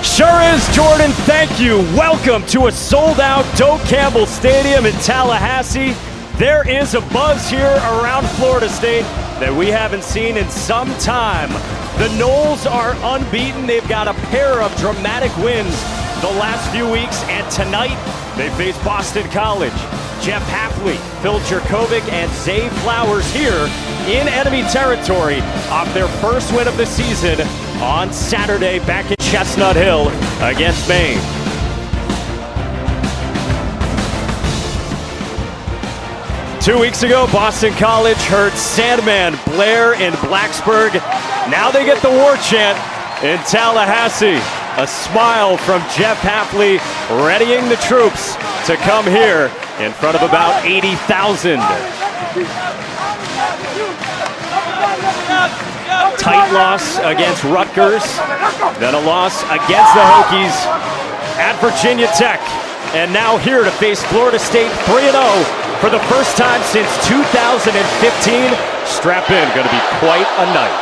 Sure is, Jordan. Thank you. Welcome to a sold-out Doak Campbell Stadium in Tallahassee. There is a buzz here around Florida State that we haven't seen in some time. The Noles are unbeaten. They've got a pair of dramatic wins the last few weeks, and tonight they face Boston College. Jeff Hafley, Phil Jerkovic, and Zay Flowers here in enemy territory off their first win of the season on Saturday back in Chestnut Hill against Maine. Two weeks ago, Boston College heard Sandman Blair in Blacksburg. Now they get the war chant in Tallahassee. A smile from Jeff Hafley, readying the troops to come here in front of about 80,000. Tight loss against Rutgers, then a loss against the Hokies at Virginia Tech. And now here to face Florida State 3-0 for the first time since 2015. Strap in, going to be quite a night.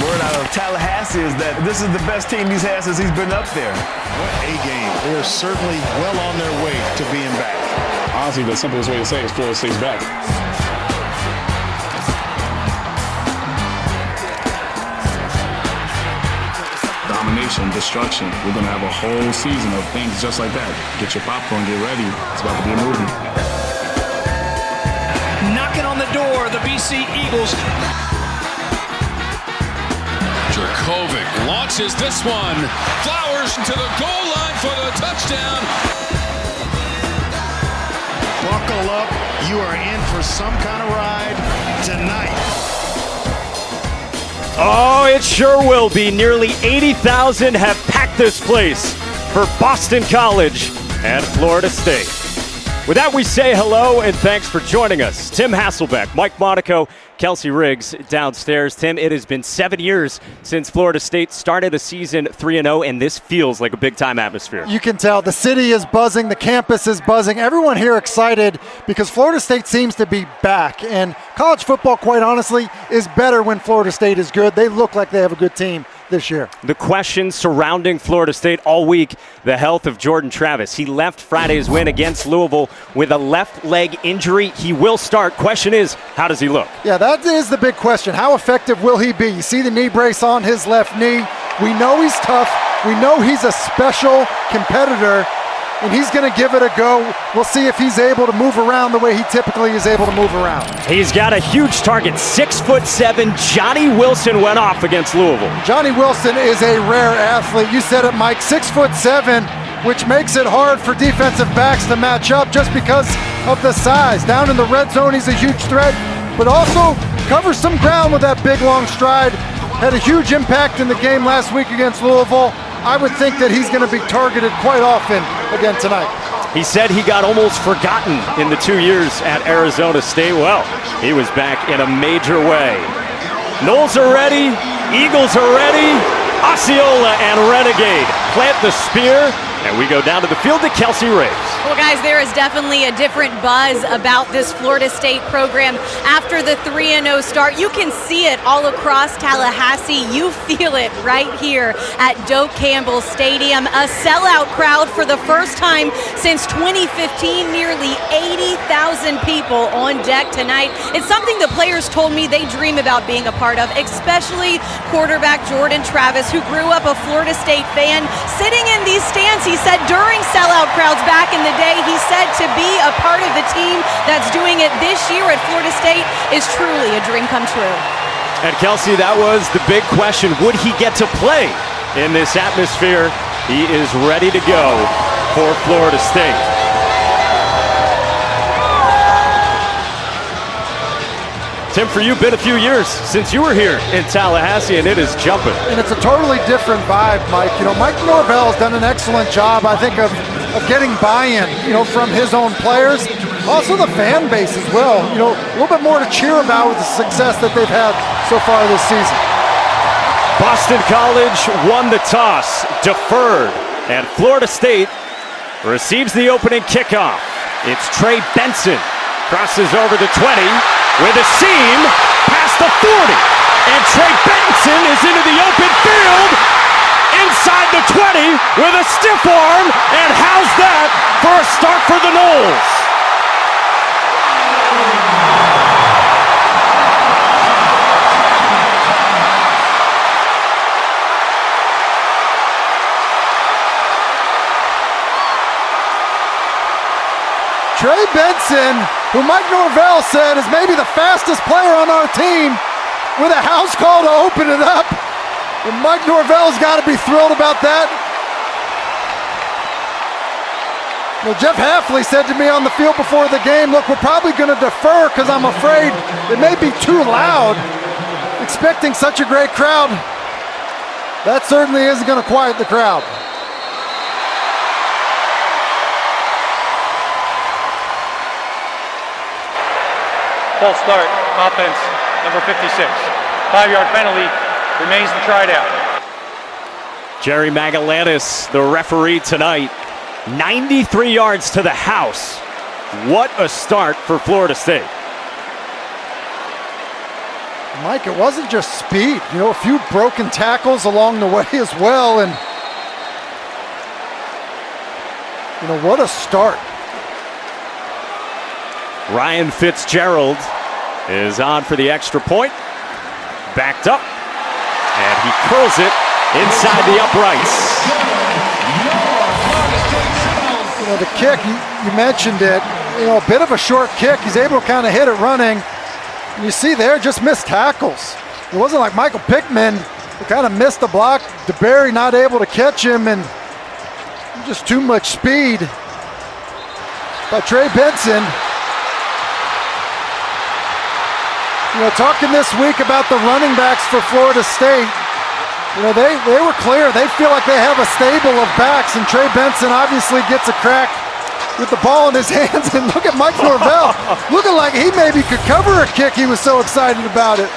Word out of Tallahassee is that this is the best team he's had since he's been up there. What a game. They are certainly well on their way to being back. Honestly, the simplest way to say it is Florida State's back. Domination, destruction. We're going to have a whole season of things just like that. Get your popcorn, get ready. It's about to be a movie. Knocking on the door, the BC Eagles. Jerkovic launches this one. Flowers to the goal line for the touchdown. Buckle up. You are in for some kind of ride tonight. Oh, it sure will be. Nearly 80,000 have packed this place for Boston College and Florida State. With that, we say hello and thanks for joining us. Tim Hasselbeck, Mike Monaco, Kelsey Riggs downstairs. Tim, it has been 7 years since Florida State started a season 3-0, and this feels like a big-time atmosphere. You can tell the city is buzzing, the campus is buzzing, everyone here excited because Florida State seems to be back. And college football, quite honestly, is better when Florida State is good. They look like they have a good team this year. The questions surrounding Florida State all week, the health of Jordan Travis. He left Friday's win against Louisville with a left leg injury. He will start. Question is, how does he look? Yeah, that is the big question. How effective will he be? You see the knee brace on his left knee. We know he's tough. We know he's a special competitor, and he's going to give it a go. We'll see if he's able to move around the way he typically is able to move around. He's got a huge target, 6'7". Johnny Wilson went off against Louisville. Johnny Wilson is a rare athlete. You said it, Mike, 6'7", which makes it hard for defensive backs to match up just because of the size. Down in the red zone, he's a huge threat, but also covers some ground with that big, long stride. Had a huge impact in the game last week against Louisville. I would think that he's going to be targeted quite often again tonight. He said he got almost forgotten in the 2 years at Arizona State. Well, he was back in a major way. Noles are ready. Eagles are ready. Osceola and Renegade plant the spear. And we go down to the field to Kelsey Riggs. Well, guys, there is definitely a different buzz about this Florida State program after the 3-0 start. You can see it all across Tallahassee. You feel it right here at Doak Campbell Stadium. A sellout crowd for the first time since 2015. Nearly 80,000 people on deck tonight. It's something the players told me they dream about being a part of, especially quarterback Jordan Travis, who grew up a Florida State fan. Sitting in these stands, he said during sellout crowds back in the day, he said to be a part of the team that's doing it this year at Florida State is truly a dream come true. And Kelsey, that was the big question. Would he get to play in this atmosphere? He is ready to go for Florida State. Tim, for you, been a few years since you were here in Tallahassee, and it is jumping. And it's a totally different vibe, Mike. You know, Mike Norvell has done an excellent job, I think, of getting buy-in, from his own players. Also the fan base as well. A little bit more to cheer about with the success that they've had so far this season. Boston College won the toss, deferred, and Florida State receives the opening kickoff. It's Trey Benson, crosses over the 20 with a seam past the 40. And Trey Benson is into the open field inside ready with a stiff arm, and how's that for a start for the Noles? Trey Benson, who Mike Norvell said is maybe the fastest player on our team, with a house call to open it up. And Mike Norvell's got to be thrilled about that. Well, Jeff Hafley said to me on the field before the game, look, we're probably going to defer because I'm afraid it may be too loud. Expecting such a great crowd, that certainly isn't going to quiet the crowd. False start, offense, number 56. 5-yard penalty, remains to try it out. Jerry Magallanes, the referee tonight, 93 yards to the house. What a start for Florida State. Mike, it wasn't just speed. You know, a few broken tackles along the way as well. And, you know, what a start. Ryan Fitzgerald is on for the extra point. Backed up. And he curls it inside the uprights. You know, the kick, you mentioned it, you know, a bit of a short kick. He's able to kind of hit it running. And you see there, just missed tackles. It wasn't like Michael Pittman who kind of missed the block. DeBerry not able to catch him, and just too much speed by Trey Benson. You know, talking this week about the running backs for Florida State, you know, they were clear. They feel like they have a stable of backs, and Trey Benson obviously gets a crack with the ball in his hands. And look at Mike Norvell, looking like he maybe could cover a kick. He was so excited about it.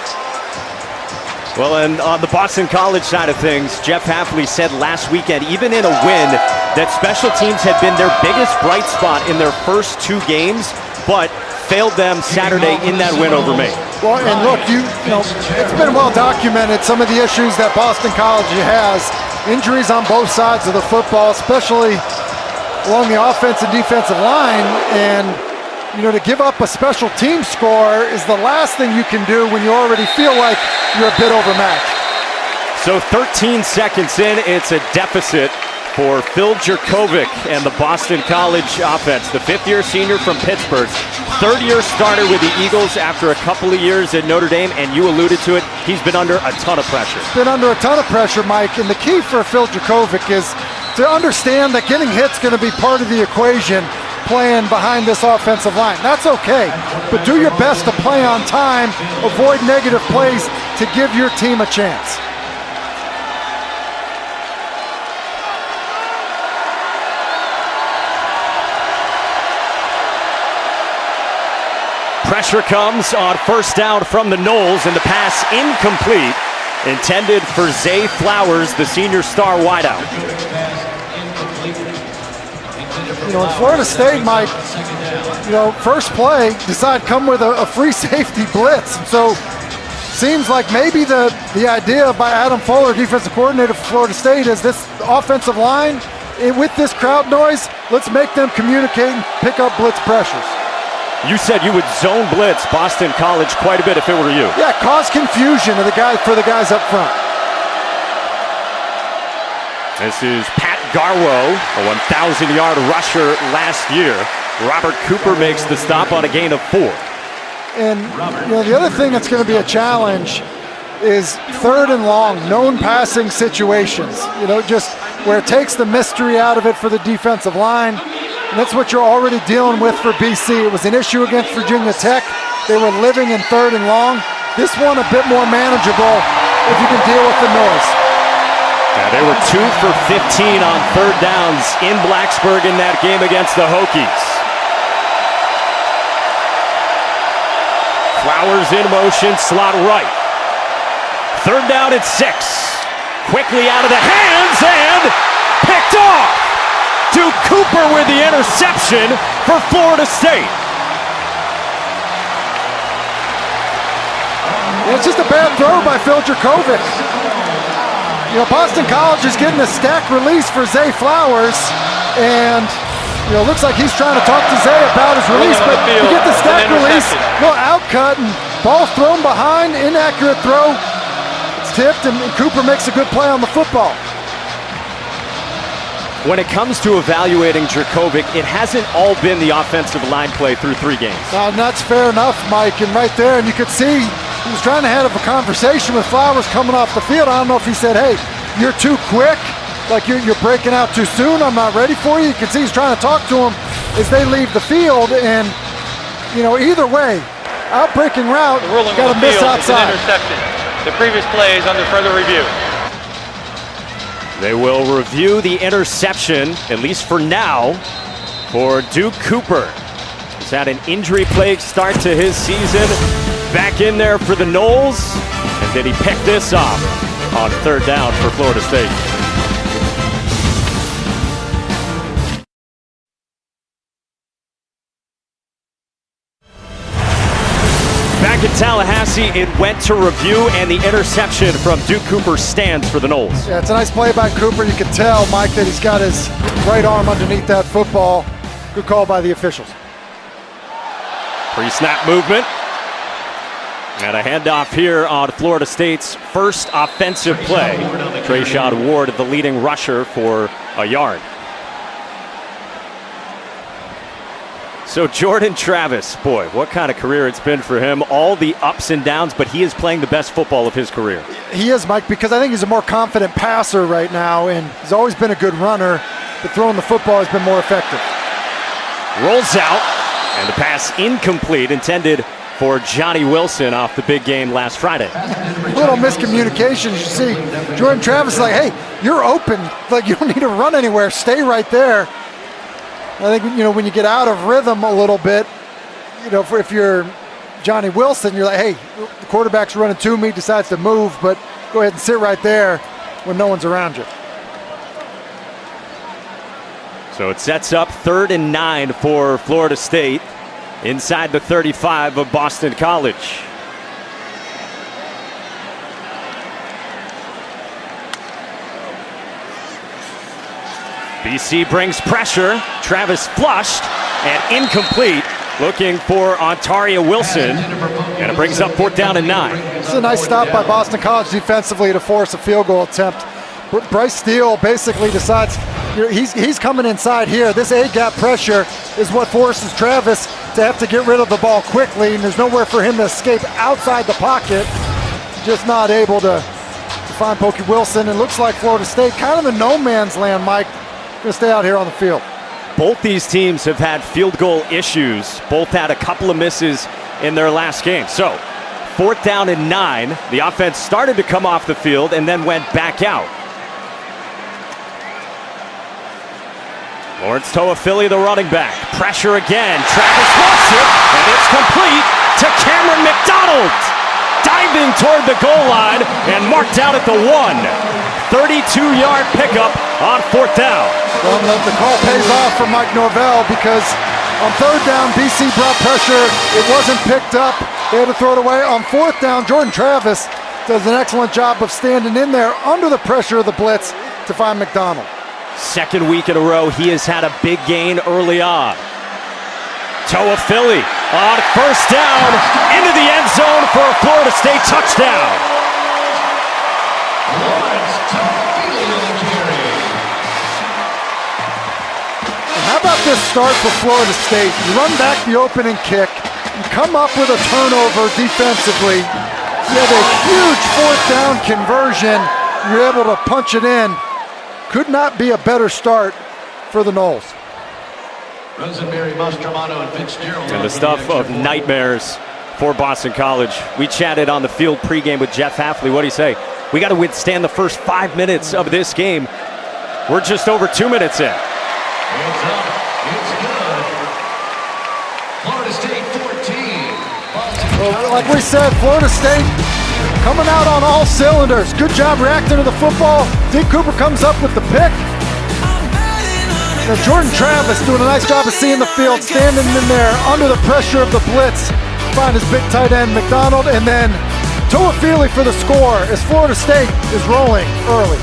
Well, and on the Boston College side of things, Jeff Hafley said last weekend, even in a win, that special teams had been their biggest bright spot in their first 2 games, but failed them Saturday in that win over Maine. Well, and look, you know, it's been well documented, some of the issues that Boston College has. Injuries on both sides of the football, especially along the offensive and defensive line. And, you know, to give up a special team score is the last thing you can do when you already feel like you're a bit overmatched. So 13 seconds in, it's a deficit for Phil Jurkovec and the Boston College offense. The 5th-year senior from Pittsburgh, 3rd-year starter with the Eagles after a couple of years at Notre Dame, and you alluded to it, he's been under a ton of pressure. Been under a ton of pressure, Mike, and the key for Phil Jurkovec is to understand that getting hit's going to be part of the equation playing behind this offensive line. That's okay, but do your best to play on time, avoid negative plays to give your team a chance. Pressure comes on 1st down from the Noles, and the pass incomplete, intended for Zay Flowers, the senior star wideout. You know, in Florida State, Mike, you know, first play, decide come with a free safety blitz. So seems like maybe the idea by Adam Fuller, defensive coordinator for Florida State, is this offensive line, with this crowd noise, let's make them communicate and pick up blitz pressures. You said you would zone blitz Boston College quite a bit if it were you. Yeah, cause confusion for the guys up front. This is Pat Garwo, a 1,000-yard rusher last year. Robert Cooper makes the stop on a gain of 4. And you know, the other thing that's going to be a challenge is 3rd and long, known passing situations. You know, just where it takes the mystery out of it for the defensive line. And that's what you're already dealing with for BC. It was an issue against Virginia Tech. They were living in 3rd and long. This one a bit more manageable if you can deal with the noise. Yeah, they were 2 for 15 on 3rd downs in Blacksburg in that game against the Hokies. Flowers in motion, slot right. 3rd down at 6. Quickly out of the hands and picked off. Duke Cooper with the interception for Florida State. It's just a bad throw by Phil Jurkovec. Boston College is getting a stack release for Zay Flowers, and looks like he's trying to talk to Zay about his release, but you get the stack release, outcut, and ball's thrown behind, inaccurate throw. It's tipped, and Cooper makes a good play on the football. When it comes to evaluating Dracovic, it hasn't all been the offensive line play through 3 games. And that's fair enough, Mike, and right there, and you could see he was trying to have a conversation with Flowers coming off the field. I don't know if he said, hey, you're too quick, like you're breaking out too soon, I'm not ready for you. You can see he's trying to talk to him as they leave the field, and either way, out-breaking route, got to miss outside. An interception. The previous play is under further review. They will review the interception, at least for now, for Duke Cooper. He's had an injury-plagued start to his season. Back in there for the Noles. And did he pick this off on 3rd down for Florida State? Back in Tallahassee, it went to review, and the interception from Duke Cooper stands for the Noles. Yeah, it's a nice play by Cooper. You can tell, Mike, that he's got his right arm underneath that football. Good call by the officials. Pre-snap movement. And a handoff here on Florida State's first offensive play. Trayshawn Ward, the leading rusher, for a yard. So Jordan Travis, boy, what kind of career it's been for him. All the ups and downs, but he is playing the best football of his career. He is, Mike, because I think he's a more confident passer right now, and he's always been a good runner, but throwing the football has been more effective. Rolls out, and the pass incomplete, intended for Johnny Wilson off the big game last Friday. A little miscommunication. You see, Jordan Travis is like, hey, you're open. Like, you don't need to run anywhere. Stay right there. I think, when you get out of rhythm a little bit, if you're Johnny Wilson, you're like, hey, the quarterback's running to me, decides to move, but go ahead and sit right there when no one's around you. So it sets up 3rd and 9 for Florida State inside the 35 of Boston College. BC brings pressure. Travis flushed and incomplete. Looking for Ontario Wilson. And it brings up 4th down and 9. This is a nice stop by Boston College defensively to force a field goal attempt. Bryce Steele basically decides he's coming inside here. This A-gap pressure is what forces Travis to have to get rid of the ball quickly, and there's nowhere for him to escape outside the pocket. Just not able to find Pokey Wilson. And looks like Florida State kind of in no man's land, Mike. Going to stay out here on the field. Both these teams have had field goal issues. Both had a couple of misses in their last game. So 4th down and 9. The offense started to come off the field and then went back out. Lawrence Toafili, the running back. Pressure again. Travis wants it, and it's complete to Cameron McDonald. Diving toward the goal line and marked out at the 1. 32-yard pickup on 4th down. Well, the call pays off for Mike Norvell, because on 3rd down, BC brought pressure. It wasn't picked up. They had to throw it away. On 4th down, Jordan Travis does an excellent job of standing in there under the pressure of the blitz to find McDonald. 2nd week in a row, he has had a big gain early on. Toafili on 1st down into the end zone for a Florida State touchdown. How about this start for Florida State? You run back the opening kick, you come up with a turnover defensively, you have a huge 4th down conversion, you're able to punch it in. Could not be a better start for the Noles. And the stuff of nightmares for Boston College. We chatted on the field pregame with Jeff Hafley. What do you say? We got to withstand the first 5 minutes of this game. We're just over 2 minutes in. It's up. It's good. Florida State 14. Well, like we said, Florida State coming out on all cylinders. Good job reacting to the football. Duke Cooper comes up with the pick. Now Jordan Travis doing a nice job of seeing the field, standing in there under the pressure of the blitz. Find his big tight end McDonald, and then Toafili for the score as Florida State is rolling early.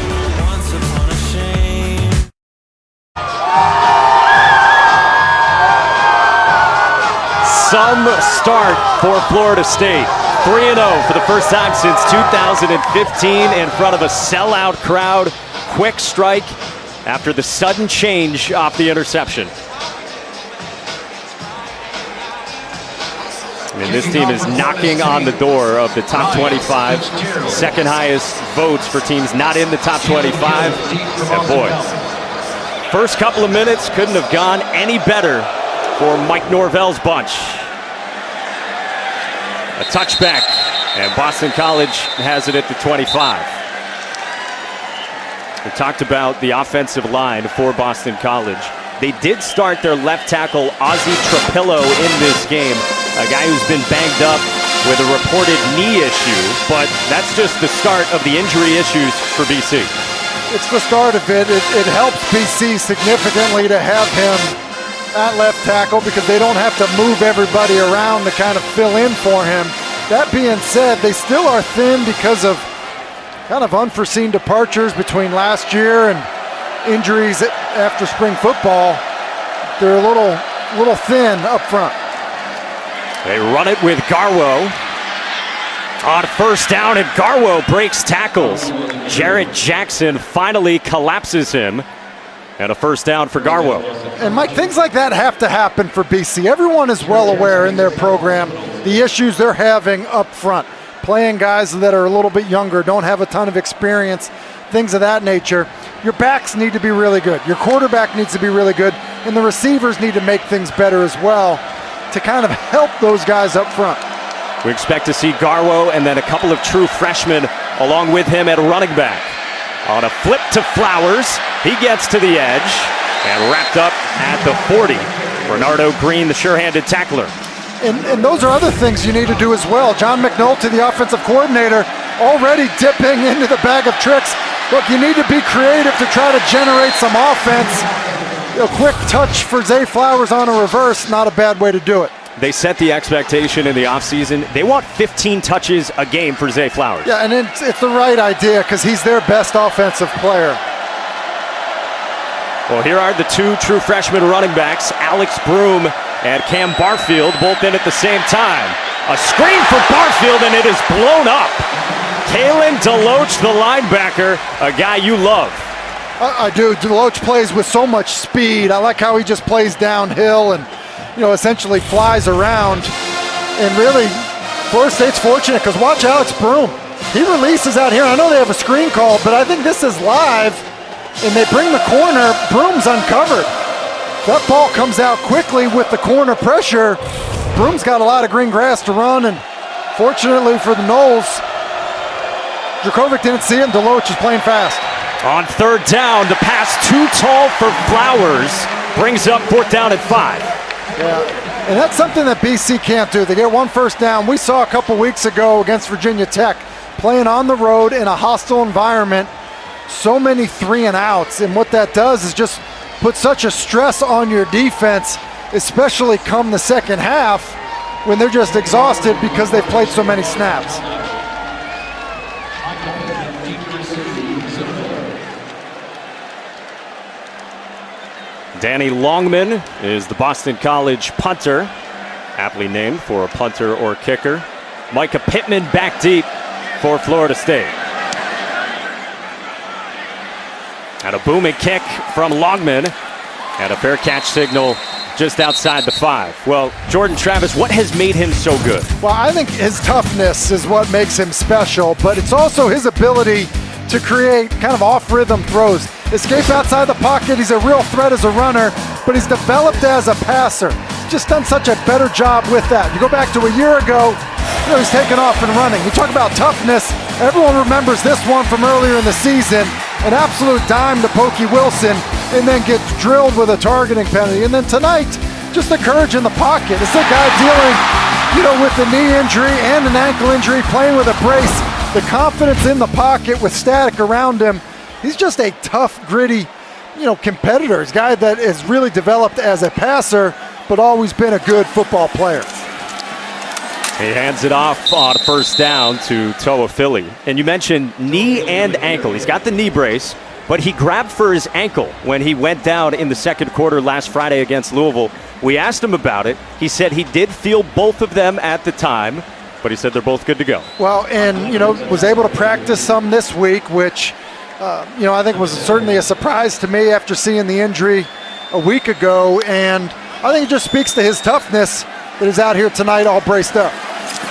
Some start for Florida State. 3-0 for the first time since 2015 in front of a sellout crowd. Quick strike after the sudden change off the interception. And this team is knocking on the door of the top 25. Second highest votes for teams not in the top 25. And boy, first couple of minutes couldn't have gone any better for Mike Norvell's bunch. A touchback, and Boston College has it at the 25. We talked about the offensive line for Boston College. They did start their left tackle, Ozzie Trapillo, in this game, a guy who's been banged up with a reported knee issue, but that's just the start of the injury issues for BC. It's the start of it. It helps BC significantly to have him at left tackle because they don't have to move everybody around to kind of fill in for him. That being said, they still are thin because of kind of unforeseen departures between last year and injuries after spring football. They're a little thin up front. They run it with Garwo on first down, and Garwo breaks tackles. Jarrett Jackson finally collapses him. And a first down for Garwo. And Mike, things like that have to happen for BC. Everyone is well aware in their program the issues they're having up front. Playing guys that are a little bit younger, don't have a ton of experience, things of that nature. Your backs need to be really good. Your quarterback needs to be really good. And the receivers need to make things better as well to kind of help those guys up front. We expect to see Garwo and then a couple of true freshmen along with him at running back. On a flip to Flowers, he gets to the edge and wrapped up at the 40. Bernardo Green, the sure-handed tackler. And those are other things you need to do as well. John McNulty, the offensive coordinator, already dipping into the bag of tricks. Look, you need to be creative to try to generate some offense. A quick touch for Zay Flowers on a reverse, not a bad way to do it. They set the expectation in the offseason. They want 15 touches a game for Zay Flowers. Yeah, and it's the right idea because he's their best offensive player. Well, here are the two true freshman running backs, Alex Broom and Cam Barfield, both in at the same time. A screen for Barfield, and it is blown up. Kalen DeLoach, the linebacker, a guy you love. I do. DeLoach plays with so much speed. I like how he just plays downhill and essentially flies around. And really, Florida State's fortunate because watch Alex Broom. He releases out here. I know they have a screen call, but I think this is live. And they bring the corner. Broom's uncovered. That ball comes out quickly with the corner pressure. Broom's got a lot of green grass to run, and fortunately for the Noles, Dracovic didn't see it, and DeLoach is playing fast. On third down, the pass too tall for Flowers brings up fourth down at 5. Yeah, and that's something that BC can't do. They get one first down. We saw a couple weeks ago against Virginia Tech, playing on the road in a hostile environment, so many 3-and-outs, and what that does is just put such a stress on your defense, especially come the second half when they're just exhausted because they've played so many snaps. Danny Longman is the Boston College punter, aptly named for a punter or kicker. Micah Pittman back deep for Florida State. And a booming kick from Longman, and a fair catch signal just outside the 5. Well, Jordan Travis, what has made him so good? Well, I think his toughness is what makes him special, but it's also his ability to create kind of off-rhythm throws. Escape outside the pocket, he's a real threat as a runner, but he's developed as a passer. He's just done such a better job with that. You go back to a year ago, he's taken off and running. You talk about toughness, everyone remembers this one from earlier in the season, an absolute dime to Pokey Wilson, and then gets drilled with a targeting penalty. And then tonight, just the courage in the pocket. It's a guy dealing, with a knee injury and an ankle injury, playing with a brace. The confidence in the pocket with static around him. He's just a tough, gritty, competitor. He's a guy that has really developed as a passer, but always been a good football player. He hands it off on first down to Toa Philly. And you mentioned knee and ankle. He's got the knee brace, but he grabbed for his ankle when he went down in the second quarter last Friday against Louisville. We asked him about it. He said he did feel both of them at the time, but he said they're both good to go. Well, and, was able to practice some this week, which, I think was certainly a surprise to me after seeing the injury a week ago. And I think it just speaks to his toughness that is out here tonight all braced up.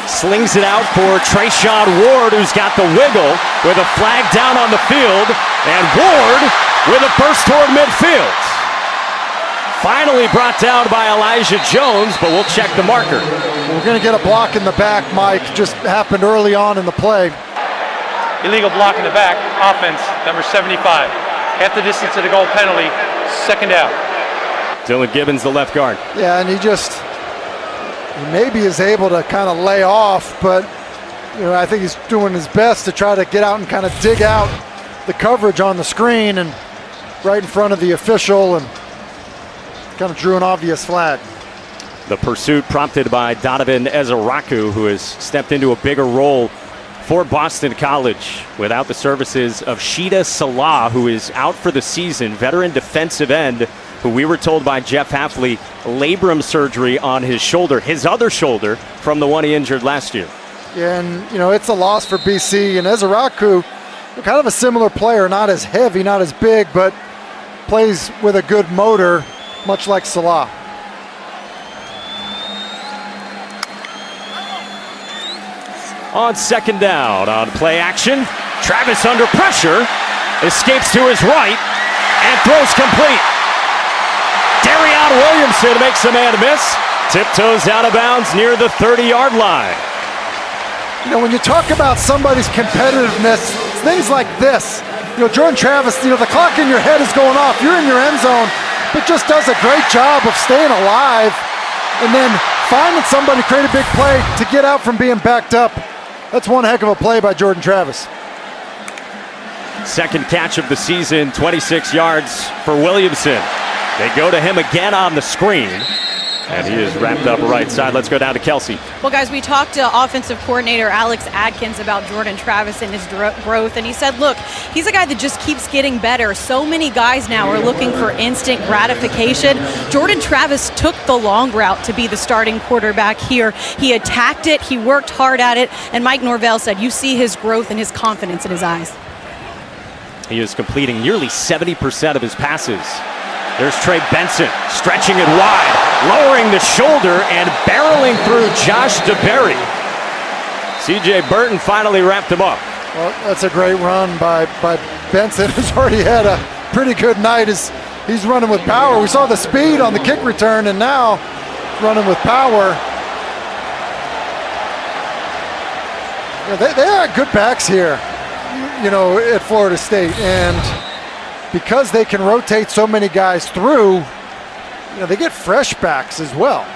Slings it out for Trayshawn Ward, who's got the wiggle with a flag down on the field. And Ward with a burst toward midfield. Finally brought down by Elijah Jones, but we'll check the marker. We're going to get a block in the back, Mike. Just happened early on in the play. Illegal block in the back, offense, number 75. Half the distance to the goal penalty, second down. Dylan Gibbons, the left guard. Yeah, and he maybe is able to kind of lay off, but I think he's doing his best to try to get out and kind of dig out the coverage on the screen and right in front of the official, and kind of drew an obvious flag. The pursuit prompted by Donovan Ezaraku, who has stepped into a bigger role for Boston College without the services of Sheeta Salah, who is out for the season, veteran defensive end, who we were told by Jeff Hafley, labrum surgery on his shoulder, his other shoulder, from the one he injured last year. Yeah, and it's a loss for BC. And Ezaraku, kind of a similar player, not as heavy, not as big, but plays with a good motor, much like Salah. On second down, on play action, Travis under pressure, escapes to his right, and throws complete. Darion Williamson makes a man miss, tiptoes out of bounds near the 30-yard line. When you talk about somebody's competitiveness, it's things like this. Jordan Travis, the clock in your head is going off. You're in your end zone, but just does a great job of staying alive and then finding somebody to create a big play to get out from being backed up. That's one heck of a play by Jordan Travis. Second catch of the season, 26 yards for Williamson. They go to him again on the screen, and he is wrapped up right side. Let's go down to Kelsey. Well, guys, we talked to offensive coordinator Alex Adkins about Jordan Travis and his growth, and he said, look, he's a guy that just keeps getting better. So many guys now are looking for instant gratification. Jordan Travis took the long route to be the starting quarterback here. He attacked it, he worked hard at it, and Mike Norvell said you see his growth and his confidence in his eyes. He is completing nearly 70% of his passes. There's Trey Benson stretching it wide, lowering the shoulder and barreling through Josh DeBerry. C.J. Burton finally wrapped him up. Well, that's a great run by Benson, who's already had a pretty good night. He's running with power. We saw the speed on the kick return, and now running with power. They are good backs here, at Florida State, and because they can rotate so many guys through, they get fresh backs as well.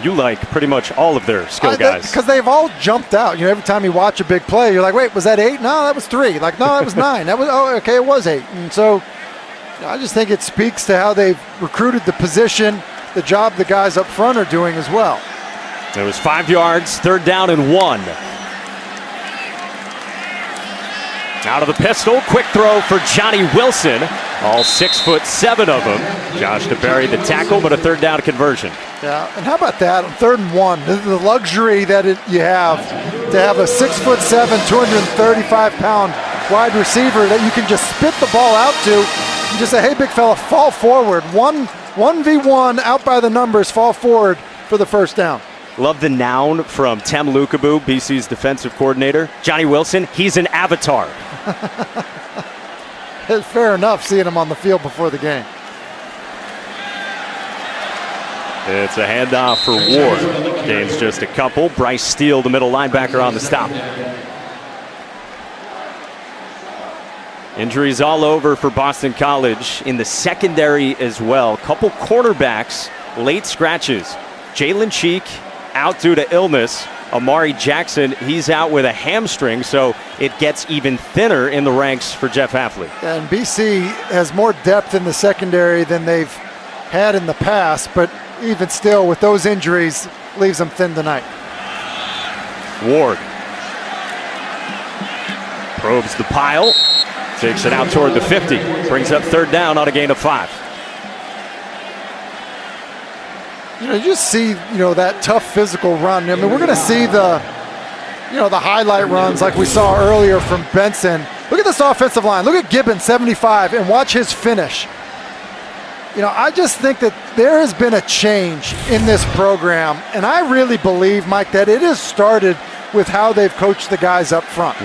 You like pretty much all of their skill guys. Because they've all jumped out. Every time you watch a big play, you're like, wait, was that 8? No, that was 3. Like, no, that was 9. That was, okay, it was 8. And so I just think it speaks to how they've recruited the position, the job the guys up front are doing as well. It was 5 yards, third down and 1. Out of the pistol, quick throw for Johnny Wilson. All 6'7" of them. Josh DeBerry the tackle, but a third down conversion. Yeah, and how about that? 3rd and 1. The luxury that you have to have a 6'7", 235-pound wide receiver that you can just spit the ball out to and just say, hey, big fella, fall forward. 1v1 out by the numbers, fall forward for the first down. Love the noun from Tem Lukabu, BC's defensive coordinator. Johnny Wilson, he's an avatar. It's fair enough seeing him on the field before the game. It's a handoff for Ward. Gains just a couple. Bryce Steele, the middle linebacker, on the stop. Injuries all over for Boston College in the secondary as well. Couple quarterbacks, late scratches. Jalen Cheek out due to illness. Amari Jackson, he's out with a hamstring, so it gets even thinner in the ranks for Jeff Hafley. And BC has more depth in the secondary than they've had in the past, but even still, with those injuries, leaves them thin tonight. Ward probes the pile, takes it out toward the 50, brings up third down on a gain of 5. You just see, that tough physical run. I mean, we're going to see the highlight runs like we saw earlier from Benson. Look at this offensive line. Look at Gibbons, 75, and watch his finish. I just think that there has been a change in this program, and I really believe, Mike, that it has started with how they've coached the guys up front.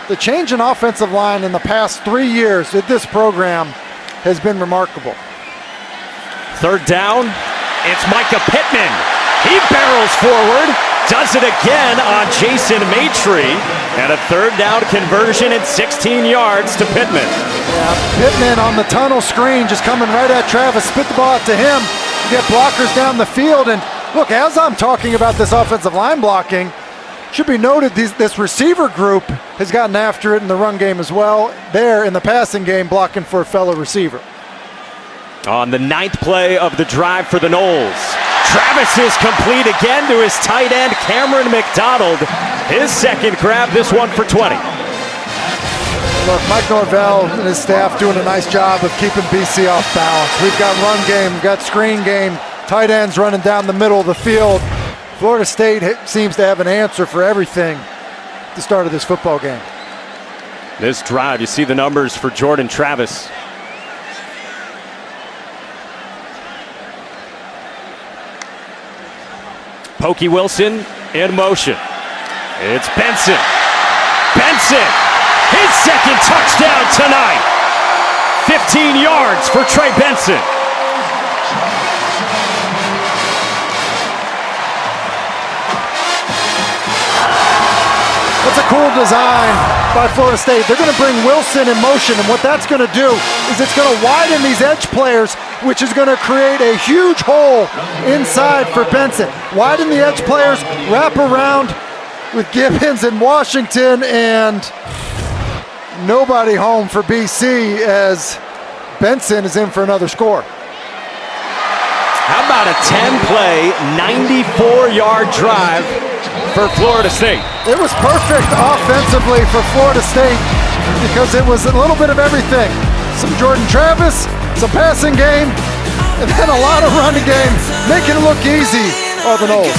The change in offensive line in the past 3 years at this program has been remarkable. Third down, it's Micah Pittman. He barrels forward, does it again on Jason Maitre, and a third down conversion at 16 yards to Pittman. Yeah, Pittman on the tunnel screen, just coming right at Travis, spit the ball out to him, get blockers down the field, and look, as I'm talking about this offensive line blocking, should be noted this receiver group has gotten after it in the run game as well. There in the passing game, blocking for a fellow receiver. On the 9th play of the drive for the Noles, Travis is complete again to his tight end, Cameron McDonald. His second grab, this one for 20. Look, Mike Norvell and his staff doing a nice job of keeping BC off balance. We've got run game, we've got screen game, tight ends running down the middle of the field. Florida State seems to have an answer for everything at the start of this football game. This drive, you see the numbers for Jordan Travis. Pokey Wilson in motion. It's Benson. Benson, his second touchdown tonight. 15 yards for Trey Benson. That's a cool design by Florida State. They're going to bring Wilson in motion, and what that's going to do is it's going to widen these edge players, which is going to create a huge hole inside for Benson. Widen the edge players, wrap around with Gibbons and Washington, and nobody home for BC as Benson is in for another score. How about a 10-play, 94-yard drive for Florida State? It was perfect offensively for Florida State because it was a little bit of everything. Some Jordan Travis, some passing game, and then a lot of running game, making it look easy on the Noles.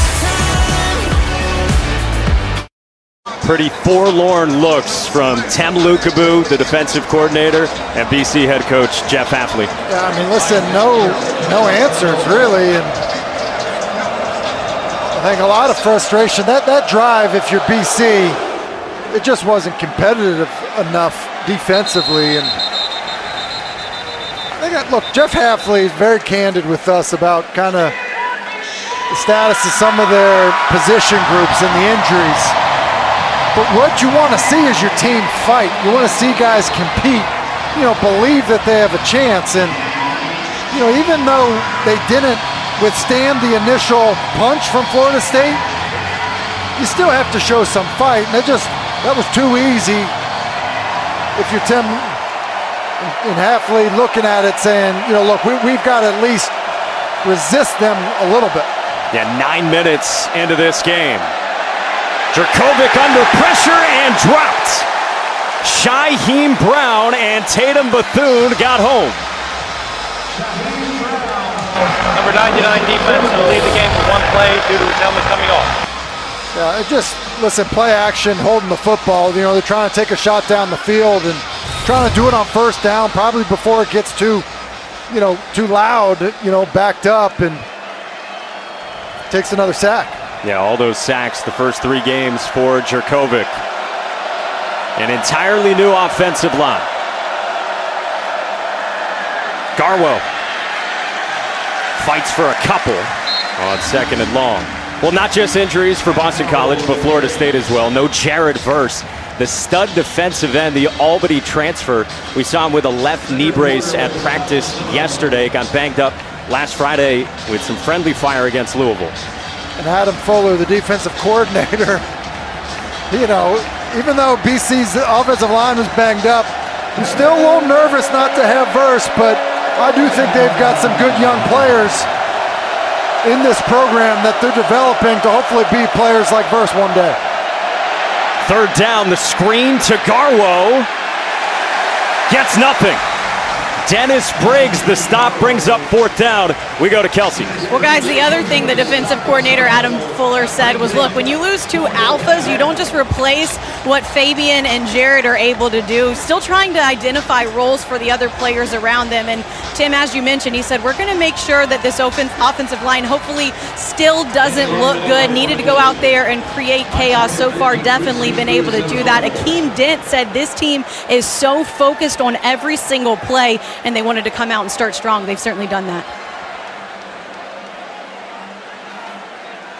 Pretty forlorn looks from Tem Lukabu, the defensive coordinator, and BC head coach Jeff Hafley. Yeah, I mean, listen, no answers really, and I think a lot of frustration. That drive, if you're BC, it just wasn't competitive enough defensively, and look, Jeff Hafley is very candid with us about kind of the status of some of their position groups and the injuries. But what you want to see is your team fight. You want to see guys compete, believe that they have a chance. And, even though they didn't withstand the initial punch from Florida State, you still have to show some fight. And that was too easy if you're Tim and Hafley looking at it saying, look, we've got to at least resist them a little bit. Yeah, 9 minutes into this game. Jurkovec under pressure and dropped. Shyheim Brown and Tatum Bethune got home. Number 99 defense will lead the game for one play due to his helmet coming off. Yeah, play action, holding the football. They're trying to take a shot down the field and trying to do it on first down, probably before it gets too loud, backed up, and takes another sack. Yeah, all those sacks the first 3 games for Jurkovec. An entirely new offensive line. Garwo fights for a couple on 2nd and long. Well, not just injuries for Boston College, but Florida State as well. No Jared Verse, the stud defensive end, the Albany transfer. We saw him with a left knee brace at practice yesterday. Got banged up last Friday with some friendly fire against Louisville. And Adam Fuller, the defensive coordinator, even though BC's offensive line was banged up, he's still a little nervous not to have Verse, but I do think they've got some good young players in this program that they're developing to hopefully be players like Verse one day. Third down, the screen to Garwo. Gets nothing. Dennis Briggs, the stop, brings up fourth down. We go to Kelsey. Well, guys, the other thing the defensive coordinator, Adam Fuller, said was, look, when you lose two alphas, you don't just replace what Fabian and Jared are able to do. Still trying to identify roles for the other players around them. And Tim, as you mentioned, he said, we're going to make sure that this offensive line hopefully still doesn't look good. Needed to go out there and create chaos. So far, definitely been able to do that. Akeem Dent said this team is so focused on every single play, and they wanted to come out and start strong. They've certainly done that.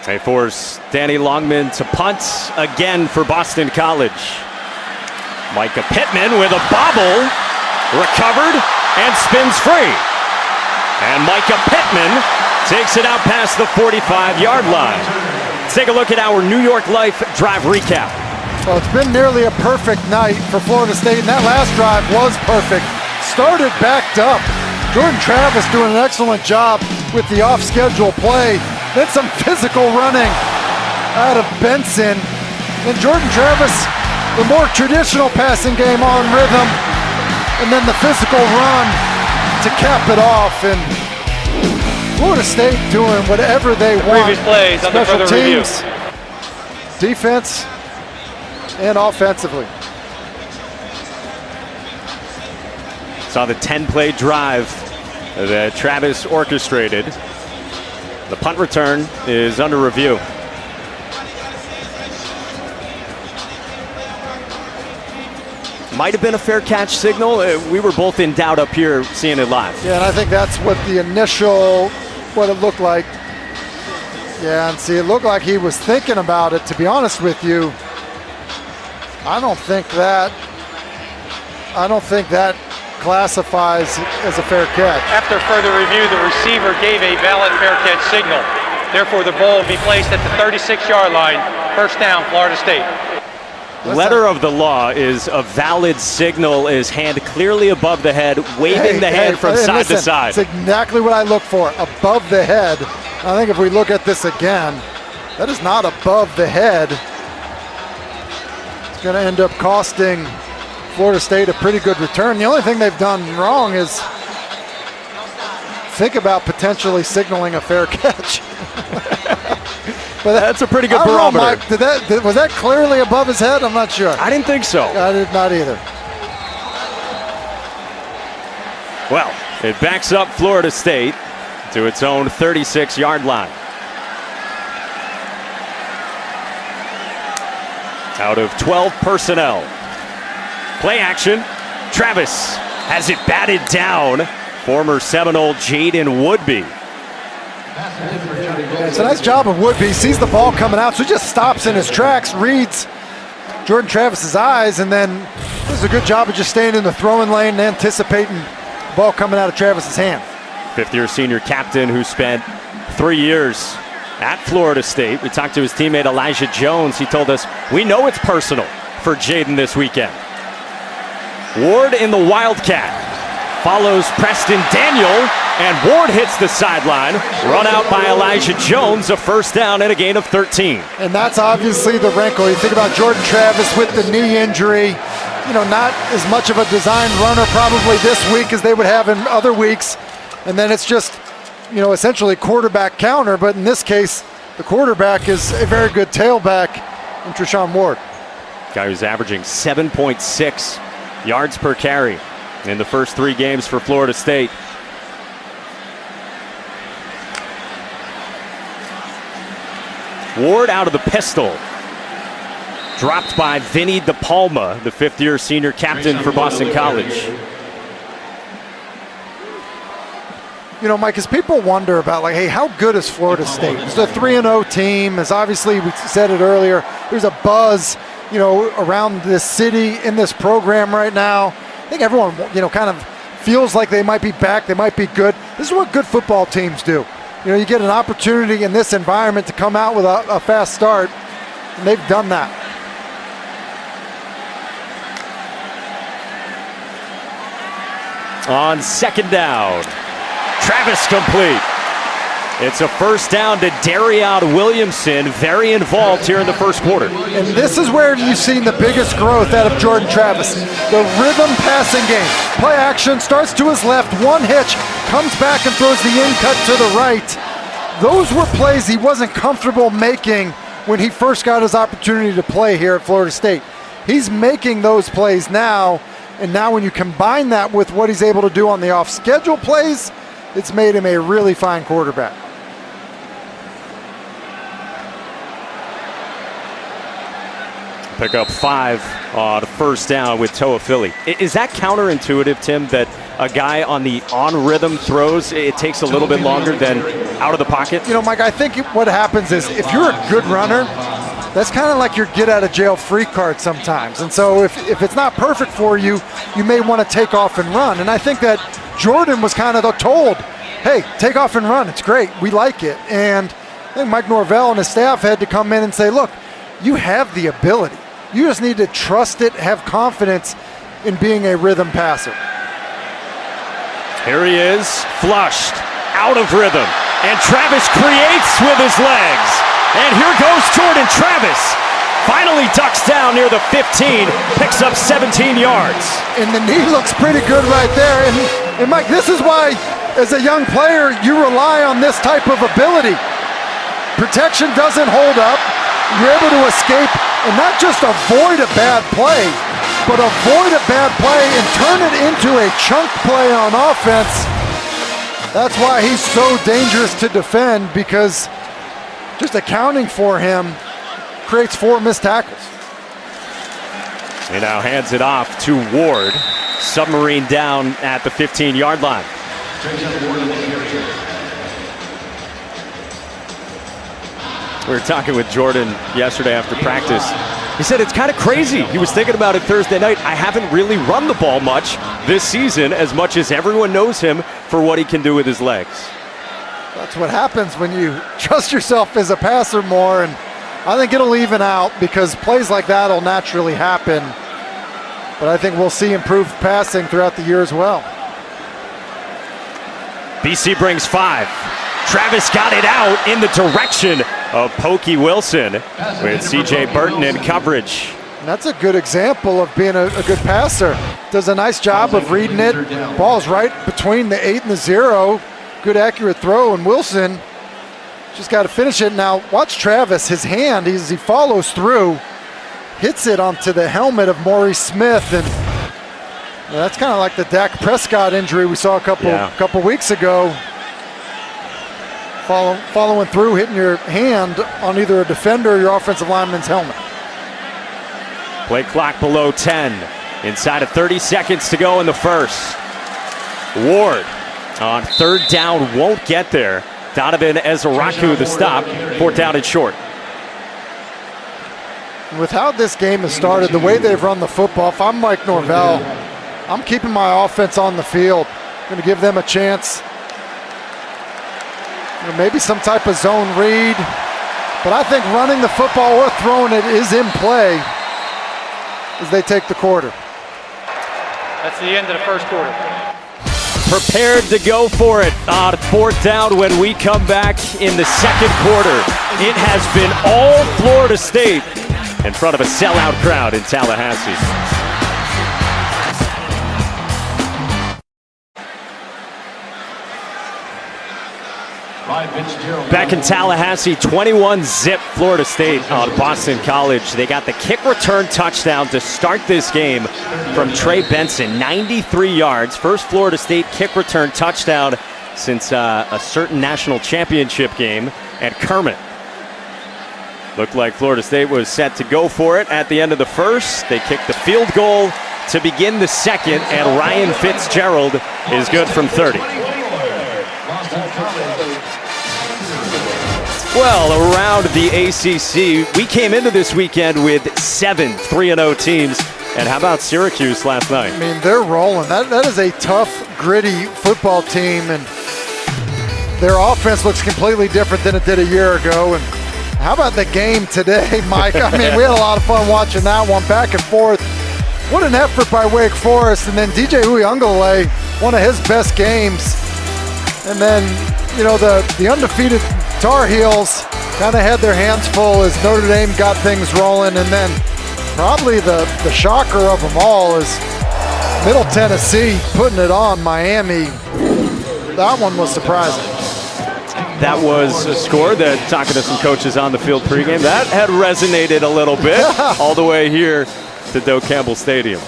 They force Danny Longman to punt again for Boston College. Micah Pittman with a bobble, recovered and spins free. And Micah Pittman takes it out past the 45-yard line. Let's take a look at our New York Life drive recap. Well, it's been nearly a perfect night for Florida State, and that last drive was perfect. Started backed up. Jordan Travis doing an excellent job with the off-schedule play. Then some physical running out of Benson. Then Jordan Travis, the more traditional passing game on rhythm. And then the physical run to cap it off. And Florida State doing whatever they want. Previous plays under further review. Defense and offensively. Saw the 10-play drive that Travis orchestrated. The punt return is under review. Might have been a fair catch signal. We were both in doubt up here seeing it live. Yeah, and I think that's what the initial, what it looked like. Yeah, and see, it looked like he was thinking about it. To be honest with you, I don't think that classifies as a fair catch. After further review, the receiver gave a valid fair catch signal. Therefore, the ball will be placed at the 36-yard line. First down, Florida State. Letter of the law is a valid signal, is hand clearly above the head, waving the hand from side to side. It's exactly what I look for, above the head. I think if we look at this again, that is not above the head. It's going to end up costing Florida State a pretty good return. The only thing they've done wrong is think about potentially signaling a fair catch. But that's a pretty good barometer. Mike, was that clearly above his head? I'm not sure. I didn't think so. I did not either. Well, it backs up Florida State to its own 36-yard line. Out of 12 personnel. Play action. Travis has it batted down. Former Seminole Jaden Woodby. It's a nice job of Woodby. Sees the ball coming out, so he just stops in his tracks, reads Jordan Travis's eyes, and then does a good job of just staying in the throwing lane and anticipating the ball coming out of Travis's hand. Fifth-year senior captain who spent 3 years at Florida State. We talked to his teammate Elijah Jones. He told us, we know it's personal for Jaden this weekend. Ward in the Wildcat follows Preston Daniel, and Ward hits the sideline. Run out by Elijah Jones, a first down and a gain of 13. And that's obviously the wrinkle. You think about Jordan Travis with the knee injury, you know, not as much of a designed runner probably this week as they would have in other weeks. And then it's just, you know, essentially quarterback counter, but in this case, the quarterback is a very good tailback in Treshawn Ward. Guy who's averaging 7.6 yards per carry in the first 3 games for Florida State. Ward out of the pistol. Dropped by Vinny DePalma, the fifth-year senior captain for Boston College. You know, Mike, as people wonder about, like, hey, how good is Florida State? It's a 3-0 team. As obviously we said it earlier, there's a buzz, you know, around this city, in this program right now. I think everyone, you know, kind of feels like they might be back, they might be good. This is what good football teams do. You know, you get an opportunity in this environment to come out with a fast start, and they've done that. On second down, Travis complete. It's a first down to Darion Williamson, very involved here in the first quarter. And this is where you've seen the biggest growth out of Jordan Travis. The rhythm passing game. Play action, starts to his left, one hitch, comes back and throws the in cut to the right. Those were plays he wasn't comfortable making when he first got his opportunity to play here at Florida State. He's making those plays now, and now when you combine that with what he's able to do on the off-schedule plays, it's made him a really fine quarterback. Pick up 5 on first down with Toa Philly. Is that counterintuitive, Tim, that a guy on the on-rhythm throws, it takes a little bit longer than out of the pocket? You know, Mike, I think what happens is if you're a good runner, that's kind of like your get-out-of-jail-free card sometimes. And so if it's not perfect for you, you may want to take off and run. And I think that Jordan was kind of told, hey, take off and run. It's great. We like it. And I think Mike Norvell and his staff had to come in and say, look, you have the ability. You just need to trust it, have confidence in being a rhythm passer. Here he is, flushed, out of rhythm. And Travis creates with his legs. And here goes Jordan Travis. Finally ducks down near the 15, picks up 17 yards. And the knee looks pretty good right there. And Mike, this is why, as a young player, you rely on this type of ability. Protection doesn't hold up. You're able to escape and not just avoid a bad play, but avoid a bad play and turn it into a chunk play on offense. That's why he's so dangerous to defend, because just accounting for him creates 4 missed tackles. He now hands it off to Ward. Submarine down at the 15-yard line. We were talking with Jordan yesterday after practice. He said it's kind of crazy. He was thinking about it Thursday night. I haven't really run the ball much this season, as much as everyone knows him for what he can do with his legs. That's what happens when you trust yourself as a passer more, and I think it'll even out because plays like that will naturally happen. But I think we'll see improved passing throughout the year as well. BC brings 5. Travis got it out in the direction of Pokey Wilson with C.J. Burton in coverage. And that's a good example of being a good passer. Does a nice job of reading it. Ball's right between the 8 and the 0. Good accurate throw, and Wilson just got to finish it. Now watch Travis, his hand, as he follows through, hits it onto the helmet of Maurice Smith, and that's kind of like the Dak Prescott injury we saw a couple weeks ago. Following through, hitting your hand on either a defender or your offensive lineman's helmet. Play clock below 10. Inside of 30 seconds to go in the first. Ward on third down won't get there. Donovan Ezaraku the stop. 4th down and short. With how this game has started, the way they've run the football, if I'm Mike Norvell, I'm keeping my offense on the field. I'm going to give them a chance. Maybe some type of zone read, but I think running the football or throwing it is in play as they take the quarter. That's the end of the first quarter. Prepared to go for it on 4th down when we come back in the second quarter. It has been all Florida State in front of a sellout crowd in Tallahassee. Back in Tallahassee, 21-zip Florida State on Boston College. They got the kick return touchdown to start this game from Trey Benson, 93 yards. First Florida State kick return touchdown since a certain national championship game at Kermit. Looked like Florida State was set to go for it at the end of the first. They kicked the field goal to begin the second, and Ryan Fitzgerald is good from 30. Well, around the ACC, we came into this weekend with 7 3-0 teams. And how about Syracuse last night? I mean, they're rolling. That is a tough, gritty football team, and their offense looks completely different than it did a year ago. And how about the game today, Mike? I mean, we had a lot of fun watching that one, back and forth. What an effort by Wake Forest. And then DJ Uyunglele, one of his best games. And then you know, the undefeated Tar Heels kind of had their hands full as Notre Dame got things rolling, and then probably the shocker of them all is Middle Tennessee putting it on Miami. That one was surprising. That was a score that, talking to some coaches on the field pregame, that had resonated a little bit all the way here to Doak Campbell Stadium.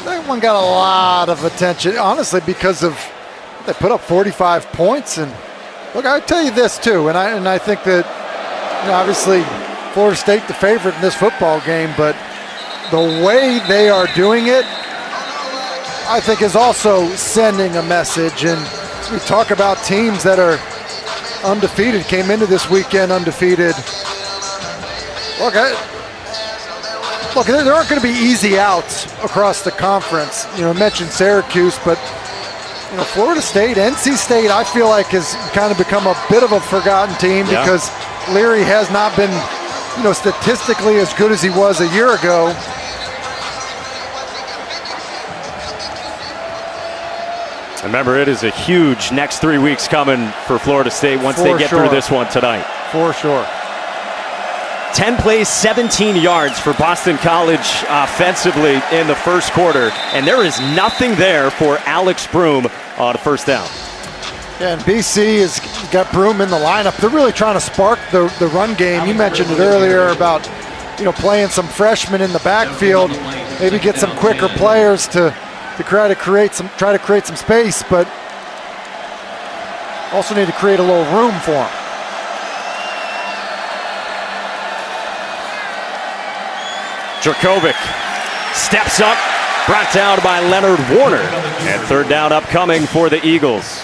That one got a lot of attention, honestly, because of they put up 45 points. And look, I tell you this too, and I think that, you know, obviously Florida State the favorite in this football game, but the way they are doing it, I think, is also sending a message. And we talk about teams that are undefeated, came into this weekend undefeated. Look, there aren't going to be easy outs across the conference. You know, I mentioned Syracuse, but, you know, Florida State, NC State, I feel like has kind of become a bit of a forgotten team because Leary has not been, you know, statistically as good as he was a year ago. Remember, it is a huge next 3 weeks coming for Florida State once they get through this one tonight. For sure. 10 plays, 17 yards for Boston College offensively in the first quarter, and there is nothing there for Alex Broom on a first down. Yeah, and BC has got Broom in the lineup. They're really trying to spark the run game. You mentioned it earlier about, you know, playing some freshmen in the backfield, maybe get some quicker players to try to create some space, but also need to create a little room for them. Dracovic steps up, brought down by Leonard Warner, and third down upcoming for the Eagles.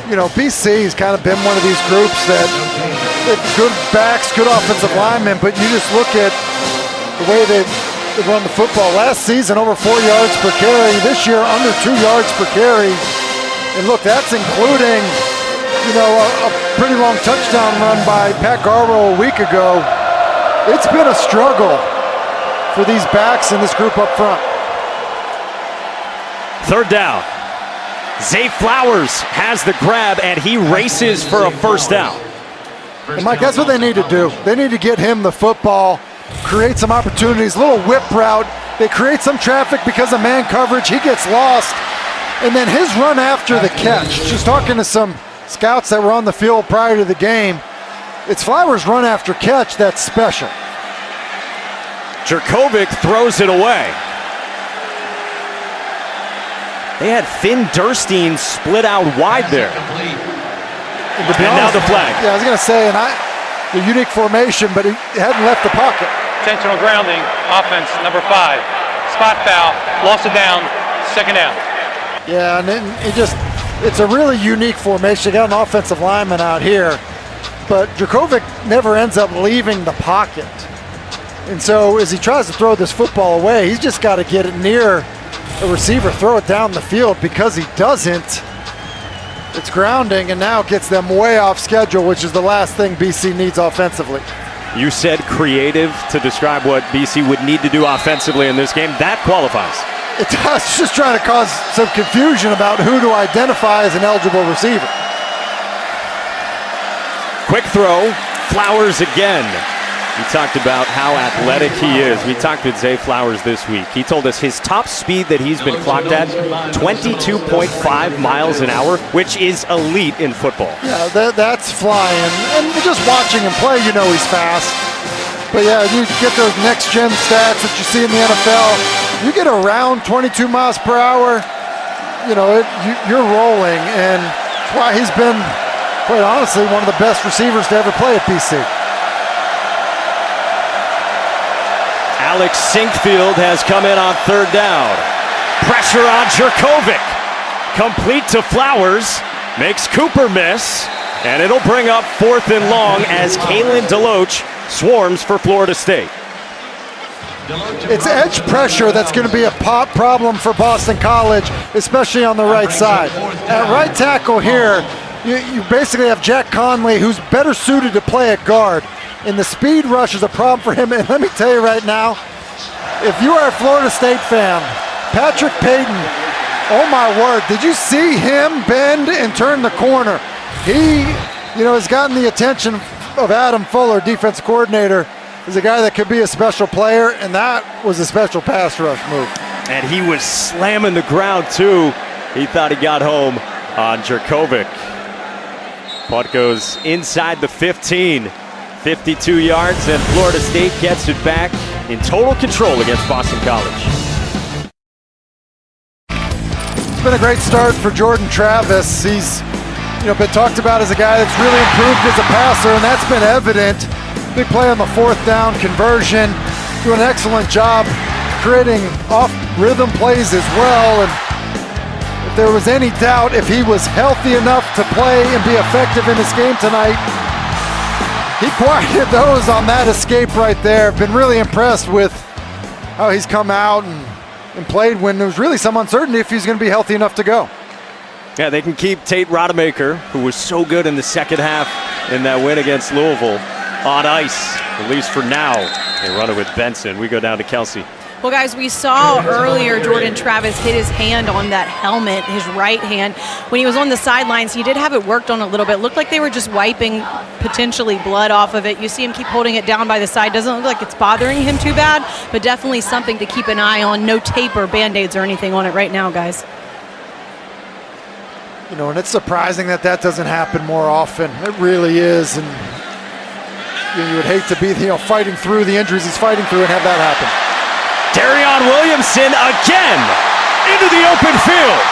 You know, BC's kind of been one of these groups that good backs, good offensive linemen, but you just look at the way they run the football. Last season, over 4 yards per carry. This year, under 2 yards per carry. And look, that's including, you know, a pretty long touchdown run by Pat Garbo a week ago. It's been a struggle for these backs in this group up front. Third down. Zay Flowers has the grab, and he races for a first down. And Mike, that's what they need to do. They need to get him the football, create some opportunities, little whip route. They create some traffic because of man coverage. He gets lost. And then his run after the catch. Just talking to some scouts that were on the field prior to the game, it's Flowers' run after catch that's special. Dracovic throws it away. They had Finn Durstein split out wide there. And now the flag. Yeah, I was going to say, the unique formation, but he hadn't left the pocket. Intentional grounding, offense number 5. Spot foul, lost it down, second down. Yeah, and then it's a really unique formation. They got an offensive lineman out here, but Dracovic never ends up leaving the pocket. And so as he tries to throw this football away, he's just got to get it near a receiver, throw it down the field. Because he doesn't, it's grounding, and now gets them way off schedule, which is the last thing BC needs offensively. You said creative to describe what BC would need to do offensively in this game. That qualifies. It does. It's just trying to cause some confusion about who to identify as an eligible receiver. Quick throw, Flowers again. We talked about how athletic he is. We talked with Zay Flowers this week. He told us his top speed that he's been clocked at, 22.5 miles an hour, which is elite in football. Yeah, that's flying. And just watching him play, you know he's fast. But yeah, you get those next-gen stats that you see in the NFL. You get around 22 miles per hour, you know, you're rolling. And that's why he's been, quite honestly, one of the best receivers to ever play at BC. Alex Sinkfield has come in on third down. Pressure on Dracovic. Complete to Flowers. Makes Cooper miss. And it'll bring up 4th and long as Kalen DeLoach swarms for Florida State. It's edge pressure that's going to be a problem for Boston College, especially on the right side. At right tackle here, you basically have Jack Conley, who's better suited to play at guard. And the speed rush is a problem for him. And let me tell you right now, if you are a Florida State fan, Patrick Payton Oh my word, did you see him bend and turn the corner? He, has gotten the attention of Adam Fuller, defensive coordinator, as a guy that could be a special player, and that was a special pass rush move. And he was slamming the ground too. He thought he got home on Jerkovic. Punt goes inside the 15, 52 yards, and Florida State gets it back in total control against Boston College. It's been a great start for Jordan Travis. He's been talked about as a guy that's really improved as a passer, and that's been evident. Big play on the 4th down conversion, doing an excellent job creating off-rhythm plays as well. And if there was any doubt if he was healthy enough to play and be effective in this game tonight, he quieted those on that escape right there. Been really impressed with how he's come out and played when there was really some uncertainty if he's going to be healthy enough to go. Yeah, they can keep Tate Rodemaker, who was so good in the second half in that win against Louisville, on ice, at least for now. They run it with Benson. We go down to Kelsey. Well, guys, we saw earlier Jordan Travis hit his hand on that helmet, his right hand. When he was on the sidelines, he did have it worked on a little bit. Looked like they were just wiping potentially blood off of it. You see him keep holding it down by the side. Doesn't look like it's bothering him too bad, but definitely something to keep an eye on. No tape or Band-Aids or anything on it right now, guys. And it's surprising that doesn't happen more often. It really is. And you would hate to be fighting through the injuries he's fighting through and have that happen. Darion Williamson again into the open field,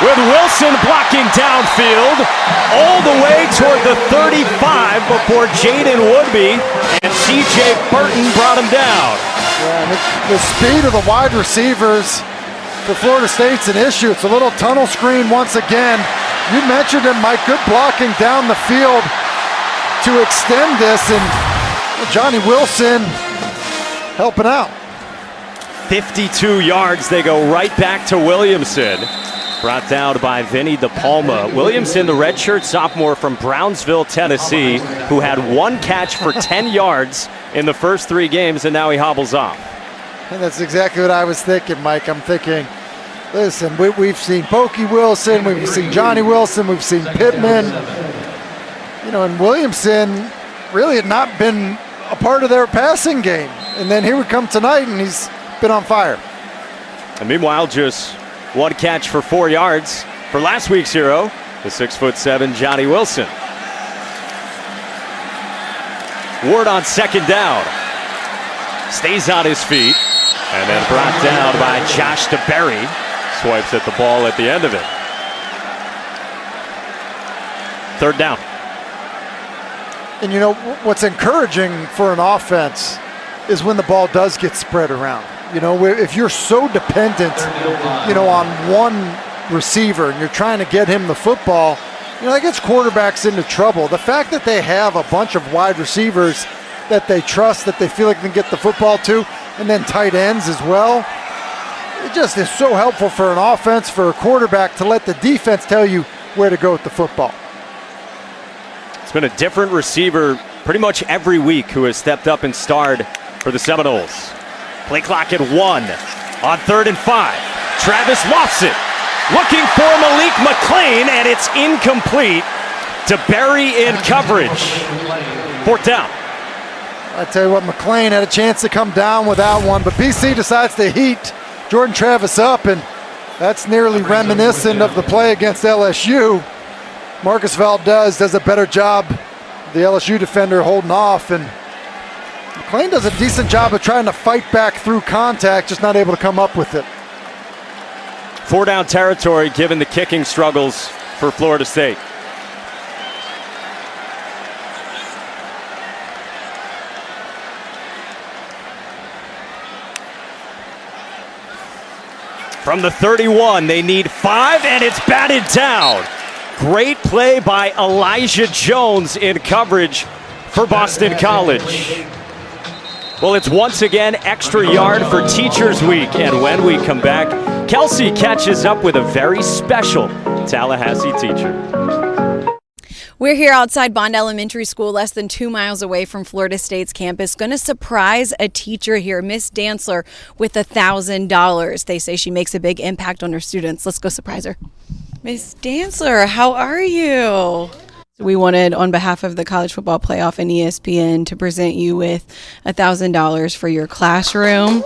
with Wilson blocking downfield all the way toward the 35 before Jaden Woodby and C.J. Burton brought him down. Yeah, the speed of the wide receivers for Florida State's an issue. It's a little tunnel screen once again. You mentioned him, Mike. Good blocking down the field to extend this, and Johnny Wilson helping out. 52 yards. They go right back to Williamson. Brought down by Vinny DePalma. Williamson, the redshirt sophomore from Brownsville, Tennessee, who had one catch for 10 yards in the first 3 games, and now he hobbles off. And that's exactly what I was thinking, Mike. I'm thinking, listen, we've seen Pokey Wilson, we've seen Johnny Wilson, we've seen Pittman. And Williamson really had not been a part of their passing game. And then here we come tonight, and he's been on fire. And meanwhile, just one catch for 4 yards for last week's hero, the 6'7" Johnny Wilson. Ward on second down. Stays on his feet. And then brought down by Josh DeBerry. Swipes at the ball at the end of it. 3rd down. And what's encouraging for an offense is when the ball does get spread around. If you're so dependent, on one receiver and you're trying to get him the football, that gets quarterbacks into trouble. The fact that they have a bunch of wide receivers that they trust, that they feel like they can get the football to, and then tight ends as well, it just is so helpful for an offense, for a quarterback, to let the defense tell you where to go with the football. It's been a different receiver pretty much every week who has stepped up and starred for the Seminoles. Play clock at 1 on 3rd and 5. Travis lofts it, looking for Malik McClain, and it's incomplete. DeBerry in coverage. 4th down. I tell you what, McClain had a chance to come down with that one, but BC decides to heat Jordan Travis up, and that's nearly reminiscent of the play against LSU. Marcus Valdez does a better job, the LSU defender, holding off, and McClain does a decent job of trying to fight back through contact, just not able to come up with it. 4 down territory given the kicking struggles for Florida State. From the 31, they need 5, and it's batted down. Great play by Elijah Jones in coverage for Boston College. Well, it's once again extra yard for Teachers Week, and when we come back, Kelsey catches up with a very special Tallahassee teacher. We're here outside Bond Elementary School, less than 2 miles away from Florida State's campus. Going to surprise a teacher here, Miss Dantzler, with $1,000. They say she makes a big impact on her students. Let's go surprise her. Miss Dantzler, how are you? We wanted, on behalf of the College Football Playoff and ESPN, to present you with $1,000 for your classroom.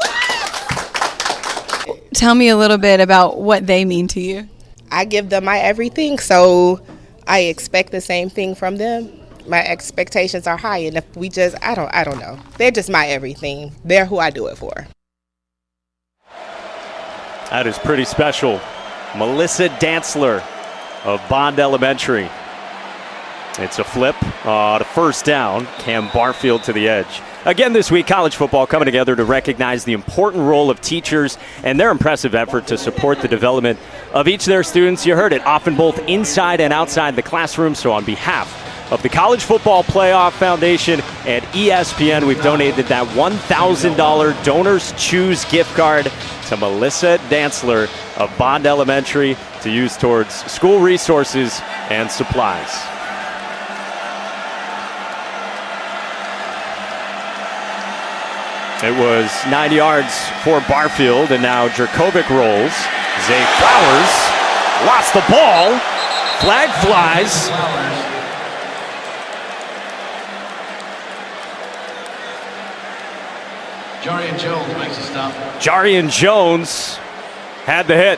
Tell me a little bit about what they mean to you. I give them my everything, so I expect the same thing from them. My expectations are high, and if we just, I don't know. They're just my everything. They're who I do it for. That is pretty special. Melissa Dantzler of Bond Elementary. It's a flip on a first down. Cam Barfield to the edge. Again this week, college football coming together to recognize the important role of teachers and their impressive effort to support the development of each of their students. You heard it, often both inside and outside the classroom. So on behalf of the College Football Playoff Foundation and ESPN, we've donated that $1,000 Donors Choose gift card to Melissa Dantzler of Bond Elementary to use towards school resources and supplies. It was 9 yards for Barfield, and now Jerkovic rolls. Zay Flowers lost the ball. Flag flies. Jarian Jones makes a stop. Jarian Jones had the hit.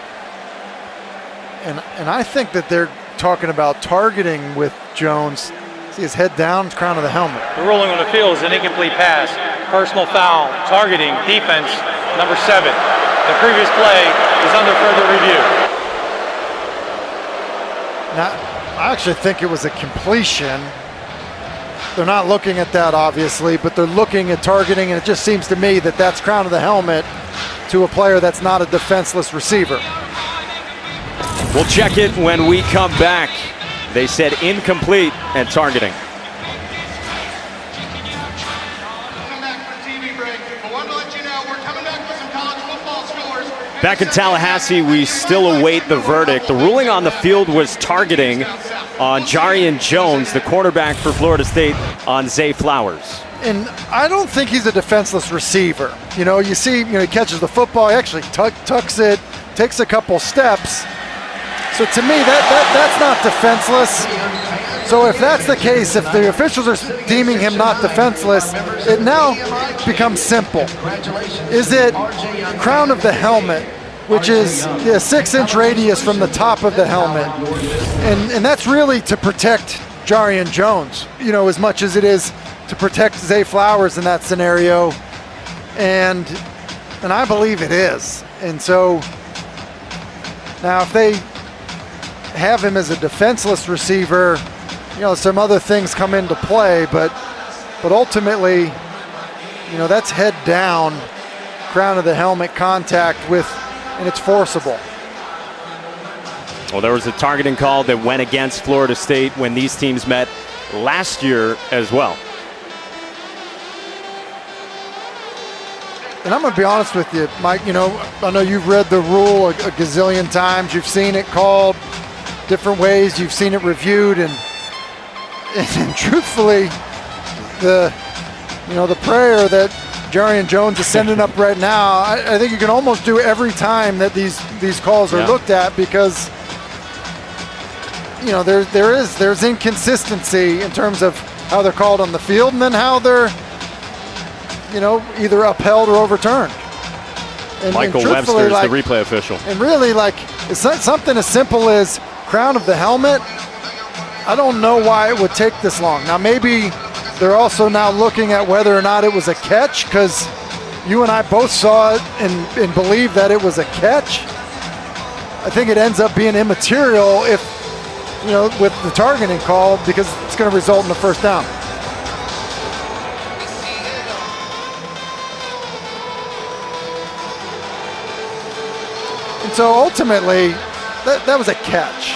And I think that they're talking about targeting with Jones. See his head down, crown of the helmet. The ruling on the field is an incomplete pass. Personal foul, targeting, defense, number 7. The previous play is under further review. Now, I actually think it was a completion. They're not looking at that, obviously, but they're looking at targeting, and it just seems to me that that's crown of the helmet to a player that's not a defenseless receiver. We'll check it when we come back. They said incomplete and targeting. Back in Tallahassee, we still await the verdict. The ruling on the field was targeting on Jarian Jones, the quarterback for Florida State, on Zay Flowers. And I don't think he's a defenseless receiver. You know, you see, he catches the football, he actually tucks it, takes a couple steps. So to me, that's not defenseless. So if that's the case, if the officials are deeming him not defenseless, it now becomes simple. Is it crown of the helmet, which is a 6-inch radius from the top of the helmet? And that's really to protect Jarian Jones, as much as it is to protect Zay Flowers in that scenario. And I believe it is. And so now if they have him as a defenseless receiver, some other things come into play, but ultimately, that's head down, crown of the helmet contact and it's forcible. Well, there was a targeting call that went against Florida State when these teams met last year as well. And I'm going to be honest with you, Mike, I know you've read the rule a gazillion times. You've seen it called different ways. You've seen it reviewed. And truthfully, the prayer that Jarian Jones is sending up right now, I think you can almost do every time that these calls are looked at, because there's inconsistency in terms of how they're called on the field and then how they're either upheld or overturned. And Michael Webster is the replay official. And really, it's something as simple as crown of the helmet. I don't know why it would take this long. Now, maybe they're also now looking at whether or not it was a catch, because you and I both saw it and believe that it was a catch. I think it ends up being immaterial if, with the targeting call, because it's going to result in a first down. And so ultimately, that was a catch.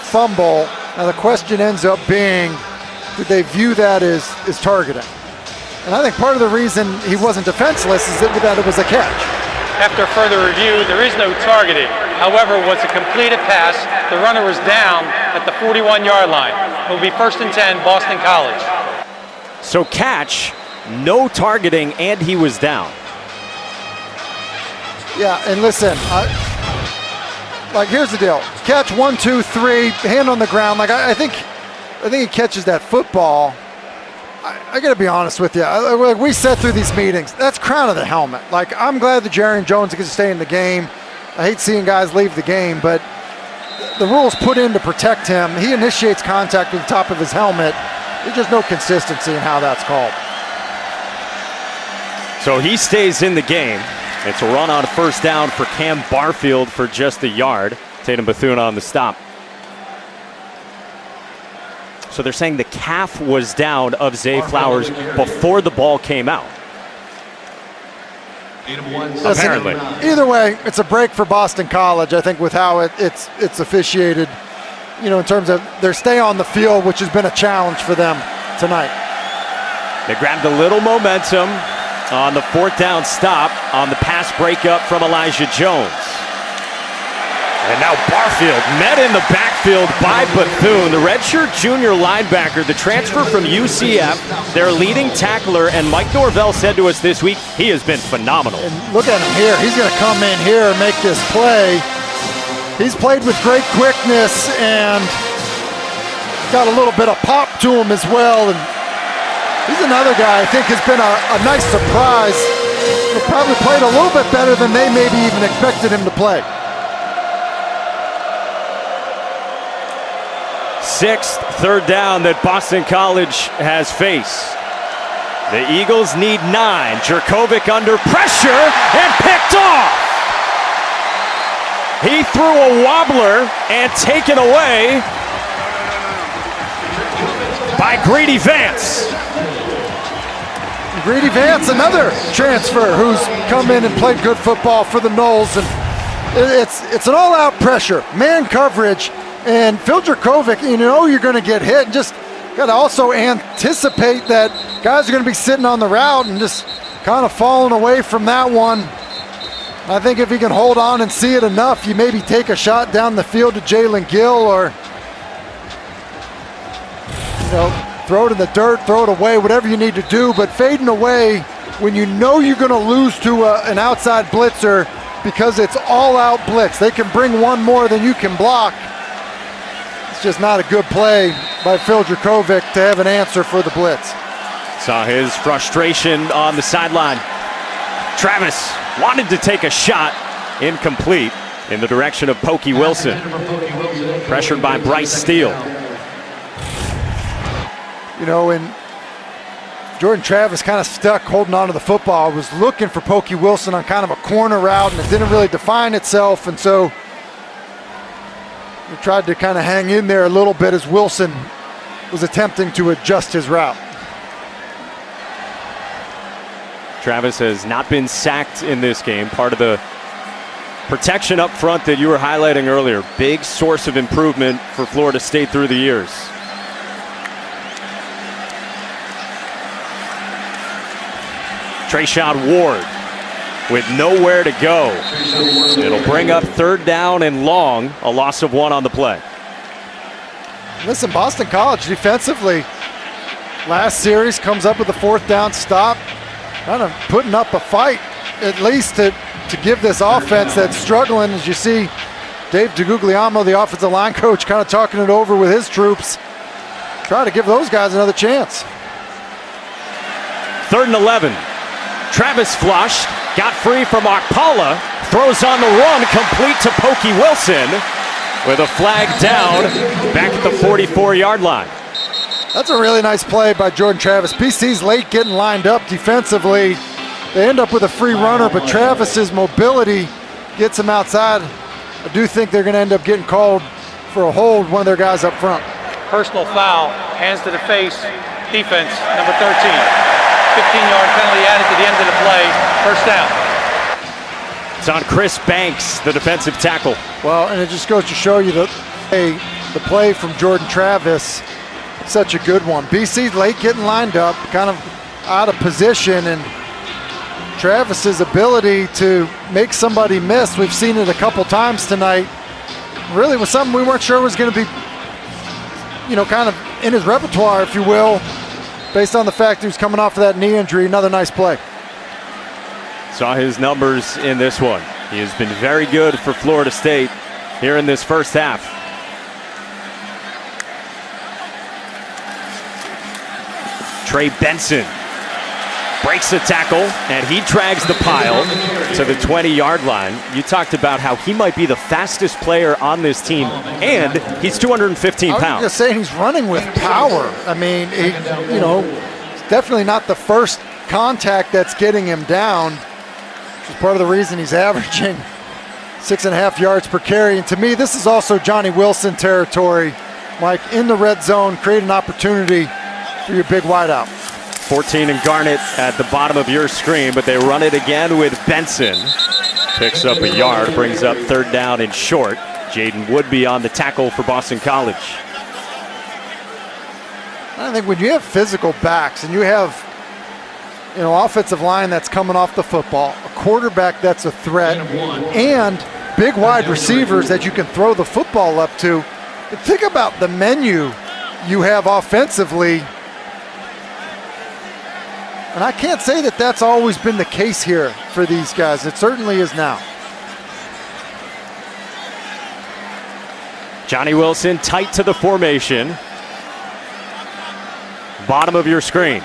Fumble. Now the question ends up being, did they view that as targeting? And I think part of the reason he wasn't defenseless is that it was a catch. After further review, there is no targeting. However, was a completed pass. The runner was down at the 41-yard line. It will be 1st and 10, Boston College. So catch, no targeting, and he was down. Yeah, and listen, like here's the deal. Catch 1, 2, 3, hand on the ground. Like I think he catches that football. I got to be honest with you. Like we said through these meetings, that's crown of the helmet. Like I'm glad that Jarian Jones gets to stay in the game. I hate seeing guys leave the game, but the rules put in to protect him. He initiates contact with the top of his helmet. There's just no consistency in how that's called. So he stays in the game. It's a run on 1st down for Cam Barfield for just a yard. Tatum Bethune on the stop. So they're saying the calf was down of Zay Flowers before the ball came out. Apparently. Either way, it's a break for Boston College, I think, with how it's officiated, you know, in terms of their stay on the field, which has been a challenge for them tonight. They grabbed a little momentum on the 4th down stop on the pass breakup from Elijah Jones. And now Barfield met in the backfield by Bethune, the redshirt junior linebacker, the transfer from UCF, their leading tackler, and Mike Norvell said to us this week, he has been phenomenal. And look at him here. He's going to come in here and make this play. He's played with great quickness and got a little bit of pop to him as well. And he's another guy I think has been a nice surprise. He probably played a little bit better than they maybe even expected him to play. 6th 3rd down that Boston College has faced. The Eagles need 9. Jurkovec under pressure and picked off. He threw a wobbler and taken away by Greedy Vance. Greedy Vance, another transfer who's come in and played good football for the Noles. And it's an all-out pressure, man coverage. And Phil Jurkovec, you know you're going to get hit, and just got to also anticipate that guys are going to be sitting on the route and just kind of falling away from that one. I think if he can hold on and see it enough, you maybe take a shot down the field to Jalen Gill, or throw it in the dirt, throw it away, whatever you need to do. But fading away when you know you're going to lose to an outside blitzer because it's all-out blitz. They can bring one more than you can block. It's just not a good play by Phil Jurkovec to have an answer for the blitz. Saw his frustration on the sideline. Travis wanted to take a shot, incomplete, in the direction of Pokey Wilson. Pressured by Bryce Steele. You know, and Jordan Travis kind of stuck holding on to the football. Was looking for Pokey Wilson on kind of a corner route, and it didn't really define itself, and so he tried to kind of hang in there a little bit as Wilson was attempting to adjust his route. Travis has not been sacked in this game. Part of the protection up front that you were highlighting earlier. Big source of improvement for Florida State through the years. Trayshawn Ward with nowhere to go. It'll bring up 3rd down and long, a loss of 1 on the play. Listen, Boston College defensively, last series comes up with a 4th down stop, kind of putting up a fight, at least to give this offense that's struggling, as you see Dave DeGuglielmo, the offensive line coach, kind of talking it over with his troops, try to give those guys another chance. 3rd and 11. Travis flushed, got free from Akpala, throws on the run, complete to Pokey Wilson with a flag down back at the 44-yard line. That's a really nice play by Jordan Travis. BC's late getting lined up defensively. They end up with a free runner, but Travis's mobility gets him outside. I do think they're going to end up getting called for a hold, one of their guys up front. Personal foul, hands to the face, defense, number 13. 15-yard penalty added to the end of the play, 1st down. It's on Chris Banks, the defensive tackle. Well, and it just goes to show you the play from Jordan Travis, such a good one. BC's late getting lined up, kind of out of position, and Travis's ability to make somebody miss, we've seen it a couple times tonight, really was something we weren't sure was going to be, kind of in his repertoire, if you will, based on the fact he was coming off of that knee injury. Another nice play. Saw his numbers in this one. He has been very good for Florida State here in this first half. Trey Benson breaks the tackle, and he drags the pile to the 20-yard line. You talked about how he might be the fastest player on this team, and he's 215 pounds. I was just saying he's running with power. I mean, it's definitely not the first contact that's getting him down, which is part of the reason he's averaging 6.5 yards per carry. And to me, this is also Johnny Wilson territory. Mike, in the red zone, create an opportunity for your big wideout. 14 and Garnett at the bottom of your screen, but they run it again with Benson. Picks up a yard, brings up third down and short. Jaden Woodby on the tackle for Boston College. I think when you have physical backs and you have offensive line that's coming off the football, a quarterback that's a threat, and big wide receivers that you can throw the football up to, think about the menu you have offensively. And I can't say that that's always been the case here for these guys. It certainly is now. Johnny Wilson tight to the formation. Bottom of your screen.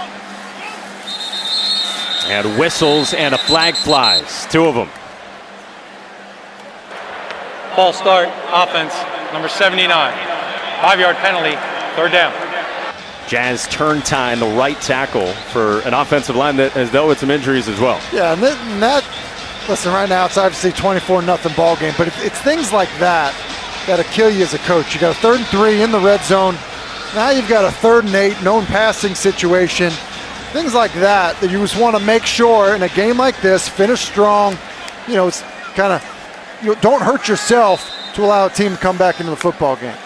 And whistles and a flag flies. Two of them. False start, offense, number 79. 5-yard penalty, third down. Jazz turn time, the right tackle for an offensive line that has dealt with some injuries as well. Yeah, and that listen, right now it's obviously 24-0 ball game, but it's things like that that'll kill you as a coach. You got a 3rd and 3 in the red zone. Now you've got a 3rd and 8 known passing situation. Things like that you just want to make sure in a game like this, finish strong. It's kind of, don't hurt yourself to allow a team to come back into the football game.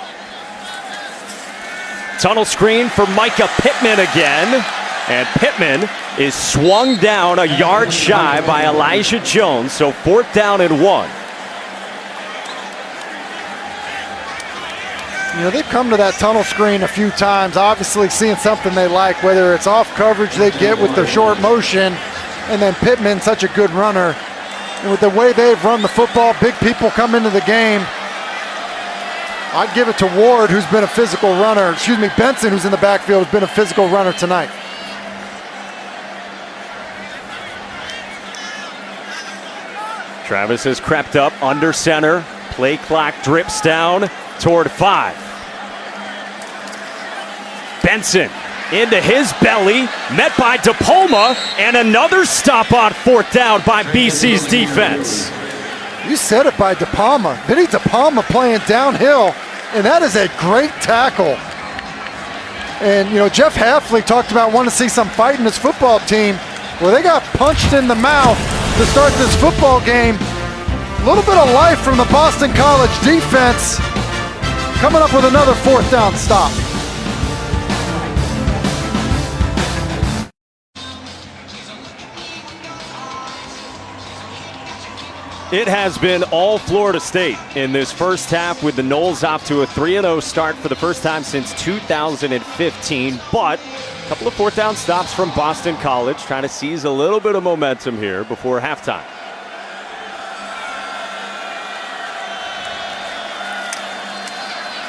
Tunnel screen for Micah Pittman again. And Pittman is swung down a yard shy by Elijah Jones. So 4th down and 1. They've come to that tunnel screen a few times, obviously seeing something they like, whether it's off coverage they get with the short motion, and then Pittman, such a good runner. And with the way they've run the football, big people come into the game. I'd give it to Ward, who's been a physical runner. Benson, who's in the backfield, has been a physical runner tonight. Travis has crept up under center. Play clock drips down toward 5. Benson into his belly, met by DePalma, and another stop on 4th down by BC's defense. You said it, by DePalma. Vinny DePalma playing downhill, and that is a great tackle. And, Jeff Hafley talked about wanting to see some fight in his football team. Well, they got punched in the mouth to start this football game. A little bit of life from the Boston College defense, coming up with another 4th down stop. It has been all Florida State in this first half, with the Noles off to a 3-0 start for the first time since 2015. But a couple of 4th down stops from Boston College, trying to seize a little bit of momentum here before halftime.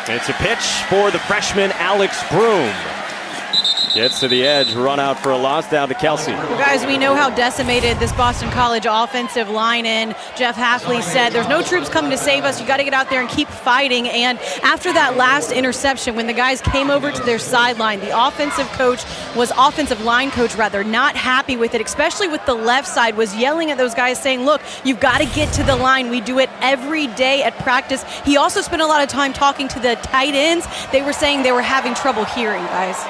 It's a pitch for the freshman Alex Broom. Gets to the edge, run out for a loss, down to Kelsey. Well, guys, we know how decimated this Boston College offensive line is. Jeff Hafley said, there's no troops coming to save us. You got to get out there and keep fighting. And after that last interception, when the guys came over to their sideline, the offensive line coach, not happy with it, especially with the left side, was yelling at those guys saying, look, you've got to get to the line. We do it every day at practice. He also spent a lot of time talking to the tight ends. They were saying they were having trouble hearing, guys.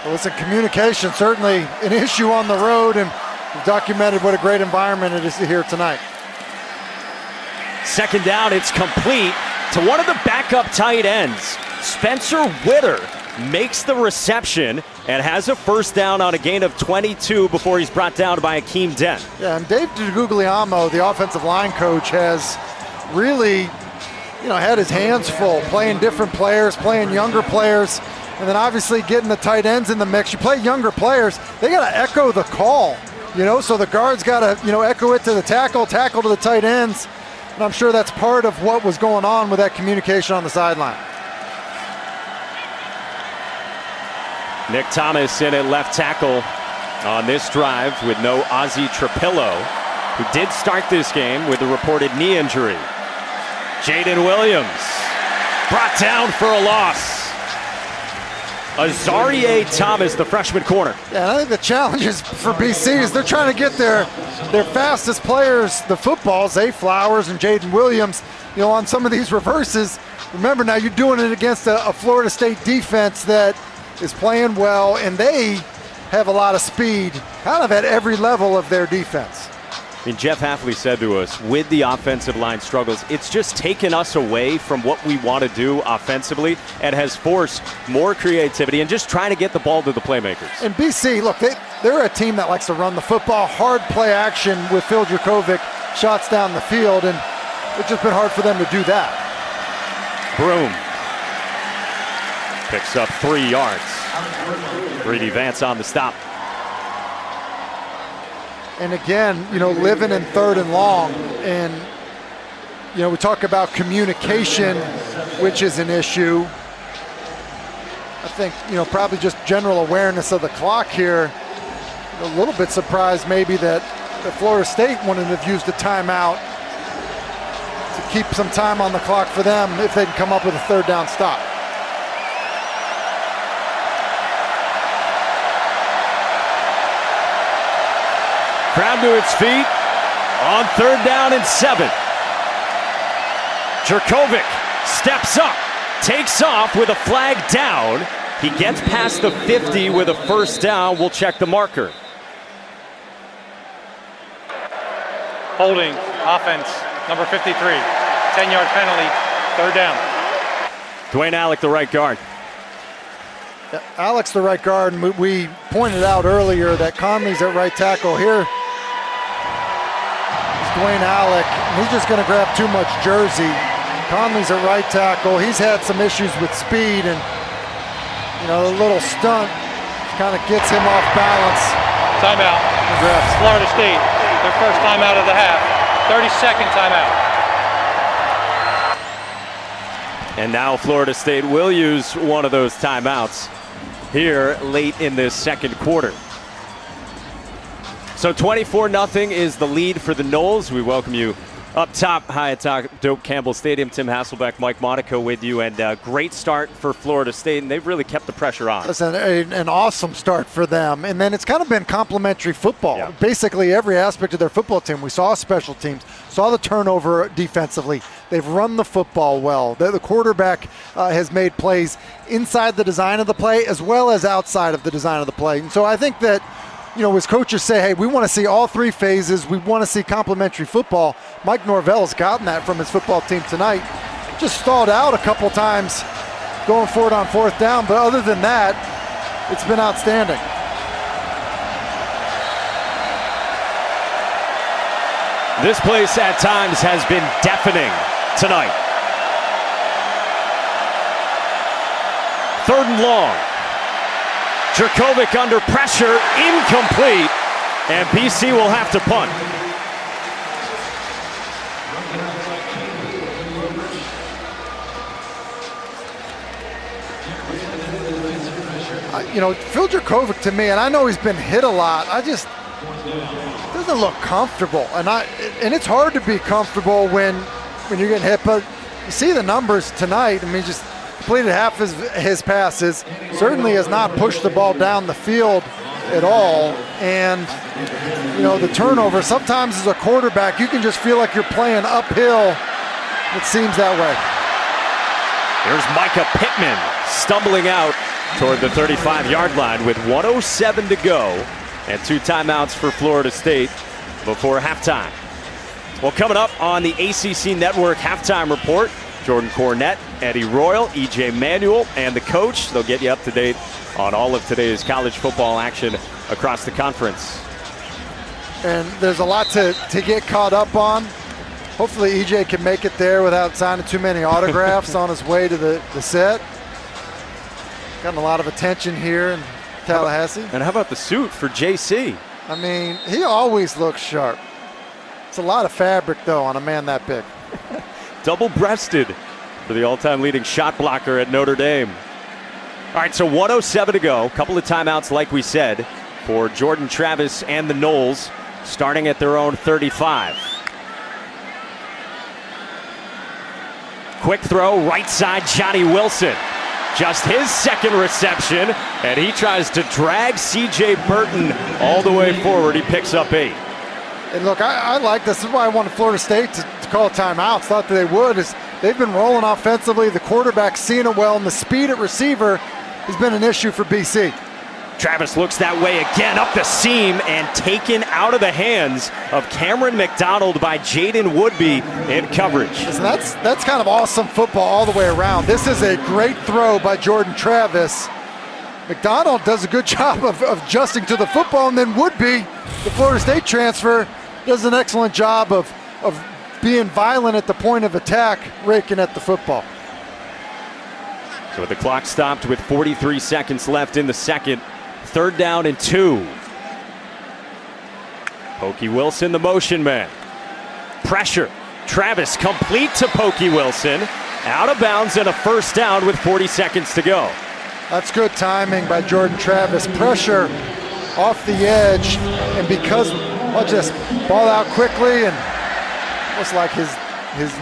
Well, listen, communication certainly an issue on the road, and we've documented what a great environment it is here tonight. 2nd down, it's complete to one of the backup tight ends. Spencer Witter makes the reception, and has a first down on a gain of 22 before he's brought down by Akeem Dent. Yeah, and Dave DeGuglielmo, the offensive line coach, has really, had his hands full, playing different players, playing younger players, and then obviously getting the tight ends in the mix. You play younger players, they got to echo the call, so the guards got to, echo it to the tackle to the tight ends, and I'm sure that's part of what was going on with that communication on the sideline. Nick Thomas in at left tackle on this drive with no Ozzie Trapillo, who did start this game with a reported knee injury. Jaden Williams brought down for a loss. Azarie Thomas, the freshman corner. Yeah, and I think the challenge is for BC is they're trying to get their fastest players the footballs, Zay Flowers and Jaden Williams, on some of these reverses. Remember, now you're doing it against a Florida State defense that is playing well, and they have a lot of speed kind of at every level of their defense. I mean, Jeff Hafley said to us, with the offensive line struggles, it's just taken us away from what we want to do offensively and has forced more creativity and just trying to get the ball to the playmakers. And BC, look, they're a team that likes to run the football, hard play action with Phil Dracovic, shots down the field, and it's just been hard for them to do that. Broom picks up 3 yards. Brady Vance on the stop. And again, living in 3rd and long, and we talk about communication, which is an issue. I think, probably just general awareness of the clock here. A little bit surprised maybe that Florida State wouldn't have used a timeout to keep some time on the clock for them if they can come up with a 3rd down stop. Crowd to its feet on 3rd down and 7. Jurkovec steps up, takes off with a flag down. He gets past the 50 with a first down. We'll check the marker. Holding, offense, number 53. 10-yard penalty, 3rd down. Dwayne Alec, the right guard. Alex, the right guard, and we pointed out earlier that Conley's at right tackle. Here is Dwayne Alec, and he's just going to grab too much jersey. Conley's at right tackle. He's had some issues with speed, and a little stunt kind of gets him off balance. Timeout. Florida State, their first timeout of the half. 30-second timeout. And now Florida State will use one of those timeouts here late in this second quarter. So 24-0 is the lead for the Noles. We welcome you up top, high atop Doak Campbell Stadium. Tim Hasselbeck, Mike Monaco with you, and great start for Florida State, and they've really kept the pressure on. Listen, an awesome start for them, and then it's kind of been complimentary football. Yeah. Basically every aspect of their football team. We saw special teams, saw the turnover defensively. They've run the football well. The quarterback has made plays inside the design of the play as well as outside of the design of the play. And so I think that, as coaches say, hey, we want to see all 3 phases. We want to see complementary football. Mike Norvell's gotten that from his football team tonight. Just stalled out a couple times going for it on 4th down, but other than that, it's been outstanding. This place at times has been deafening tonight. 3rd and long. Jurkovec under pressure, incomplete, and BC will have to punt. Phil Jurkovec to me, and I know he's been hit a lot, doesn't look comfortable, and it's hard to be comfortable when you're getting hit. But you see the numbers tonight. I mean, just completed half his passes. Certainly has not pushed the ball down the field at all. And the turnover. Sometimes as a quarterback, you can just feel like you're playing uphill. It seems that way. Here's Micah Pittman stumbling out toward the 35-yard line with 1:07 to go and 2 timeouts for Florida State before halftime. Well, coming up on the ACC Network halftime report, Jordan Cornette, Eddie Royal, EJ Manuel, and the coach. They'll get you up to date on all of today's college football action across the conference. And there's a lot to get caught up on. Hopefully EJ can make it there without signing too many autographs on his way to the set. Gotten a lot of attention here in Tallahassee. And how about the suit for JC? I mean, he always looks sharp. It's a lot of fabric, though, on a man that big. Double-breasted for the all-time leading shot blocker at Notre Dame. All right, so 1:07 to go. Couple of timeouts, like we said, for Jordan Travis and the Noles, starting at their own 35. Quick throw, right side, Johnny Wilson. Just his second reception, and he tries to drag C.J. Burton all the way forward. He picks up 8. And look, I like this. This is why I wanted Florida State to call timeouts. Thought that they would. Is they've been rolling offensively. The quarterback's seeing it well, and the speed at receiver has been an issue for BC. Travis looks that way again, up the seam, and taken out of the hands of Cameron McDonald by Jaden Woodby in coverage. Listen, that's kind of awesome football all the way around. This is a great throw by Jordan Travis. McDonald does a good job of adjusting to the football, and then Woodby, the Florida State transfer, does an excellent job of being violent at the point of attack, raking at the football. So the clock stopped with 43 seconds left in the second. 3rd down and 2. Pokey Wilson, the motion man. Pressure. Travis complete to Pokey Wilson. Out of bounds and a 1st down with 40 seconds to go. That's good timing by Jordan Travis. Pressure off the edge, and because watch this, ball out quickly, and looks like his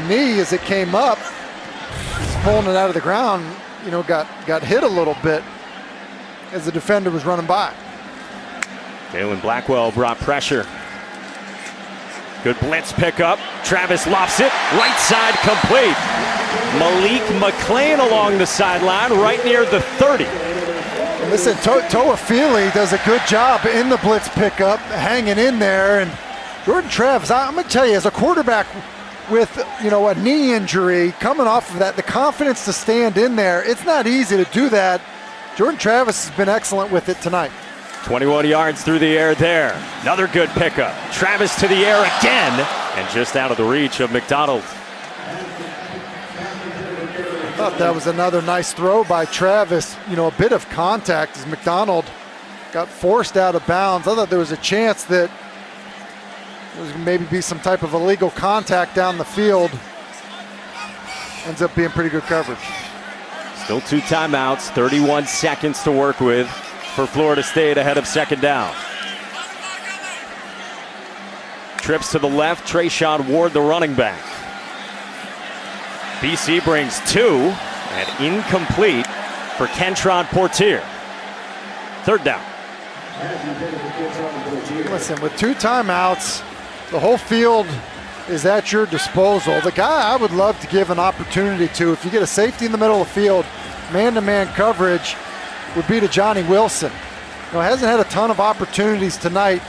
knee as it came up, he's pulling it out of the ground, got hit a little bit as the defender was running by. Galen Blackwell brought pressure. Good blitz pickup. Travis lofts it. Right side complete. Malik McClain along the sideline right near the 30. And listen, Toafili does a good job in the blitz pickup, hanging in there. And Jordan Travis, I'm going to tell you, as a quarterback with a knee injury coming off of that, the confidence to stand in there, it's not easy to do that. Jordan Travis has been excellent with it tonight. 21 yards through the air there. Another good pickup. Travis to the air again, and just out of the reach of McDonald. I thought that was another nice throw by Travis. A bit of contact as McDonald got forced out of bounds. I thought there was a chance that there was maybe be some type of illegal contact down the field. Ends up being pretty good coverage. Still 2 timeouts, 31 seconds to work with for Florida State ahead of 2nd down. Trips to the left, Trayshawn Ward, the running back. BC brings 2 and incomplete for Kentron Portier. 3rd down. Listen, with 2 timeouts, the whole field is at your disposal. The guy I would love to give an opportunity to, if you get a safety in the middle of the field, man-to-man coverage, would be to Johnny Wilson. Hasn't had a ton of opportunities tonight.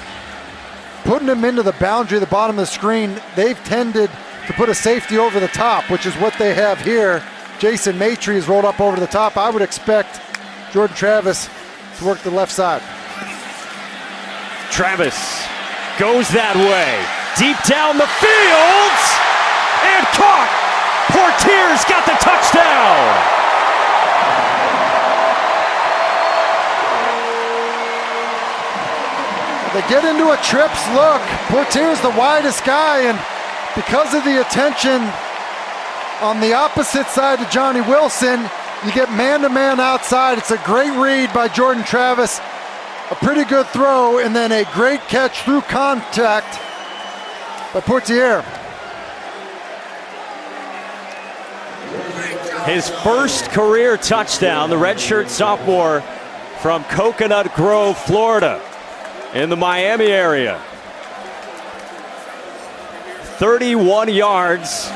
Putting him into the boundary, the bottom of the screen, they've tended to put a safety over the top, which is what they have here. Jason Maitre is rolled up over the top. I would expect Jordan Travis to work the left side. Travis goes that way. Deep down the field, and caught. Portier's got the touchdown. They get into a trips look. Portier's the widest guy, and because of the attention on the opposite side to Johnny Wilson, you get man-to-man outside. It's a great read by Jordan Travis. A pretty good throw, and then a great catch through contact by Portier. His first career touchdown, the redshirt sophomore from Coconut Grove, Florida, in the Miami area. 31 yards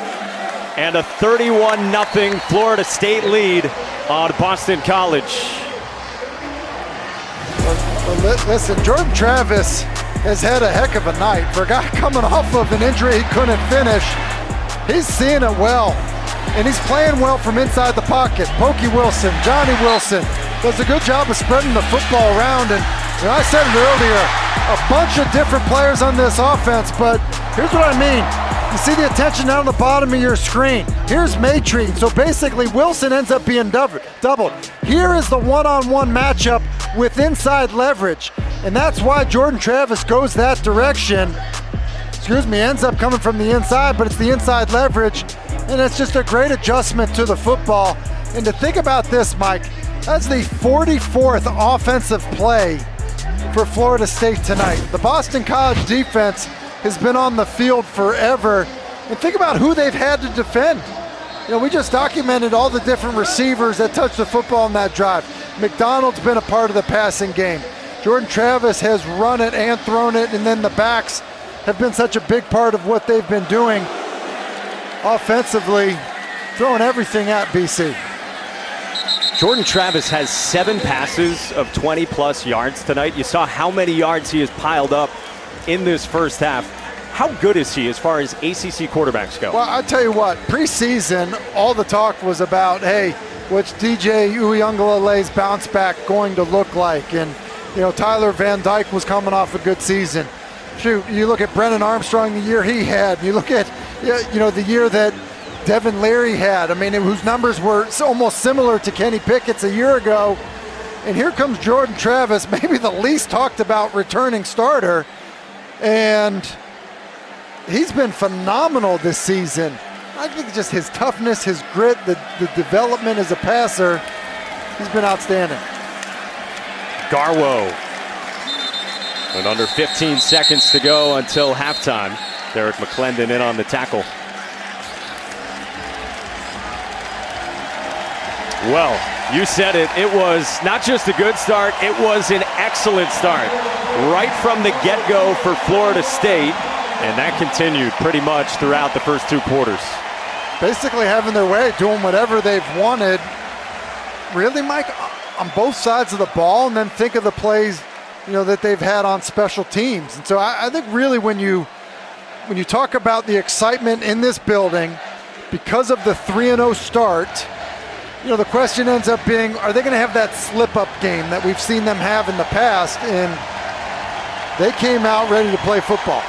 and a 31-0 Florida State lead on Boston College. Well, listen, Jordan Travis has had a heck of a night. For a guy coming off of an injury he couldn't finish, he's seeing it well. And he's playing well from inside the pocket. Pokey Wilson, Johnny Wilson, does a good job of spreading the football around. And I said it earlier, a bunch of different players on this offense, but here's what I mean. You see the attention down the bottom of your screen. Here's Matrine. So basically, Wilson ends up being doubled. Here is the one-on-one matchup with inside leverage. And that's why Jordan Travis goes that direction. Ends up coming from the inside, but it's the inside leverage. And it's just a great adjustment to the football. And to think about this, Mike, that's the 44th offensive play for Florida State tonight. The Boston College defense has been on the field forever. And think about who they've had to defend. We just documented all the different receivers that touched the football in that drive. McDonald's been a part of the passing game. Jordan Travis has run it and thrown it, and then the backs have been such a big part of what they've been doing offensively, throwing everything at BC. Jordan Travis has 7 passes of 20-plus yards tonight. You saw how many yards he has piled up in this first half. How good is he as far as ACC quarterbacks go? Well, I tell you what, preseason, all the talk was about, hey, what's DJ Uiagalelei's bounce back going to look like? And, Tyler Van Dyke was coming off a good season. Shoot, you look at Brennan Armstrong, the year he had. You look at, the year that Devin Leary had. Whose numbers were almost similar to Kenny Pickett's a year ago. And here comes Jordan Travis, maybe the least talked about returning starter. And he's been phenomenal this season. I think just his toughness, his grit, the development as a passer, he's been outstanding. Garwo. With under 15 seconds to go until halftime. Derek McClendon in on the tackle. Well, you said it. It was not just a good start, it was an excellent start. Right from the get-go for Florida State. And that continued pretty much throughout the first 2 quarters. Basically having their way, doing whatever they've wanted. Really, Mike, on both sides of the ball, and then think of the plays, that they've had on special teams. And so I think really when you talk about the excitement in this building, because of the 3-0 start, the question ends up being, are they going to have that slip-up game that we've seen them have in the past? And they came out ready to play football.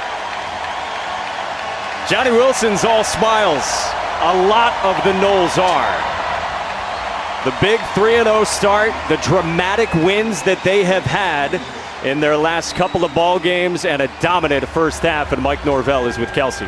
Johnny Wilson's all smiles. A lot of the Noles are. The big 3-0 start, the dramatic wins that they have had in their last couple of ball games, and a dominant first half, and Mike Norvell is with Kelsey.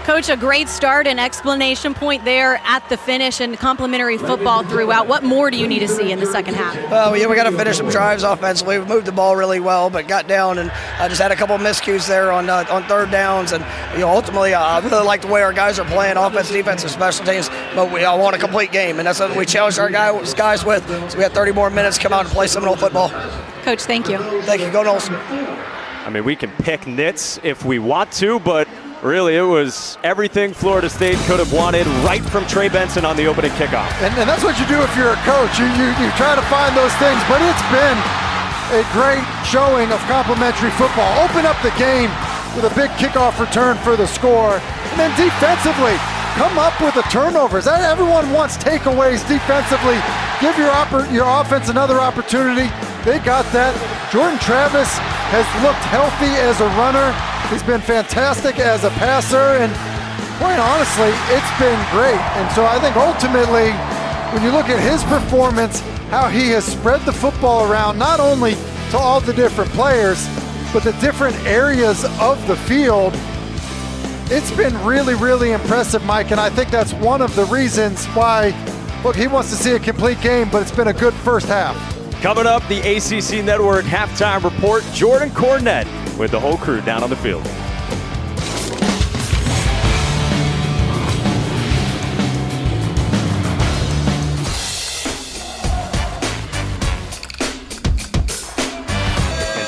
Coach, a great start and explanation point there at the finish, and complimentary football throughout. What more do you need to see in the second half? Well, we got to finish some drives offensively. We moved the ball really well, but got down and just had a couple of miscues there on third downs. And ultimately, I really like the way our guys are playing offense, defense, and special teams. But we want a complete game, and that's what we challenged our guys with. So we had 30 more minutes to come out and play Seminole football. Coach, thank you. Thank you. Go Noles. We can pick nits if we want to, but really, it was everything Florida State could have wanted right from Trey Benson on the opening kickoff. And that's what you do if you're a coach. You try to find those things, but it's been a great showing of complimentary football. Open up the game with a big kickoff return for the score. And then defensively, come up with the turnovers. Everyone wants takeaways defensively. Give your offense another opportunity. They got that. Jordan Travis has looked healthy as a runner. He's been fantastic as a passer, and quite honestly, it's been great. And so I think ultimately, when you look at his performance, how he has spread the football around, not only to all the different players, but the different areas of the field, it's been really, really impressive, Mike. And I think that's one of the reasons why, look, he wants to see a complete game, but it's been a good first half. Coming up, the ACC Network halftime report. Jordan Cornette with the whole crew down on the field.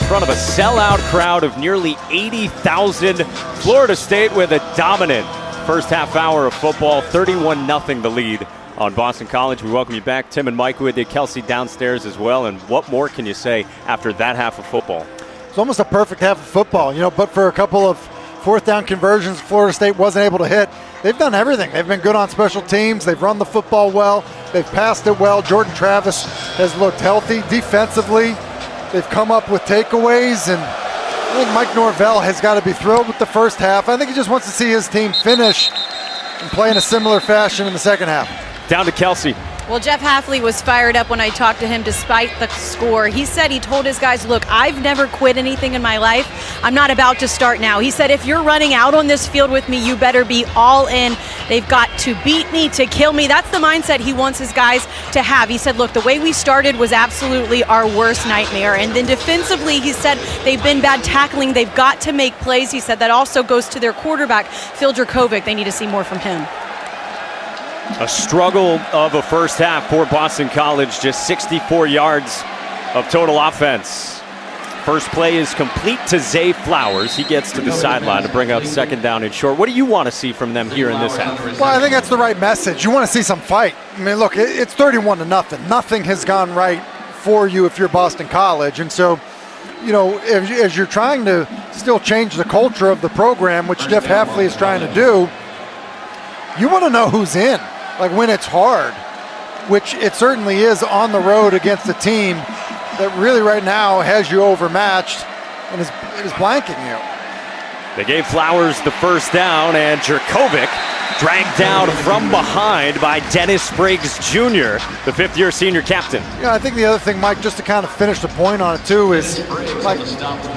In front of a sellout crowd of nearly 80,000, Florida State with a dominant first half hour of football, 31-0 the lead on Boston College. We welcome you back. Tim and Mike with you, Kelsey downstairs as well. And what more can you say after that half of football? It's almost a perfect half of football, but for a couple of fourth down conversions Florida State wasn't able to hit. They've done everything. They've been good on special teams. They've run the football well. They've passed it well. Jordan Travis has looked healthy. Defensively, they've come up with takeaways, and I think Mike Norvell has got to be thrilled with the first half. I think he just wants to see his team finish and play in a similar fashion in the second half. Down to Kelsey. Well, Jeff Hafley was fired up when I talked to him despite the score. He said he told his guys, look, I've never quit anything in my life. I'm not about to start now. He said, if you're running out on this field with me, you better be all in. They've got to beat me, to kill me. That's the mindset he wants his guys to have. He said, look, the way we started was absolutely our worst nightmare. And then defensively, he said, they've been bad tackling. They've got to make plays. He said that also goes to their quarterback, Phil Dracovic. They need to see more from him. A struggle of a first half for Boston College, just 64 yards of total offense. First play is complete to Zay Flowers. He gets to the sideline to bring up second down and short. What do you want to see from them here in this half? Well, I think that's the right message. You want to see some fight. I mean, look, it's 31-0. Nothing has gone right for you if you're Boston College. And so, you know, as you're trying to still change the culture of the program, which Jeff Hafley is trying to do, you want to know who's in. Like when it's hard, which it certainly is on the road against a team that really right now has you overmatched and is blanking you. They gave Flowers the first down, and Jurkovic dragged down from behind by Dennis Briggs Jr., the fifth-year senior captain. Yeah, I think the other thing, Mike, just to kind of finish the point on it too, is like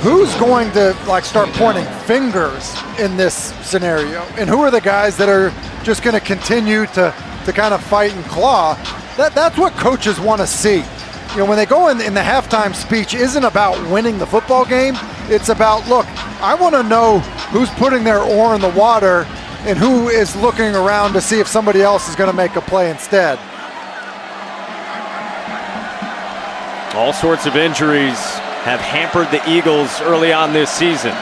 who's going to like start pointing fingers in this scenario, and who are the guys that are just going to continue to kind of fight and claw? That's what coaches want to see. You know, when they go in the halftime speech, isn't about winning the football game. It's about, look, I want to know who's putting their oar in the water and who is looking around to see if somebody else is going to make a play instead. All sorts of injuries have hampered the Eagles early on this season.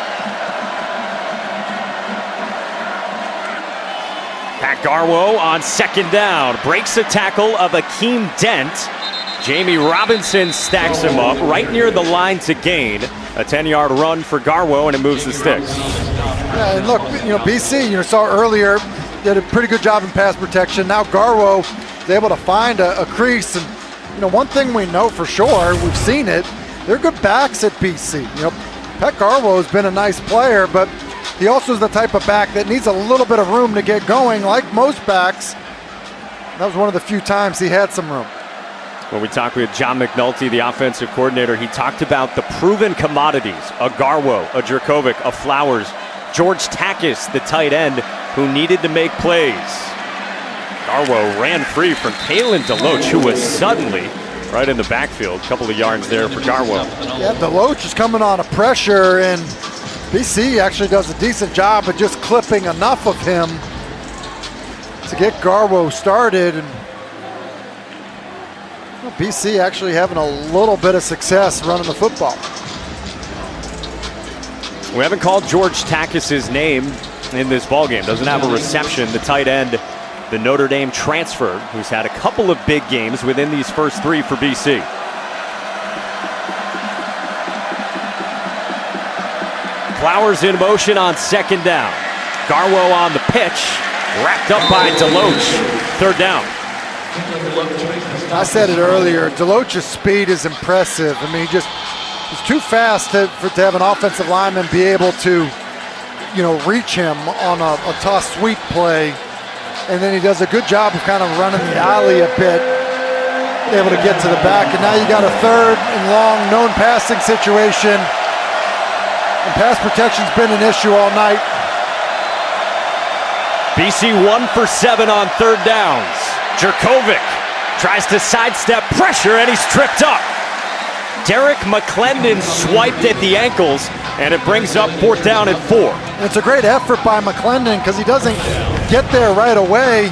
Pat Garwo on second down, breaks a tackle of Akeem Dent. Jamie Robinson stacks him up right near the line to gain. A 10-yard run for Garwo, and it moves the sticks. Yeah, and look, you know, BC, saw earlier, did a pretty good job in pass protection. Now Garwo is able to find a crease. And, one thing we know for sure, we've seen it, they're good backs at BC. Pat Garwo has been a nice player, but he also is the type of back that needs a little bit of room to get going, like most backs. That was one of the few times he had some room. When we talked with John McNulty, the offensive coordinator, he talked about the proven commodities, a Garwo, a Jurkovic, a Flowers, George Takis, the tight end, who needed to make plays. Garwo ran free from Kalen DeLoach, who was suddenly right in the backfield. A couple of yards there for Garwo. Yeah, DeLoach is coming on a pressure, and BC actually does a decent job of just clipping enough of him to get Garwo started. And BC actually having a little bit of success running the football. We haven't called George Takis' name in this ballgame. Doesn't have a reception. The tight end, the Notre Dame transfer, who's had a couple of big games within these first three for BC. Flowers in motion on second down. Garwo on the pitch, wrapped up by DeLoach. Third down. I said it earlier, DeLoach's speed is impressive. I mean, he's too fast to have an offensive lineman be able to, reach him on a toss sweep play. And then he does a good job of kind of running the alley a bit, able to get to the back. And now you got a third and long known passing situation. And pass protection's been an issue all night. BC 1 for 7 on third downs. Jurkovic tries to sidestep pressure, and he's tripped up. Derek McClendon swiped at the ankles, and it brings up fourth down and 4. And it's a great effort by McClendon because he doesn't get there right away.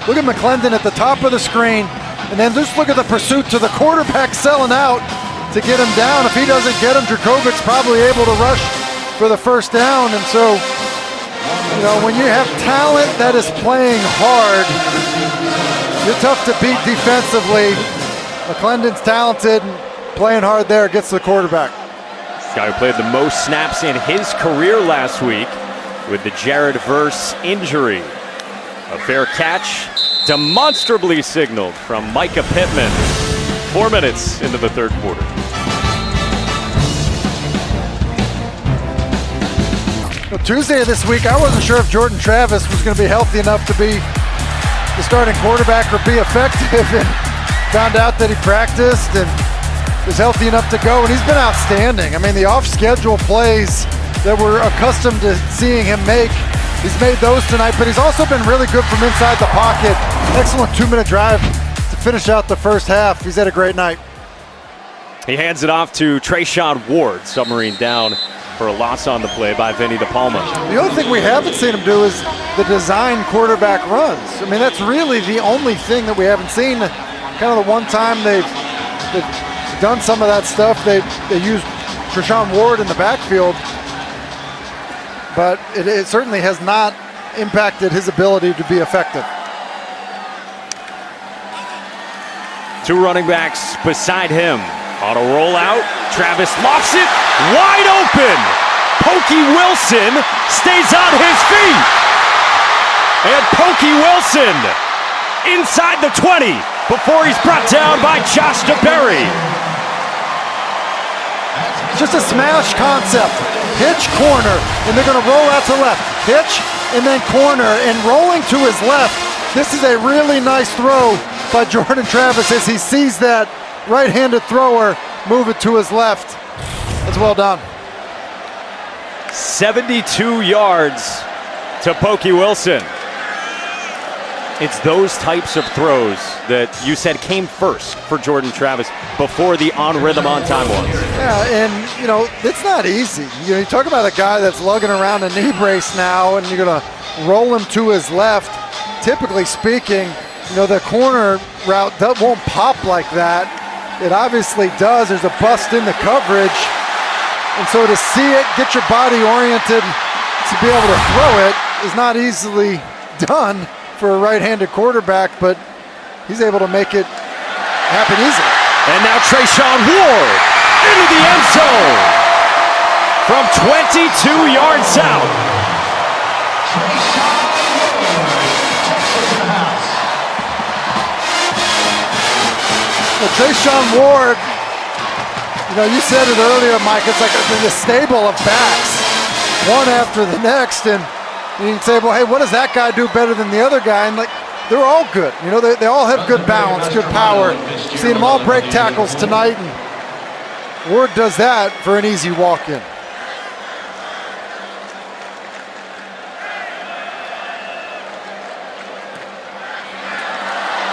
Look at McClendon at the top of the screen, and then just look at the pursuit to the quarterback selling out to get him down. If he doesn't get him, Jurkovic's probably able to rush for the first down. And so, when you have talent that is playing hard, you're tough to beat defensively. McClendon's talented and playing hard there, gets to the quarterback. This guy who played the most snaps in his career last week with the Jared Verse injury. A fair catch demonstrably signaled from Micah Pittman. 4 minutes into the third quarter. Well, Tuesday of this week, I wasn't sure if Jordan Travis was going to be healthy enough to be the starting quarterback or be effective, and found out that he practiced and was healthy enough to go, and he's been outstanding. I mean, the off-schedule plays that we're accustomed to seeing him make, he's made those tonight, but he's also been really good from inside the pocket. Excellent 2-minute drive to finish out the first half. He's had a great night. He hands it off to Trayshawn Ward, submarine down for a loss on the play by Vinny DePalma. The only thing we haven't seen him do is the design quarterback runs. I mean, that's really the only thing that we haven't seen. Kind of the one time they've done some of that stuff, they used Trayshawn Ward in the backfield, but it certainly has not impacted his ability to be effective. Two running backs beside him. On a rollout, Travis lofts it, wide open. Pokey Wilson stays on his feet. And Pokey Wilson inside the 20 before he's brought down by Josh DeBerry. Just a smash concept. Hitch, corner, and they're going to roll out to the left. Hitch, and then corner, and rolling to his left. This is a really nice throw by Jordan Travis as he sees that right-handed thrower move it to his left. That's well done. 72 yards to Pokey Wilson. It's those types of throws that you said came first for Jordan Travis before the on-rhythm, on-time ones. Yeah, and, you know, it's not easy. You talk about a guy that's lugging around a knee brace now, and you're going to roll him to his left. Typically speaking, you know, the corner route that won't pop like that. It obviously does. There's a bust in the coverage. And so to see it, get your body oriented to be able to throw it is not easily done for a right-handed quarterback, but he's able to make it happen easily. And now Trayshawn Ward into the end zone from 22 yards out. Trayshawn Ward, you know, you said it earlier, Mike, it's like the stable of backs, one after the next, and you can say, well, hey, what does that guy do better than the other guy? And like, they're all good. You know, they all have good balance, good power. You've seen them all break tackles tonight, and Ward does that for an easy walk-in.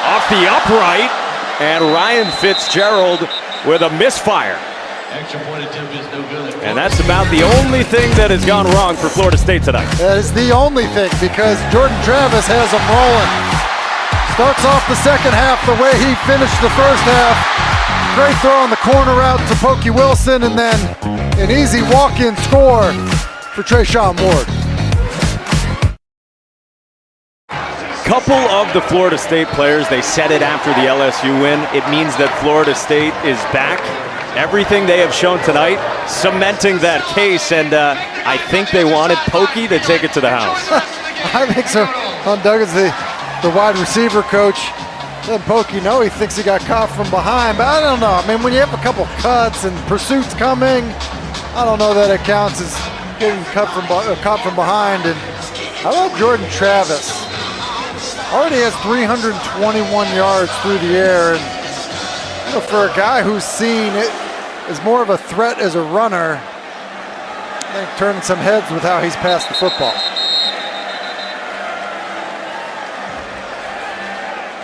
Off the upright, and Ryan Fitzgerald with a misfire. Extra point attempt is no good. And that's about the only thing that has gone wrong for Florida State tonight. That is the only thing, because Jordan Travis has them rolling. Starts off the second half the way he finished the first half. Great throw on the corner route to Pokey Wilson, and then an easy walk-in score for Trayshawn Ward. Couple of the Florida State players, they said it after the LSU win. It means that Florida State is back. Everything they have shown tonight, cementing that case, and I think they wanted Pokey to take it to the house. I think so. Duggan's the wide receiver coach. Let Pokey know he thinks he got caught from behind, but I don't know. I mean, when you have a couple cuts and pursuits coming, I don't know that it counts as getting caught from behind. And how about Jordan Travis? Already has 321 yards through the air, and you know, for a guy who's seen it as more of a threat as a runner, I think turning some heads with how he's passed the football.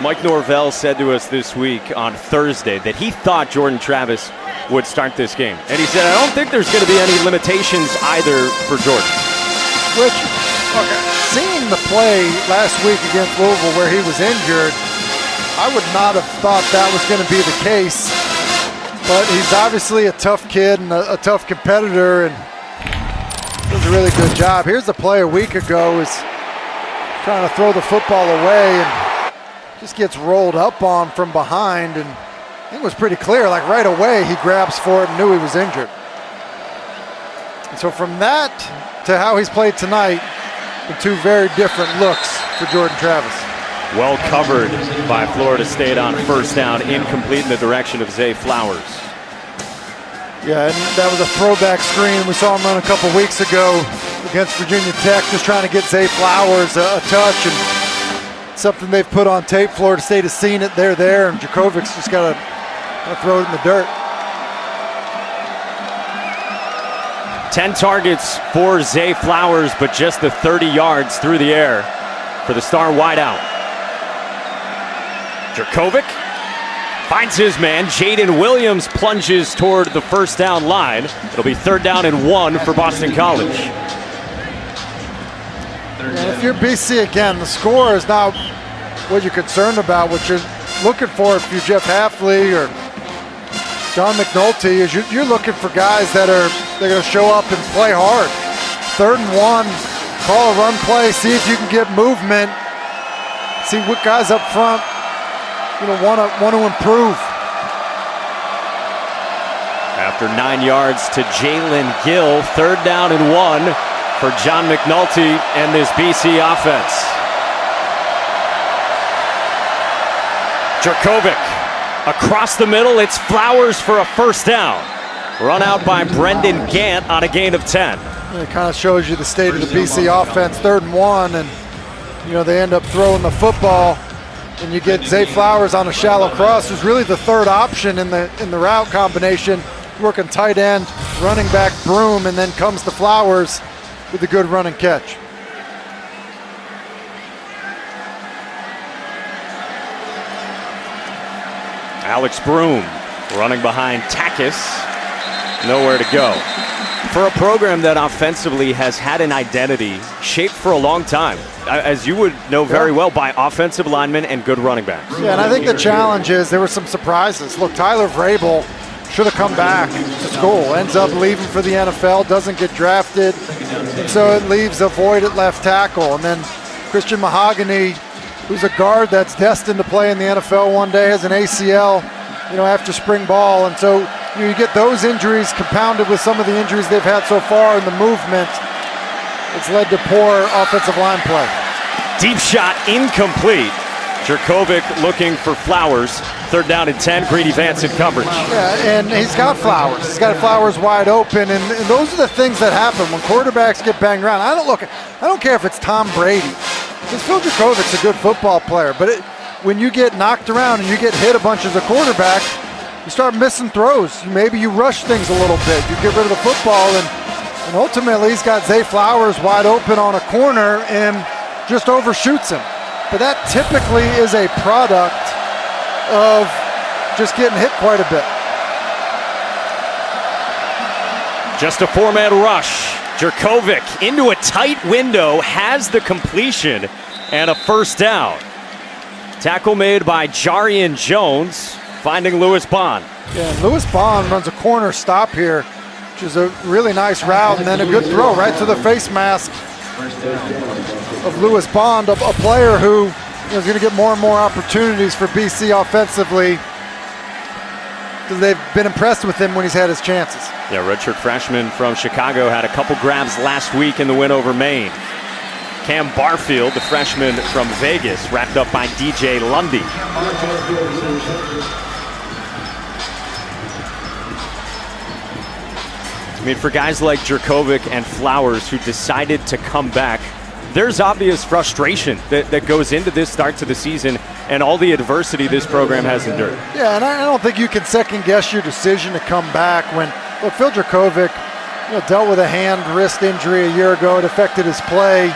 Mike Norvell said to us this week on Thursday that he thought Jordan Travis would start this game. And he said, I don't think there's going to be any limitations either for Jordan. Which, okay, seeing the play last week against Louisville where he was injured, I would not have thought that was going to be the case. But he's obviously a tough kid and a tough competitor, and does a really good job. Here's the play a week ago, is trying to throw the football away and just gets rolled up on from behind, and I think it was pretty clear, like right away he grabs for it and knew he was injured. And so from that to how he's played tonight, the two very different looks for Jordan Travis. Well covered by Florida State on first down, incomplete in the direction of Zay Flowers. Yeah, and that was a throwback screen. We saw him run a couple weeks ago against Virginia Tech, just trying to get Zay Flowers a touch, and something they've put on tape. Florida State has seen it. They're there, and Jurkovic's just got to throw it in the dirt. 10 targets for Zay Flowers, but just the 30 yards through the air for the star wideout. Jurkovic finds his man. Jaden Williams plunges toward the first down line. It'll be 3rd down and 1 for Boston College. And if you're BC again, the score is not what you're concerned about. What you're looking for, if you're Jeff Hafley or John McNulty, is you're looking for guys they're going to show up and play hard. 3rd and 1, call a run play, see if you can get movement, see what guys up front want to improve. After 9 yards to Jalen Gill, 3rd down and 1 for John McNulty and this BC offense. Jurkovic across the middle. It's Flowers for a first down. Run out by Brendan Gant on a gain of 10. It kind of shows you the state of the BC offense. 3rd and 1, and they end up throwing the football, and you get Zay Flowers on a shallow cross, who's really the 3rd option in the route combination, working tight end, running back Broom, and then comes to Flowers with a good running catch. Alex Broom running behind Takis. Nowhere to go. For a program that offensively has had an identity shaped for a long time, as you would know very well, by offensive linemen and good running backs. Yeah, and I think the challenge is there were some surprises. Look, Tyler Vrabel should have come back to school, ends up leaving for the NFL, doesn't get drafted, and so it leaves a void at left tackle. And then Christian Mahogany, who's a guard that's destined to play in the NFL one day, has an ACL, after spring ball. And so you get those injuries compounded with some of the injuries they've had so far in the movement. It's led to poor offensive line play. Deep shot incomplete. Jurkovic looking for Flowers. 3rd down and 10. Greedy Vance in coverage. Yeah, and he's got Flowers. He's got Flowers wide open, and those are the things that happen when quarterbacks get banged around. I don't care if it's Tom Brady, because Phil Jurkovic's a good football player, but when you get knocked around and you get hit a bunch as a quarterback, you start missing throws. Maybe you rush things a little bit. You get rid of the football, and ultimately he's got Zay Flowers wide open on a corner and just overshoots him. But that typically is a product of just getting hit quite a bit. Just a 4-man rush. Jurkovic into a tight window, has the completion and a first down. Tackle made by Jarian Jones, finding Lewis Bond. Yeah, Lewis Bond runs a corner stop here, which is a really nice route, and then a good throw right to the face mask of Lewis Bond, a player who is going to get more and more opportunities for BC offensively, because they've been impressed with him when he's had his chances. Yeah, redshirt freshman from Chicago had a couple grabs last week in the win over Maine. Cam Barfield, the freshman from Vegas, wrapped up by DJ Lundy. I mean, for guys like Jurkovic and Flowers who decided to come back, there's obvious frustration that goes into this start to the season and all the adversity this program has endured. Yeah, and I don't think you can second guess your decision to come back when, look, Phil Jurkovic dealt with a hand-wrist injury a year ago. It affected his play.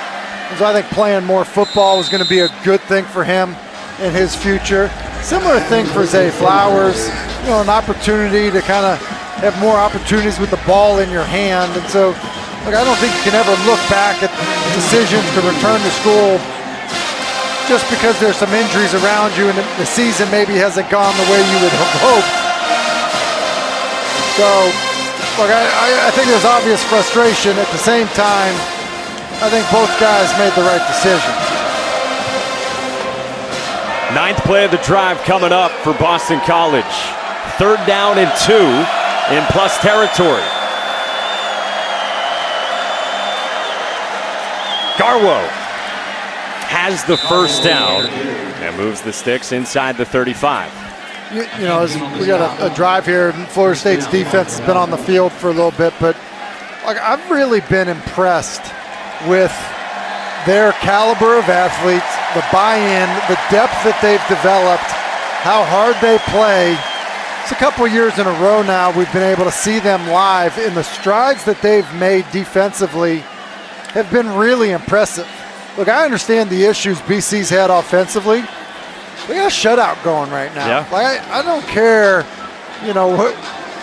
So I think playing more football was going to be a good thing for him in his future. Similar thing for Zay Flowers, an opportunity to kind of have more opportunities with the ball in your hand. And so, look, I don't think you can ever look back at decisions to return to school just because there's some injuries around you and the season maybe hasn't gone the way you would have hoped. So, look, I think there's obvious frustration. At the same time, I think both guys made the right decision. 9th play of the drive coming up for Boston College. 3rd down and 2 in plus territory. Garwo has the first down and moves the sticks inside the 35. You know, we got a drive here, and Florida State's defense has been on the field for a little bit, but like, I've really been impressed with their caliber of athletes, the buy-in, the depth that they've developed, how hard they play. It's a couple years in a row now we've been able to see them live, and the strides that they've made defensively have been really impressive. Look, I understand the issues BC's had offensively. We got a shutout going right now. Yeah. Like, I don't care, you know,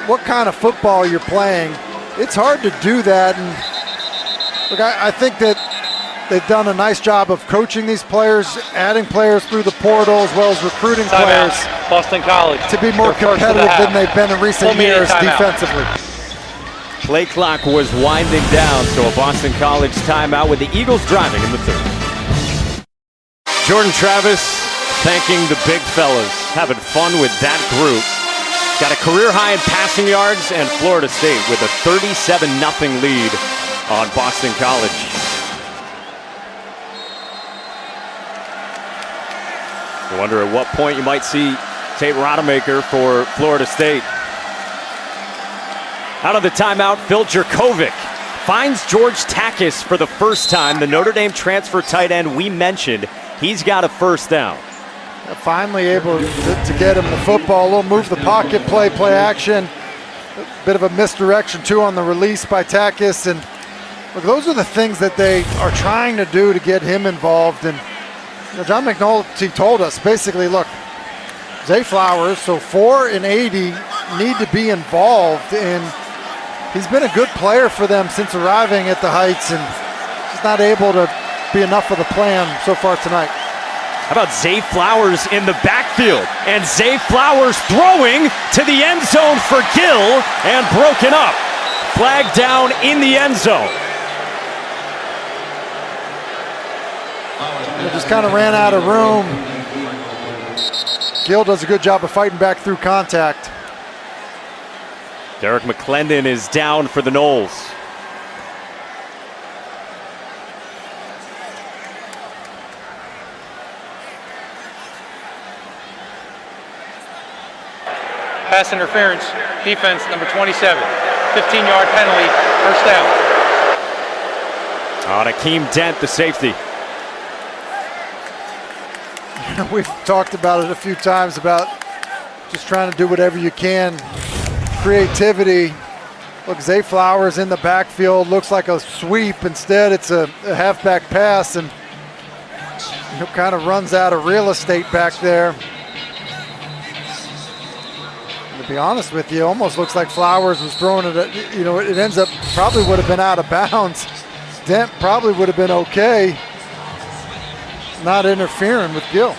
what kind of football you're playing. It's hard to do that. And look, I think that they've done a nice job of coaching these players, adding players through the portal, as well as recruiting players Boston College to be more competitive than they've been in recent years defensively. Play clock was winding down, so a Boston College timeout with the Eagles driving in the third. Jordan Travis thanking the big fellas, having fun with that group. Got a career high in passing yards, and Florida State with a 37-0 lead on Boston College. I wonder at what point you might see Tate Rodemaker for Florida State. Out of the timeout, Phil Jerkovic finds George Takis for the first time. The Notre Dame transfer tight end we mentioned. He's got a first down. Finally able to get him the football. A little move the pocket play action. A bit of a misdirection too on the release by Takis. And look, those are the things that they are trying to do to get him involved. And you know, John McNulty told us basically, look, Zay Flowers, so 4 and 80 need to be involved, and he's been a good player for them since arriving at the Heights, and just not able to be enough of the plan so far tonight. How about Zay Flowers in the backfield? And Zay Flowers throwing to the end zone for Gill and broken up. Flag down in the end zone. They just kind of ran out of room. Gill does a good job of fighting back through contact. Derek McClendon is down for the Noles. Pass interference, defense number 27. 15-yard penalty, first down. On Akeem Dent, the safety. We've talked about it a few times about just trying to do whatever you can. Creativity. Look, Zay Flowers in the backfield, looks like a sweep. Instead, it's a halfback pass, and kind of runs out of real estate back there. And to be honest with you, almost looks like Flowers was throwing it at, it ends up probably would have been out of bounds. Dent probably would have been okay, not interfering with Gill.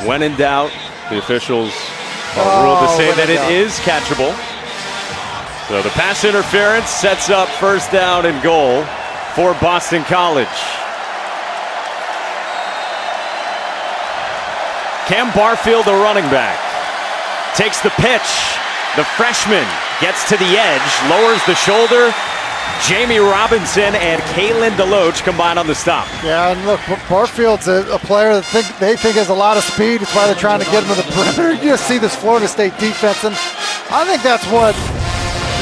When in doubt, the officials ruled to say that it is catchable. So the pass interference sets up first down and goal for Boston College. Cam Barfield, the running back, takes the pitch. The freshman gets to the edge, lowers the shoulder. Jamie Robinson and Kalen DeLoach combine on the stop. Yeah, and look, Barfield's a player that they think has a lot of speed. That's why they're trying to get him to the perimeter. You just see this Florida State defense, and I think that's what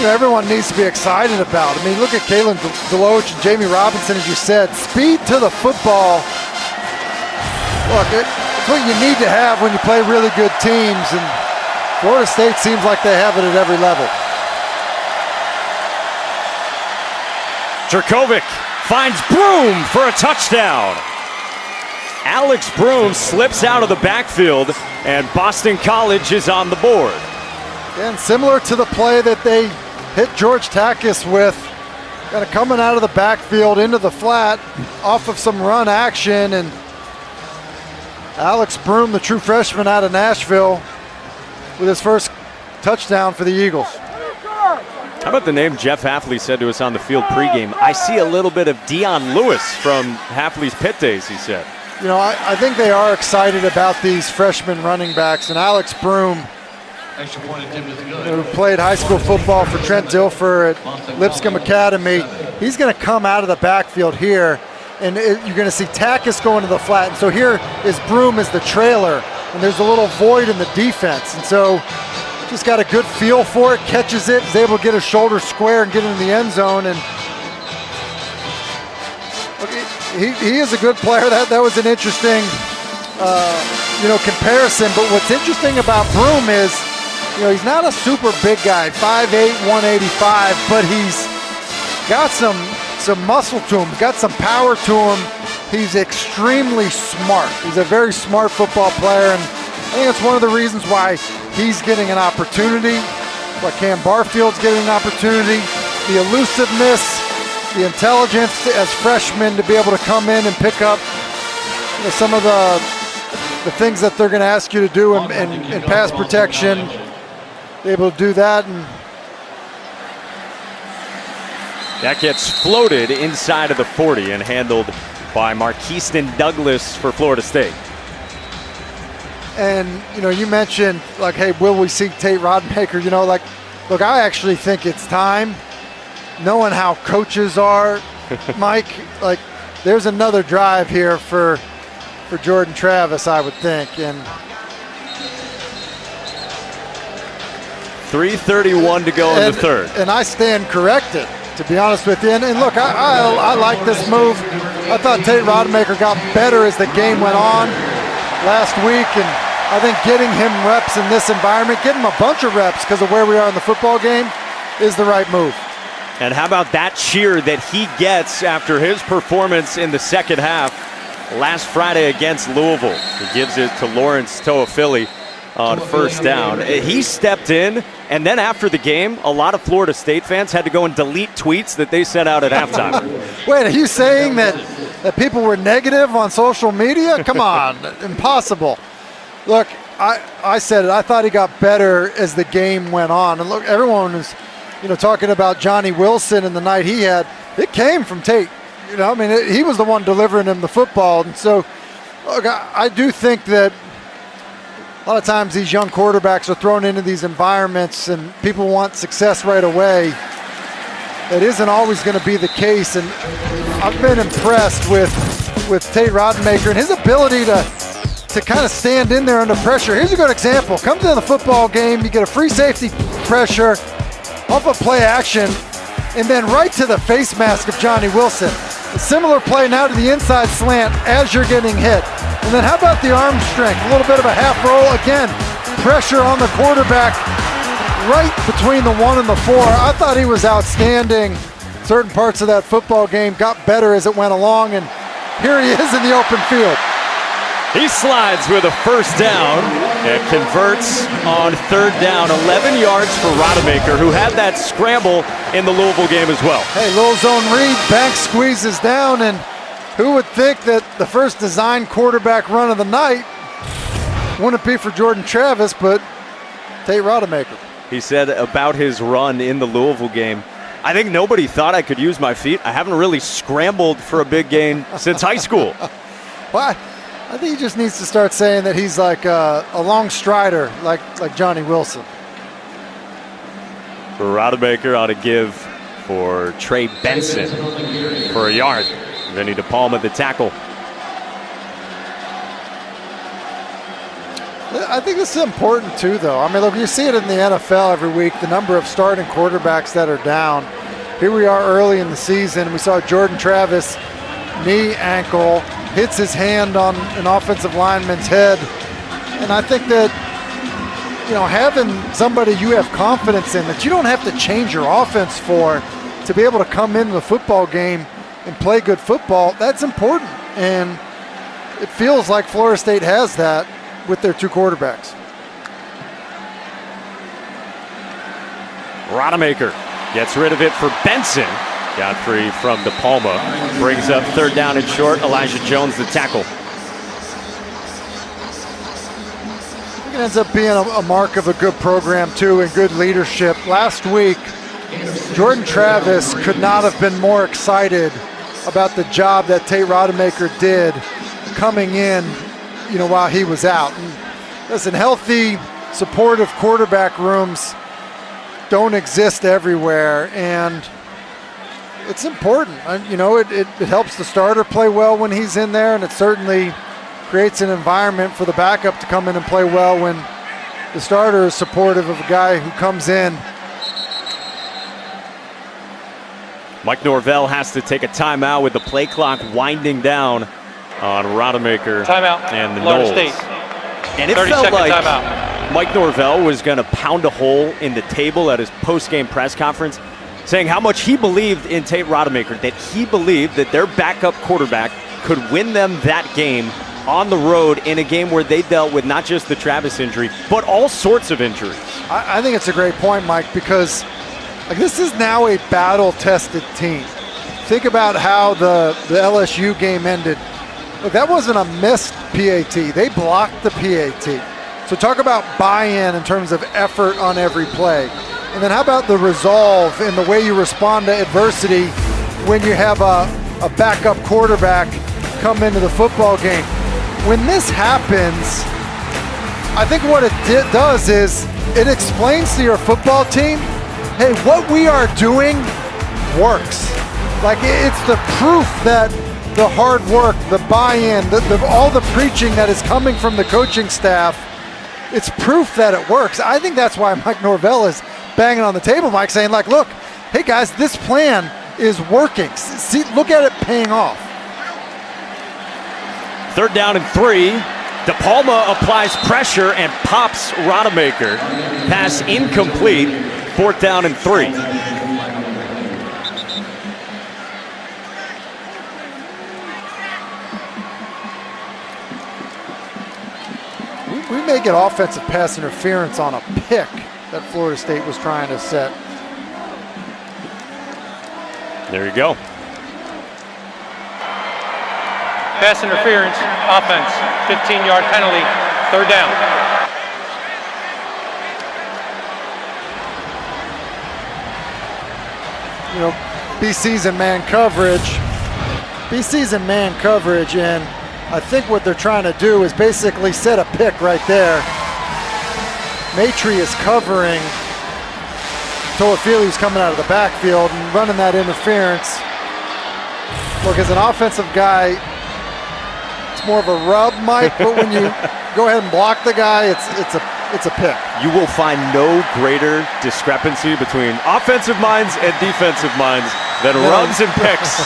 everyone needs to be excited about. I mean, look at Kalen DeLoach and Jamie Robinson, as you said. Speed to the football. Look, it's what you need to have when you play really good teams, and Florida State seems like they have it at every level. Jerkovic finds Broom for a touchdown. Alex Broom slips out of the backfield, and Boston College is on the board. And similar to the play that they hit George Takis with, kind of coming out of the backfield into the flat off of some run action, and Alex Broom, the true freshman out of Nashville, with his first touchdown for the Eagles. How about the name Jeff Hafley said to us on the field pregame? I see a little bit of Dion Lewis from Hafley's pit days, he said. I think they are excited about these freshman running backs, and Alex Broom, who played high school football for Trent Dilfer at Lipscomb Academy, he's going to come out of the backfield here and you're going to see Takis go into the flat. And so here is Broome as the trailer, and there's a little void in the defense. And so just got a good feel for it, catches it, is able to get his shoulder square and get into the end zone. And he is a good player. That was an interesting comparison. But what's interesting about Broome is, he's not a super big guy, 5'8", 185, but he's got some muscle to him, got some power to him. He's extremely smart. He's a very smart football player, and I think that's one of the reasons why he's getting an opportunity, why Cam Barfield's getting an opportunity, the elusiveness, the intelligence as freshmen to be able to come in and pick up some of the things that they're going to ask you to do in pass protection, able to do that. And that gets floated inside of the 40 and handled by Marquiston Douglas for Florida State. And, you mentioned, hey, will we see Tate Rodemaker? Look, I actually think it's time, knowing how coaches are, Mike, there's another drive here for Jordan Travis, I would think. And 3:31 to go in the third. And I stand corrected, to be honest with you. And look, I like this move. I thought Tate Rodemaker got better as the game went on last week, and I think getting him reps in this environment, getting him a bunch of reps because of where we are in the football game, is the right move. And how about that cheer that he gets after his performance in the second half last Friday against Louisville? He gives it to Lawrence Toafili on first down. He stepped in, and then after the game, a lot of Florida State fans had to go and delete tweets that they sent out at halftime. Wait, are you saying that people were negative on social media? Come on, impossible. Look, I said it. I thought he got better as the game went on. And look, everyone was, talking about Johnny Wilson and the night he had. It came from Tate. He was the one delivering him the football. And so, look, I do think that a lot of times these young quarterbacks are thrown into these environments and people want success right away. That isn't always going to be the case. And I've been impressed with Tate Rodemaker and his ability to kind of stand in there under pressure. Here's a good example. Comes in the football game, you get a free safety pressure off of play action, and then right to the face mask of Johnny Wilson. A similar play now to the inside slant as you're getting hit. And then how about the arm strength? A little bit of a half roll. Again, pressure on the quarterback right between the 1 and the 4. I thought he was outstanding. Certain parts of that football game got better as it went along, and here he is in the open field. He slides with a first down and converts on third down. 11 yards for Rodemaker, who had that scramble in the Louisville game as well. Hey, little zone read, Banks squeezes down, and who would think that the first design quarterback run of the night wouldn't be for Jordan Travis, but Tate Rodemaker. He said about his run in the Louisville game, I think nobody thought I could use my feet. I haven't really scrambled for a big gain since high school. What? I think he just needs to start saying that he's like a long strider, like Johnny Wilson. Rodemaker ought to give for Trey Benson for a yard. Vinny DePalma the tackle. I think this is important too, though. I mean, look, you see it in the NFL every week, the number of starting quarterbacks that are down. Here we are early in the season. We saw Jordan Travis, knee, ankle, hits his hand on an offensive lineman's head. And I think that, having somebody you have confidence in, that you don't have to change your offense for, to be able to come into the football game and play good football, that's important. And it feels like Florida State has that with their two quarterbacks. Rodemaker gets rid of it for Benson. Got free from DePalma. Brings up third down and short. Elijah Jones the tackle. I think it ends up being a mark of a good program too, and good leadership. Last week, Jordan Travis could not have been more excited about the job that Tate Rodemaker did coming in, while he was out. And listen, healthy, supportive quarterback rooms don't exist everywhere, and it's important. It helps the starter play well when he's in there, and it certainly creates an environment for the backup to come in and play well when the starter is supportive of a guy who comes in. Mike Norvell has to take a timeout with the play clock winding down on Rodemaker and the Noles. State. And it felt like Mike Norvell was going to pound a hole in the table at his post-game press conference, saying how much he believed in Tate Rodemaker, that he believed that their backup quarterback could win them that game on the road in a game where they dealt with not just the Travis injury, but all sorts of injuries. I think it's a great point, Mike, because this is now a battle-tested team. Think about how the LSU game ended. Look, that wasn't a missed PAT. They blocked the PAT. So talk about buy-in in terms of effort on every play. And then how about the resolve in the way you respond to adversity when you have a backup quarterback come into the football game? When this happens, I think what it does is it explains to your football team, hey, what we are doing works. Like, it's the proof that the hard work, the buy-in, all the preaching that is coming from the coaching staff, it's proof that it works. I think that's why Mike Norvell is banging on the table, Mike, saying, like, look, hey guys, this plan is working. See, look at it paying off. 3rd down and 3. DePalma applies pressure and pops Rodemaker. Pass incomplete. 4th down and 3. We may get offensive pass interference on a pick that Florida State was trying to set. There you go. Pass interference, offense, 15-yard penalty, 3rd down. BC's in man coverage. BC's in man coverage, and I think what they're trying to do is basically set a pick right there. Maitre is covering. Toafili's coming out of the backfield and running that interference. Look, as an offensive guy, it's more of a rub, Mike, but when you go ahead and block the guy, it's a pick. You will find no greater discrepancy between offensive minds and defensive minds than rubs and picks.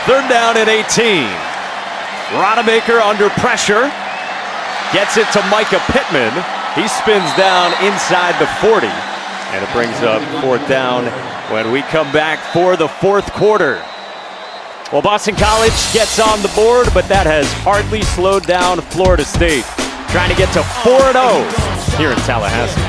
Third down and 18. Rodemaker under pressure. Gets it to Micah Pittman. He spins down inside the 40. And it brings up 4th down when we come back for the 4th quarter. Well, Boston College gets on the board, but that has hardly slowed down Florida State, trying to get to 4-0 here in Tallahassee.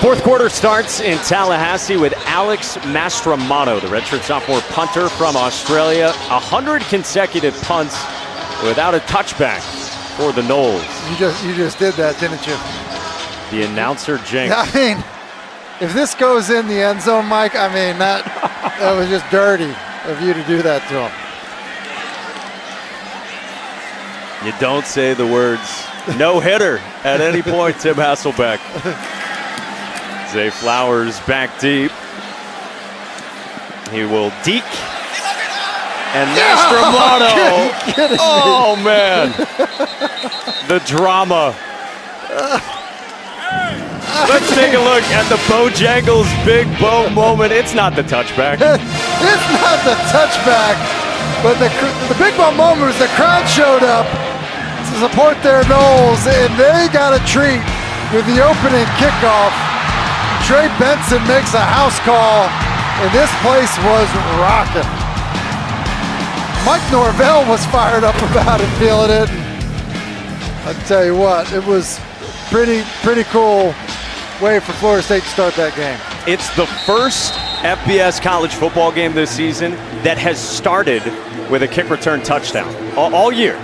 Fourth quarter starts in Tallahassee with Alex Mastromano, the redshirt sophomore punter from Australia. 100 consecutive punts without a touchback for the Noles. You just did that, didn't you? The announcer jinx. I mean, if this goes in the end zone, Mike, I mean, that was just dirty of you to do that to him. You don't say the words no hitter at any point, Tim Hasselbeck. Zay Flowers back deep. He will deke. And Mastromano. Oh, man. The drama. Let's take a look at the Bojangles Big Bo moment. It's not the touchback. It's not the touchback. But the Big Bo moment was the crowd showed up to support their Noles, and they got a treat with the opening kickoff. Trey Benson makes a house call, and this place was rocking. Mike Norvell was fired up about it, feeling it. And I'll tell you what, it was pretty cool way for Florida State to start that game. It's the first FBS college football game this season that has started with a kick return touchdown all year.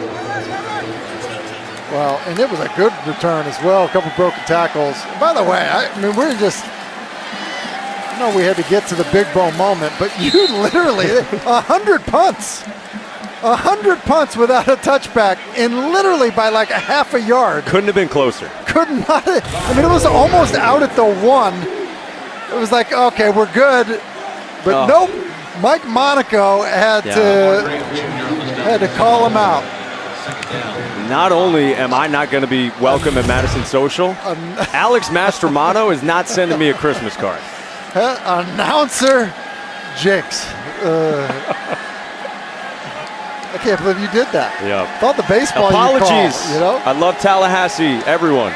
Well, and it was a good return as well. A couple broken tackles. By the way, I mean, we're just, I know we had to get to the big bone moment, but you literally, 100 punts. 100 punts without a touchback, and literally by like a half a yard. Couldn't have been closer. Could not. I mean, it was almost out at the 1. It was like, okay, we're good. But nope, Mike Monaco had to call him out. Not only am I not going to be welcome at Madison Social, Alex Mastromano is not sending me a Christmas card. Announcer jinx. I can't believe you did that. Yeah. Thought the baseball Apologies. You call, I love Tallahassee, everyone.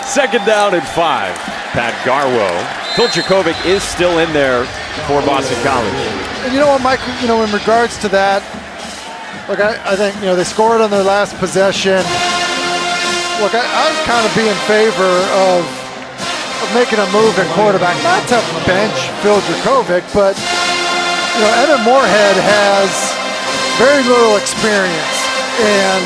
Second down and 5. Pat Garwo. Phil Jurkovec is still in there for Boston College. And you know what, Mike, in regards to that, look, I think, they scored on their last possession. Look, I'd kind of be in favor of making a move at quarterback. Not to bench Phil Jurkovec, but, Evan Moorhead has very little experience. And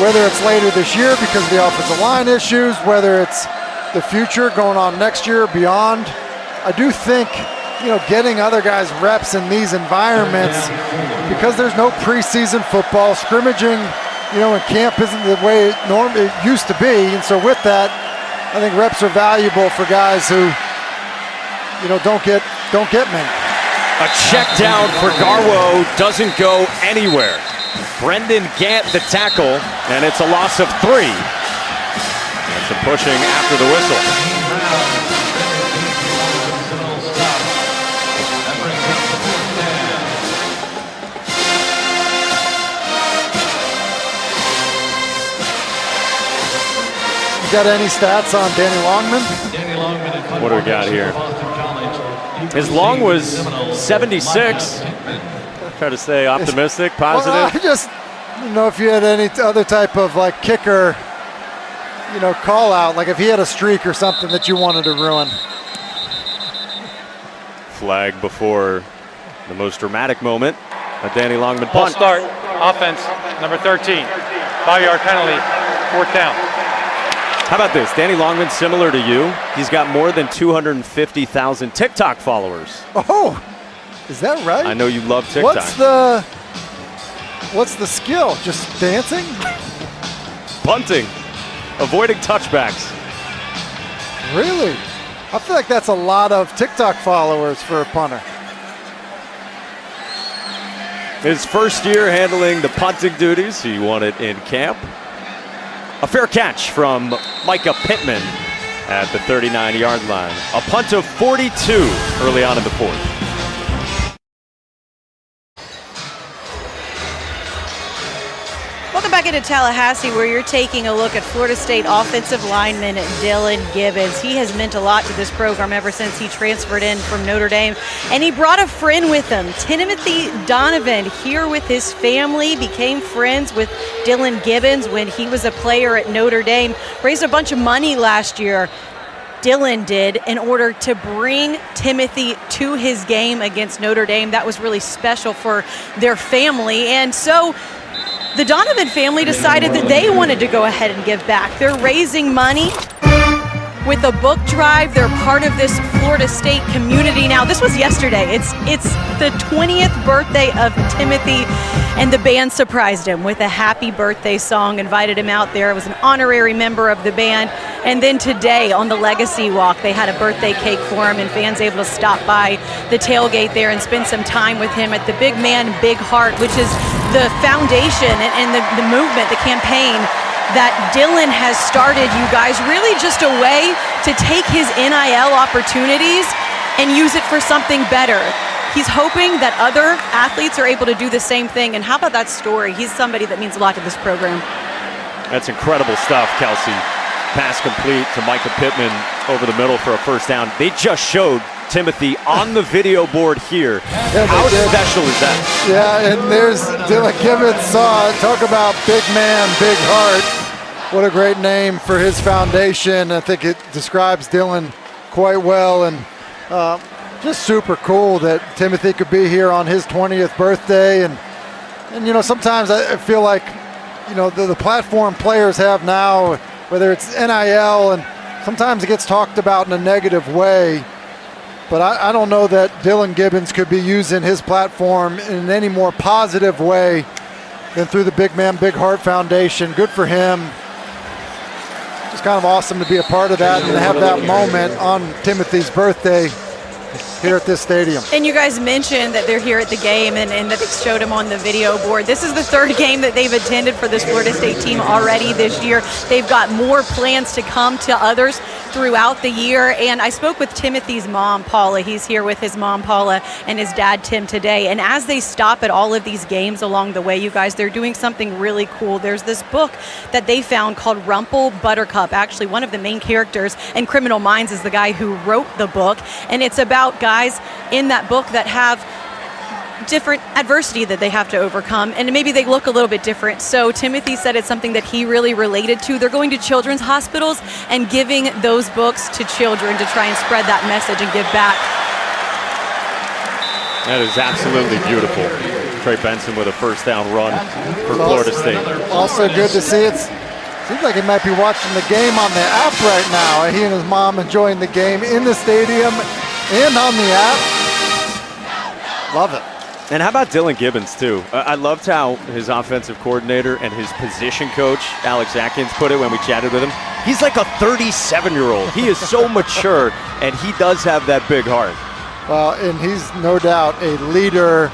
whether it's later this year because of the offensive line issues, whether it's the future going on next year or beyond, I do think, getting other guys reps in these environments, because there's no preseason football, scrimmaging, in camp isn't the way it used to be. And so with that, I think reps are valuable for guys who, don't get many. A check down for Garwo doesn't go anywhere. Brendan Gant the tackle, and it's a loss of 3. And some pushing after the whistle. You got any stats on Danny Longman? What do we got here? His long was 76. Try to stay optimistic, positive. Well, I just don't know if you had any other type of kicker, call out, like if he had a streak or something that you wanted to ruin. Flag before the most dramatic moment. A Danny Longman Ball punt. start, offense, number 13. 5-yard penalty, 4th down. How about this? Danny Longman, similar to you, he's got more than 250,000 TikTok followers. Oh, is that right? I know you love TikTok. What's the skill? Just dancing? Punting. Avoiding touchbacks. Really? I feel like that's a lot of TikTok followers for a punter. His first year handling the punting duties. He won it in camp. A fair catch from Micah Pittman at the 39-yard line. A punt of 42 early on in the 4th. Welcome back into Tallahassee, where you're taking a look at Florida State offensive lineman Dylan Gibbons. He has meant a lot to this program ever since he transferred in from Notre Dame. And he brought a friend with him, Timothy Donovan, here with his family, became friends with Dylan Gibbons when he was a player at Notre Dame. Raised a bunch of money last year, Dylan did, in order to bring Timothy to his game against Notre Dame. That was really special for their family. And so the Donovan family decided that they wanted to go ahead and give back. They're raising money with a book drive. They're part of this Florida State community now. This was yesterday. It's the 20th birthday of Timothy, and the band surprised him with a happy birthday song, invited him out there. It was an honorary member of the band. And then today on the Legacy Walk, they had a birthday cake for him, and fans able to stop by the tailgate there and spend some time with him at the Big Man, Big Heart, which is the foundation and the movement, the campaign that Dylan has started, you guys. Really just a way to take his NIL opportunities and use it for something better. He's hoping that other athletes are able to do the same thing. And how about that story? He's somebody that means a lot to this program. That's incredible stuff, Kelsey. Pass complete to Micah Pittman over the middle for a first down. They just showed Timothy on the video board here. Yeah, how special is that? Yeah, and there's Dylan Gibbons. Talk about big man, big heart. What a great name for his foundation. I think it describes Dylan quite well, and just super cool that Timothy could be here on his 20th birthday. And And, sometimes I feel like, the platform players have now, whether it's NIL, and sometimes it gets talked about in a negative way. But I don't know that Dylan Gibbons could be using his platform in any more positive way than through the Big Man, Big Heart Foundation. Good for him. Just kind of awesome to be a part of that and to have that moment on Timothy's birthday here at this stadium. And you guys mentioned that they're here at the game and that they showed him on the video board. This is the third game that they've attended for this Florida State team already this year. They've got more plans to come to others throughout the year. And I spoke with Timothy's mom, Paula. He's here with his mom, Paula, and his dad, Tim, today. And as they stop at all of these games along the way, you guys, they're doing something really cool. There's this book that they found called Rumple Buttercup. Actually, one of the main characters in Criminal Minds is the guy who wrote the book. And it's about guys in that book that have different adversity that they have to overcome, and maybe they look a little bit different. So Timothy said it's something that he really related to. They're going to children's hospitals and giving those books to children to try and spread that message and give back. That is absolutely beautiful. Trey Benson with a first down run for Florida State. Also good to see. It seems like he might be watching the game on the app right now. He and his mom enjoying the game in the stadium and on the app. Love it. And how about Dylan Gibbons, too? I loved how his offensive coordinator and his position coach, Alex Atkins, put it when we chatted with him. He's like a 37-year-old. He is so mature, and he does have that big heart. Well, and he's no doubt a leader,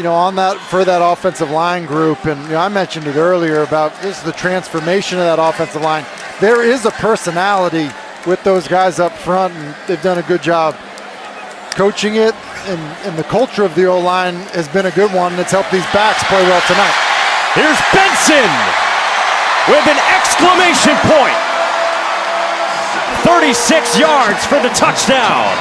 on that for that offensive line group. And I mentioned it earlier about this is the transformation of that offensive line. There is a personality with those guys up front, and they've done a good job coaching it. And the culture of the O-line has been a good one. It's helped these backs play well tonight. Here's Benson with an exclamation point. 36 yards for the touchdown.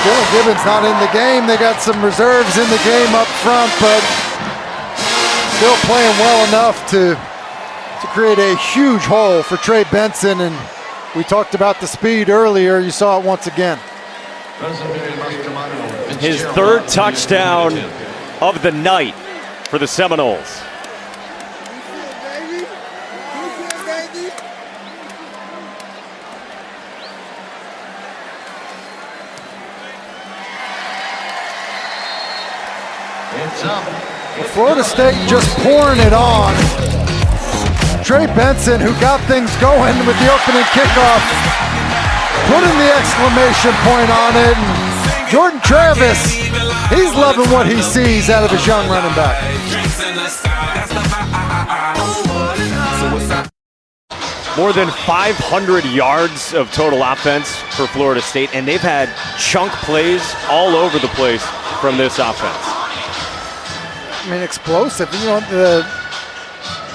Dylan Gibbons not in the game. They got some reserves in the game up front, but still playing well enough to create a huge hole for Trey Benson. And we talked about the speed earlier. You saw it once again. His third touchdown of the night for the Seminoles. Florida State just pouring it on. Trey Benson, who got things going with the opening kickoff, putting the exclamation point on it. And Jordan Travis, he's loving what he sees out of his young running back. More than 500 yards of total offense for Florida State, and they've had chunk plays all over the place from this offense. I mean, explosive.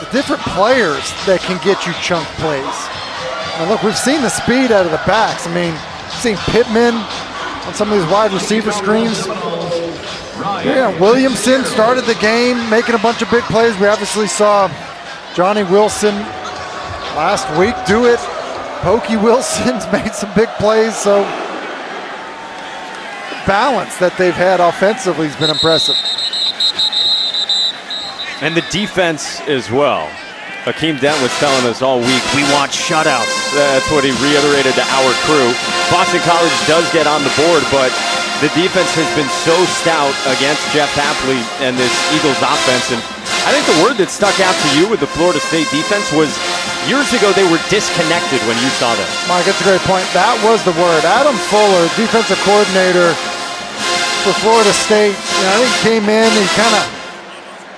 The different players that can get you chunk plays. And look, we've seen the speed out of the backs. I mean, we've seen Pittman on some of these wide receiver screens. Yeah, Williamson started the game making a bunch of big plays. We obviously saw Johnny Wilson last week do it. Pokey Wilson's made some big plays. So the balance that they've had offensively has been impressive. And the defense as well. Hakeem Dent was telling us all week, we want shutouts. That's what he reiterated to our crew. Boston College does get on the board, but the defense has been so stout against Jeff Hafley and this Eagles offense. And I think the word that stuck out to you with the Florida State defense was years ago they were disconnected when you saw them. Mike, that's a great point. That was the word. Adam Fuller, defensive coordinator for Florida State, I think came in and kind of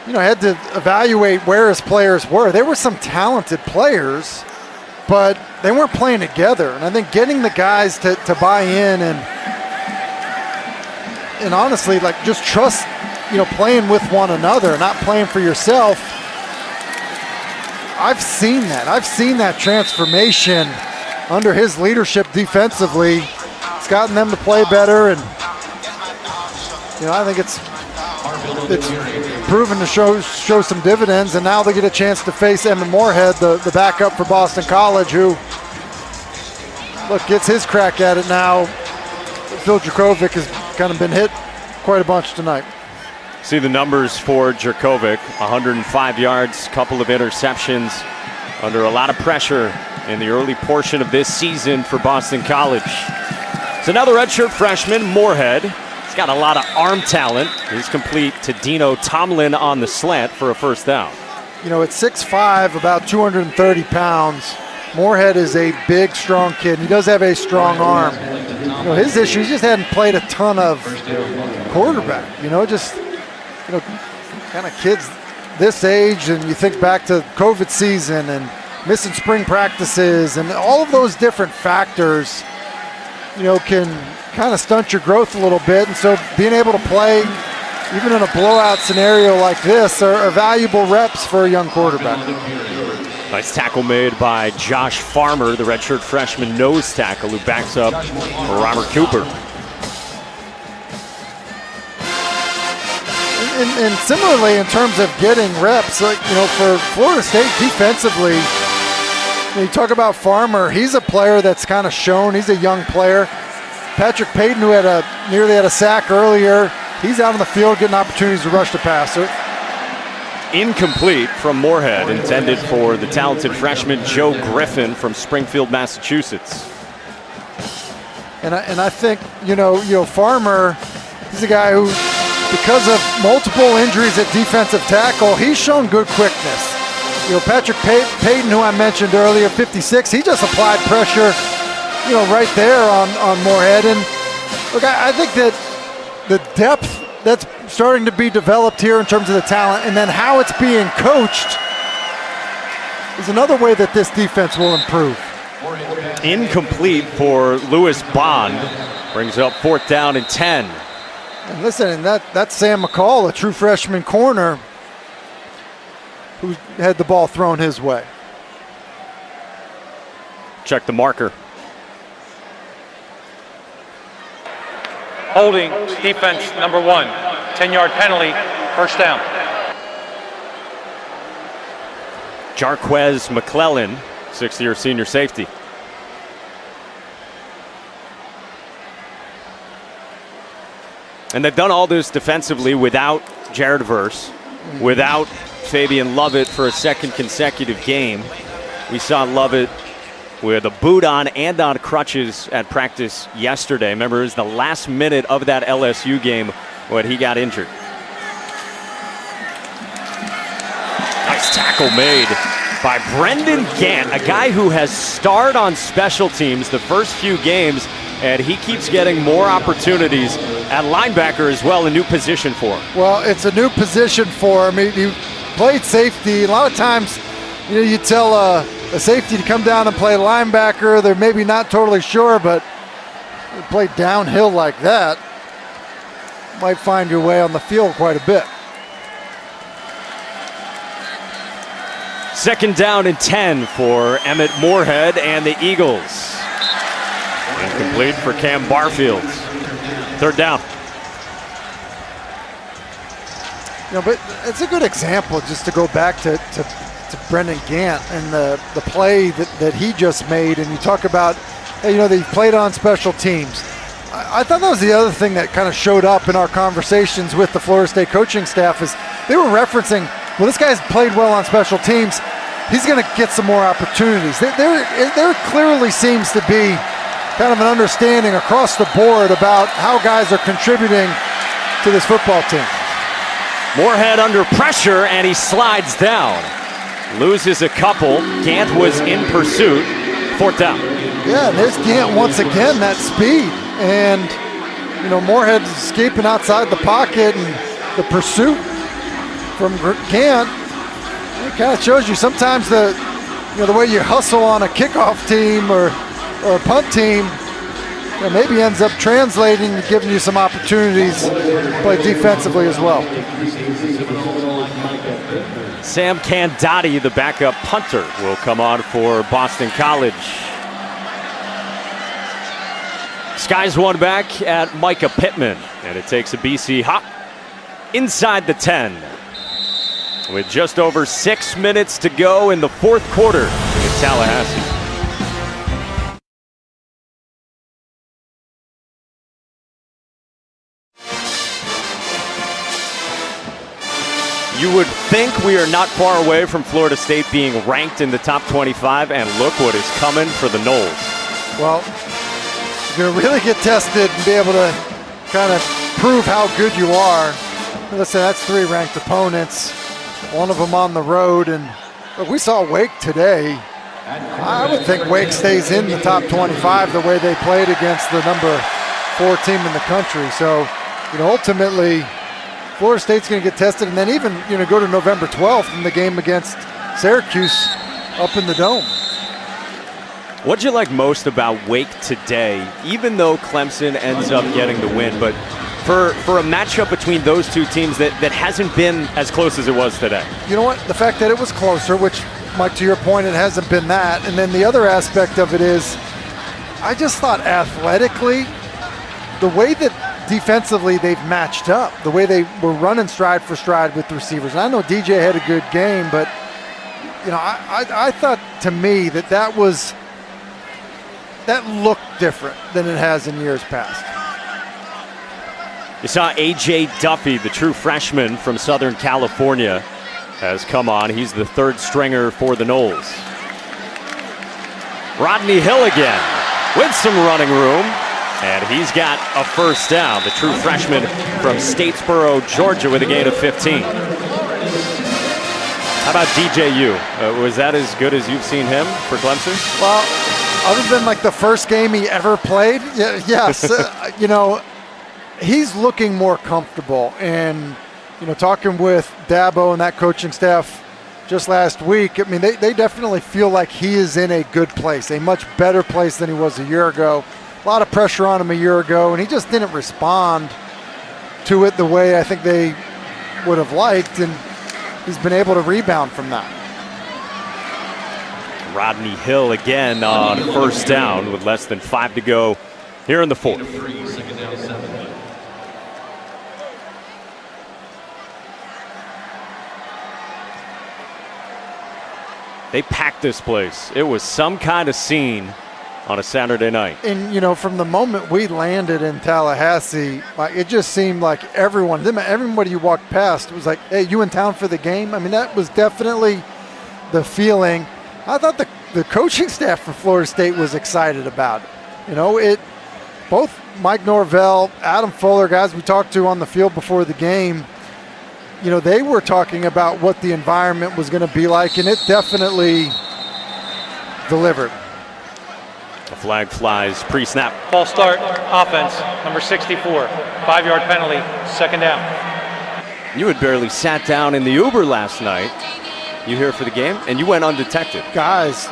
had to evaluate where his players were. There were some talented players, but they weren't playing together. And I think getting the guys to buy in and honestly, just trust, playing with one another, not playing for yourself. I've seen that. I've seen that transformation under his leadership defensively. It's gotten them to play better, and I think it's proven to show some dividends, and now they get a chance to face Emmett Moorhead, the backup for Boston College, who look, gets his crack at it now. Phil Jerkovic has kind of been hit quite a bunch tonight. See the numbers for Jerkovic, 105 yards, couple of interceptions, under a lot of pressure in the early portion of this season for Boston College. It's another redshirt freshman, Moorhead. He's got a lot of arm talent. He's complete to Dino Tomlin on the slant for a first down. You know, at 6'5", about 230 pounds, Moorhead is a big, strong kid. He does have a strong arm. You know, his issue, he just hadn't played a ton of quarterback. You know, just, you know, kind of kids this age, and you think back to COVID season and missing spring practices and all of those different factors, you know, can kind of stunt your growth a little bit. And so being able to play, even in a blowout scenario like this, are valuable reps for a young quarterback. Nice tackle made by Josh Farmer, the redshirt freshman nose tackle who backs up Robert Cooper. And similarly, in terms of getting reps, like, you know, for Florida State defensively, you talk about Farmer. He's a player that's kind of shown. He's a young player. Patrick Payton, who nearly had a sack earlier, he's out on the field getting opportunities to rush the passer. Incomplete from Moorhead, intended for the talented freshman Joe Griffin from Springfield, Massachusetts. And I think, you know, Farmer, he's a guy who, because of multiple injuries at defensive tackle, he's shown good quickness. You know, Patrick Payton, who I mentioned earlier, 56, he just applied pressure, you know, right there on Moorhead. And look, I think that the depth that's starting to be developed here in terms of the talent, and then how it's being coached, is another way that this defense will improve. Incomplete for Lewis Bond. Brings up 4th down and 10. And listen, and that's Sam McCall, a true freshman corner, who had the ball thrown his way. Check the marker. Holding defense number 1, 10-yard penalty, first down. Jarquez McClellan, 6th-year senior safety. And they've done all this defensively without Jared Verse, without Fabian Lovett for a second consecutive game. We saw Lovett with a boot on and on crutches at practice yesterday. Remember, it was the last minute of that LSU game when he got injured. Nice tackle made by Brendan Gant, a guy who has starred on special teams the first few games, and he keeps getting more opportunities at linebacker as well, a new position for him. Well, it's a new position for him. He played safety. A lot of times, you know, you tell a safety to come down and play linebacker. They're maybe not totally sure, but you play downhill like that, might find your way on the field quite a bit. 2nd down and 10 for Emmett Moorhead and the Eagles. Incomplete for Cam Barfield. 3rd down. You know, but it's a good example just to go back to Brendan Gant and the play that he just made. And you talk about, hey, you know, they played on special teams. I thought that was the other thing that kind of showed up in our conversations with the Florida State coaching staff, is they were referencing, well, this guy's played well on special teams. He's going to get some more opportunities. There clearly seems to be kind of an understanding across the board about how guys are contributing to this football team. Moorhead under pressure, and he slides down. Loses a couple. Gant was in pursuit. 4th down. Yeah, and there's Gant once again, that speed. And, you know, Moorhead's escaping outside the pocket, and the pursuit from Gant, it kind of shows you sometimes the way you hustle on a kickoff team or a punt team, you know, maybe ends up translating and giving you some opportunities to play defensively as well. Sam Candotti, the backup punter, will come on for Boston College. Skies one back at Micah Pittman, and it takes a BC hop inside the 10. With just over 6 minutes to go in the 4th quarter in Tallahassee. would think we are not far away from Florida State being ranked in the top 25, and look what is coming for the Noles. Well, you're going to really get tested and be able to kind of prove how good you are. Listen, that's 3 ranked opponents, one of them on the road, and look, we saw Wake today. I would think Wake stays in the top 25 the way they played against the number 4 team in the country. So, ultimately, Florida State's going to get tested, and then even, go to November 12th in the game against Syracuse up in the Dome. What'd you like most about Wake today, even though Clemson ends up getting the win, but for a matchup between those two teams that hasn't been as close as it was today? You know what? The fact that it was closer, which, Mike, to your point, it hasn't been that. And then the other aspect of it is, I just thought athletically, the way that defensively they've matched up, the way they were running stride for stride with the receivers. And I know DJ had a good game, but, I thought, to me, that looked different than it has in years past. You saw A.J. Duffy, the true freshman from Southern California, has come on. He's the 3rd stringer for the Noles. Rodney Hill again with some running room, and he's got a first down. The true freshman from Statesboro, Georgia, with a gain of 15. How about DJU? Was that as good as you've seen him for Clemson? Well, other than the first game he ever played, yes, he's looking more comfortable. And, talking with Dabo and that coaching staff just last week, I mean, they definitely feel like he is in a good place, a much better place than he was a year ago. A lot of pressure on him a year ago, and he just didn't respond to it the way I think they would have liked, and he's been able to rebound from that. Rodney Hill again on first down with less than 5 to go here in the 4th. They packed this place. It was some kind of scene on a Saturday night. And, from the moment we landed in Tallahassee, it just seemed like everybody you walked past was like, hey, you in town for the game? I mean, that was definitely the feeling. I thought the coaching staff for Florida State was excited about it. Both Mike Norvell, Adam Fuller, guys we talked to on the field before the game, they were talking about what the environment was going to be like, and it definitely delivered. The flag flies pre-snap. False start, offense, number 64, 5-yard penalty, 2nd down. You had barely sat down in the Uber last night. You here for the game, and you went undetected. Guys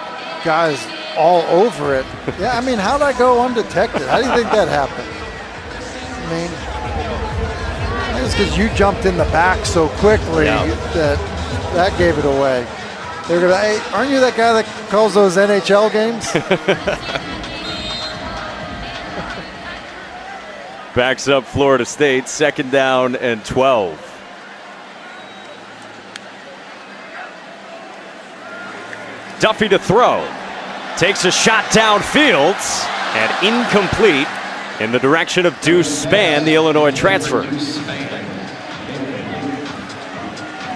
all over it. Yeah, I mean, how'd I go undetected? How do you think that happened? I mean, it's because you jumped in the back so quickly that gave it away. They're gonna, hey, aren't you that guy that calls those NHL games? Backs up Florida State, 2nd down and 12. Duffy to throw. Takes a shot downfield and incomplete in the direction of Deuce Spann, the Illinois transfer.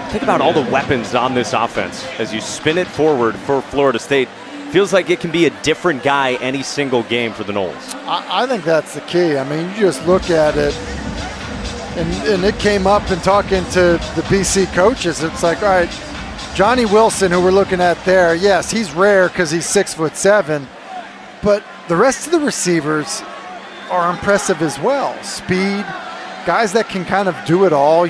Think about all the weapons on this offense as you spin it forward for Florida State. Feels like it can be a different guy any single game for the Noles. I think that's the key. I mean, you just look at it, and it came up in talking to the BC coaches. It's like, all right, Johnny Wilson, who we're looking at there, yes, he's rare because he's 6'7", but the rest of the receivers are impressive as well. Speed, guys that can kind of do it all.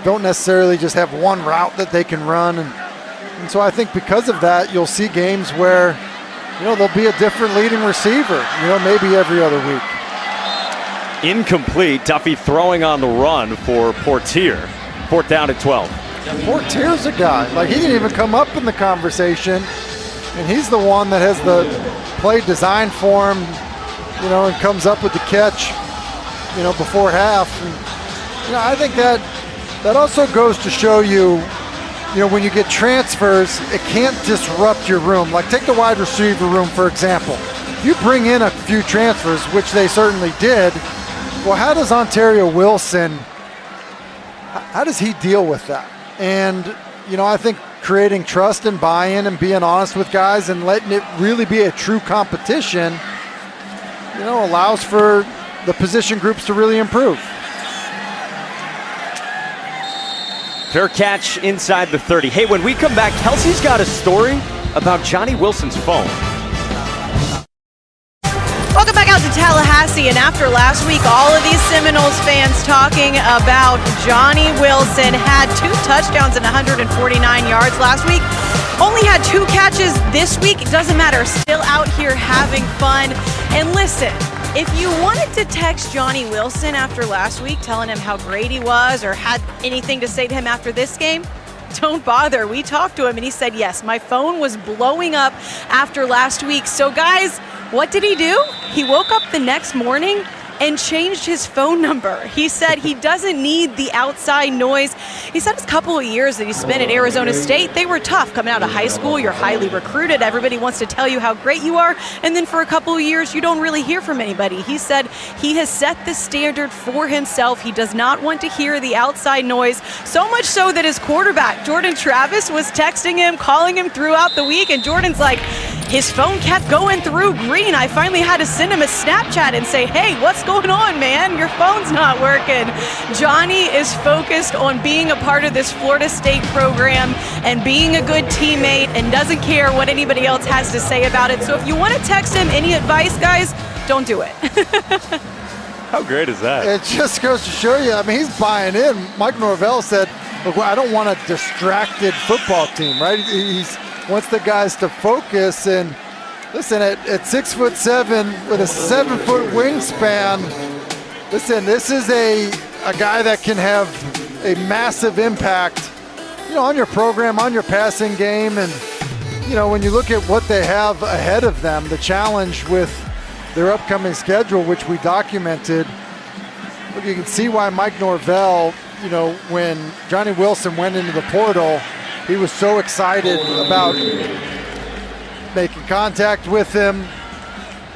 Don't necessarily just have one route that they can run, and so I think because of that, you'll see games where there'll be a different leading receiver, maybe every other week. Incomplete. Duffy throwing on the run for Portier. 4th down at 12. Portier's a guy. He didn't even come up in the conversation, and he's the one that has the play designed for him, and comes up with the catch, before half. And, I think that also goes to show you, when you get transfers, it can't disrupt your room. Take the wide receiver room, for example. If you bring in a few transfers, which they certainly did, well, how does Ontario Wilson, how does he deal with that? And, I think creating trust and buy-in and being honest with guys and letting it really be a true competition, allows for the position groups to really improve. Fair catch inside the 30. Hey, when we come back, Kelsey's got a story about Johnny Wilson's phone. Welcome back out to Tallahassee, and after last week, all of these Seminoles fans talking about Johnny Wilson. Had 2 touchdowns and 149 yards last week. Only had 2 catches this week. It doesn't matter. Still out here having fun. And listen, if you wanted to text Johnny Wilson after last week, telling him how great he was or had anything to say to him after this game, don't bother. We talked to him, and he said, yes, my phone was blowing up after last week. So, guys, what did he do? He woke up the next morning and changed his phone number. He said he doesn't need the outside noise. He said his couple of years that he spent at Arizona State, they were tough. Coming out of high school, you're highly recruited. Everybody wants to tell you how great you are. And then for a couple of years, you don't really hear from anybody. He said he has set the standard for himself. He does not want to hear the outside noise. So much so that his quarterback, Jordan Travis, was texting him, calling him throughout the week. And Jordan's like, his phone kept going through green. I finally had to send him a Snapchat and say, hey, what's going on, man? Your phone's not working. Johnny is focused on being a part of this Florida State program and being a good teammate and doesn't care what anybody else has to say about it. So if you want to text him any advice, guys, don't do it. How great is that? It just goes to show you, he's buying in. Mike Norvell said, look, I don't want a distracted football team, right? He's wants the guys to focus, and listen, at 6'7" with a 7-foot wingspan, listen, this is a guy that can have a massive impact, on your program, on your passing game. And, when you look at what they have ahead of them, the challenge with their upcoming schedule, which we documented, look, you can see why Mike Norvell, when Johnny Wilson went into the portal, he was so excited about making contact with him.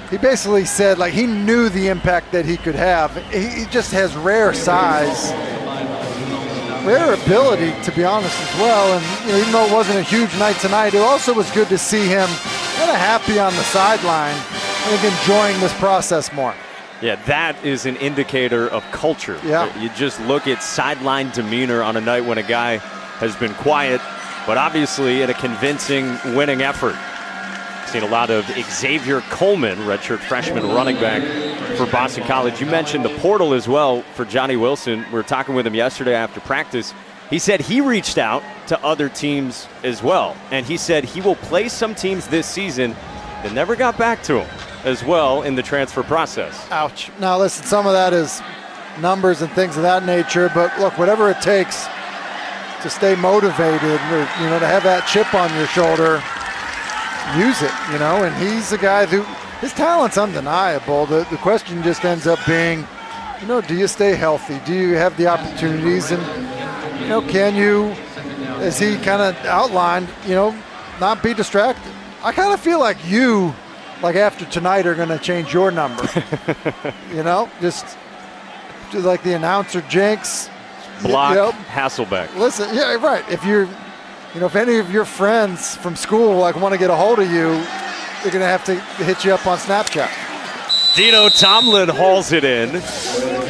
He basically said, he knew the impact that he could have. He just has rare size, rare ability, to be honest, as well. And even though it wasn't a huge night tonight, it also was good to see him kind of happy on the sideline. I think enjoying this process more. Yeah, that is an indicator of culture. Yeah. You just look at sideline demeanor on a night when a guy has been quiet, but obviously in a convincing winning effort. Seen a lot of Xavier Coleman, redshirt freshman running back for Boston College. You mentioned the portal as well for Johnny Wilson. We were talking with him yesterday after practice. He said he reached out to other teams as well, and he said he will play some teams this season that never got back to him as well in the transfer process. Ouch. Now listen, some of that is numbers and things of that nature, but look, whatever it takes to stay motivated, or, to have that chip on your shoulder, use it, and he's a guy who, his talent's undeniable. The question just ends up being, do you stay healthy? Do you have the opportunities? And, can you, as he kind of outlined, not be distracted? I kind of feel like you, after tonight, are going to change your number. Just like the announcer jinx. Block Hasselbeck. Listen, yeah, right. If you're, if any of your friends from school want to get a hold of you, they're going to have to hit you up on Snapchat. Dino Tomlin hauls it in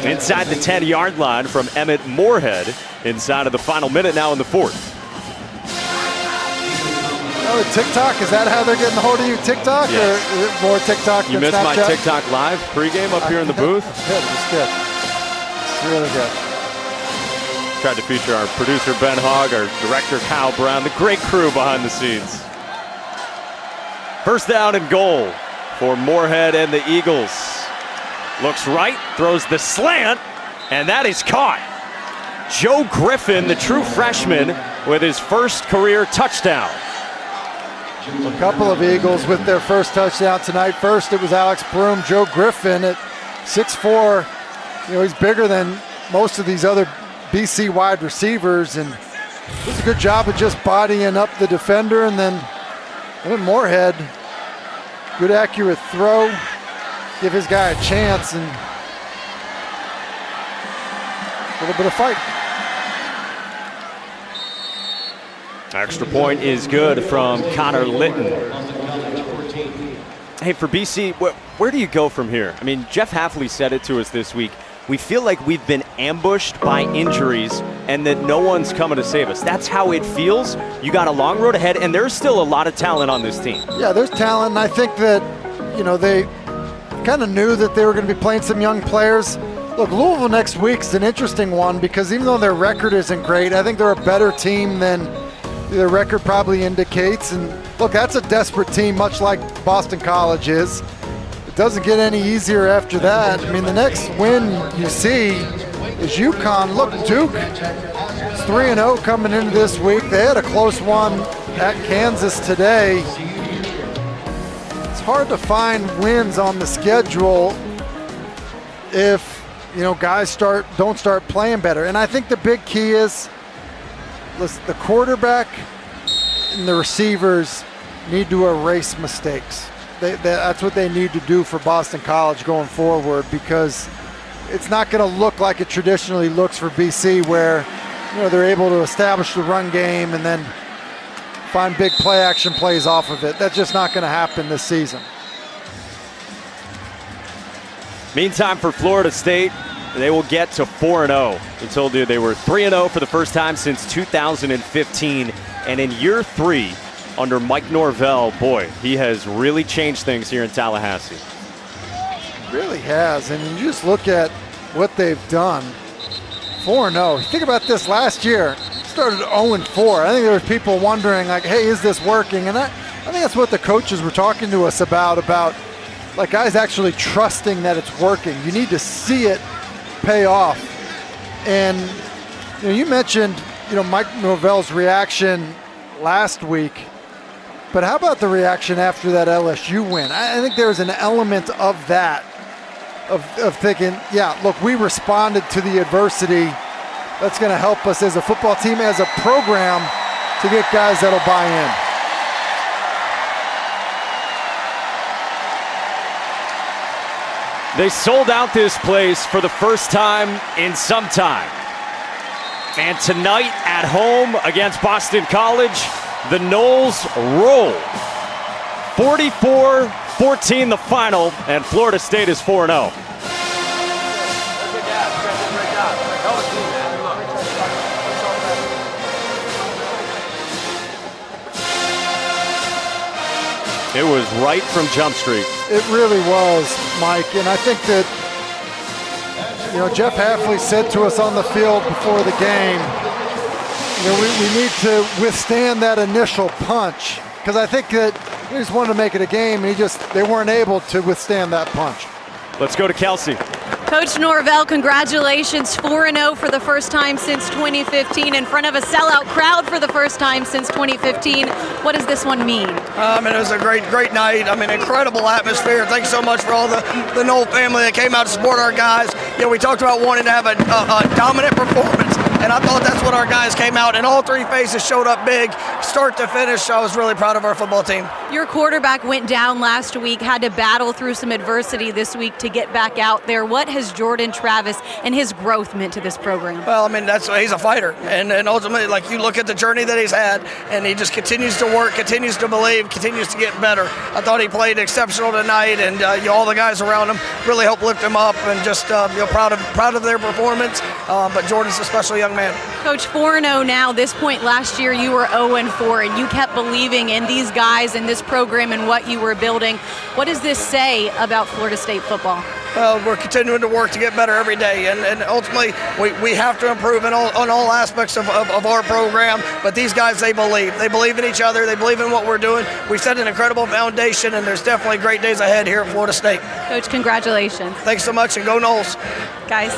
inside the 10-yard line from Emmett Moorhead inside of the final minute now in the fourth. Oh, TikTok, is that how they're getting a hold of you, TikTok? Yes. Or is it more TikTok You than missed Snapchat? my TikTok live pregame up here in the booth? Good, it's good. It's really good. Tried to feature our producer Ben Hogg, our director Kyle Brown, the great crew behind the scenes. First down and goal for Moorhead and the Eagles. Looks right, throws the slant, and that is caught. Joe Griffin, the true freshman, with his first career touchdown. A couple of Eagles with their first touchdown tonight. First, it was Alex Broom. Joe Griffin at 6'4". He's bigger than most of these other BC wide receivers, and does a good job of just bodying up the defender. And then Moorhead, good accurate throw, give his guy a chance, and a little bit of fight. Extra point is good from Connor Litton. Hey, for BC, where do you go from here? I mean, Jeff Hafley said it to us this week. We feel like we've been ambushed by injuries and that no one's coming to save us. That's how it feels. You got a long road ahead, and there's still a lot of talent on this team. Yeah, there's talent, and I think that, they kind of knew that they were going to be playing some young players. Look, Louisville next week's an interesting one because even though their record isn't great, I think they're a better team than their record probably indicates. And look, that's a desperate team, much like Boston College is. It doesn't get any easier after that. I mean, the next win you see is UConn. Look, Duke is 3-0 coming into this week. They had a close one at Kansas today. It's hard to find wins on the schedule if guys don't start playing better. And I think the big key is, listen, the quarterback and the receivers need to erase mistakes. That's what they need to do for Boston College going forward, because it's not going to look like it traditionally looks for BC, where they're able to establish the run game and then find big play action plays off of it. That's just not going to happen this season. Meantime, for Florida State, they will get to 4-0. We told you they were 3-0 for the first time since 2015. And in year 3, under Mike Norvell, boy, he has really changed things here in Tallahassee. Really has. And you just look at what they've done. 4-0. Think about this last year. Started 0-4. I think there was people wondering, like, hey, is this working? And I think that's what the coaches were talking to us about like guys actually trusting that it's working. You need to see it pay off. And you mentioned Mike Norvell's reaction last week, but how about the reaction after that LSU win? I think there's an element of that, of thinking, yeah, look, we responded to the adversity. That's going to help us as a football team, as a program, to get guys that'll buy in. They sold out this place for the first time in some time. And tonight at home against Boston College, the Noles roll. 44-14 the final, and Florida State is 4-0. It was right from Jump Street. It really was, Mike. And I think that, Jeff Hafley said to us on the field before the game, we need to withstand that initial punch. Because I think that he just wanted to make it a game, and they weren't able to withstand that punch. Let's go to Kelsey. Coach Norvell, congratulations. 4-0 for the first time since 2015 in front of a sellout crowd for the first time since 2015. What does this one mean? It was a great night. Incredible atmosphere. Thanks so much for all the Knoll family that came out to support our guys. We talked about wanting to have a dominant performance, and I thought that's what our guys came out, and all three faces showed up big, start to finish. I was really proud of our football team. Your quarterback went down last week, had to battle through some adversity this week to get back out there. What has Jordan Travis and his growth meant to this program? Well, he's a fighter, and ultimately, like, you look at the journey that he's had, and he just continues to work, continues to believe, continues to get better. I thought he played exceptional tonight, and all the guys around him really helped lift him up, and just proud of their performance. But Jordan's a special young man. Coach, 4-0 now. This point last year, you were 0-4, and you kept believing in these guys and this program and what you were building. What does this say about Florida State football? Well, we're continuing to work to get better every day, and ultimately we have to improve on all aspects of our program. But these guys, they believe in each other, they believe in what we're doing. We set an incredible foundation, and there's definitely great days ahead here at Florida State. Coach, congratulations. Thanks so much, and go Noles. Guys.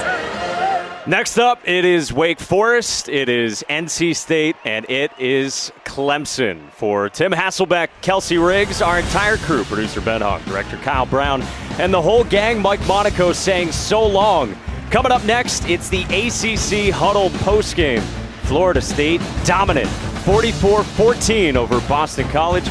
Next up, it is Wake Forest, it is NC State, and it is Clemson. For Tim Hasselbeck, Kelsey Riggs, our entire crew, producer Ben Hung, director Kyle Brown, and the whole gang, Mike Monaco, saying so long. Coming up next, it's the ACC Huddle postgame. Florida State dominant, 44-14 over Boston College.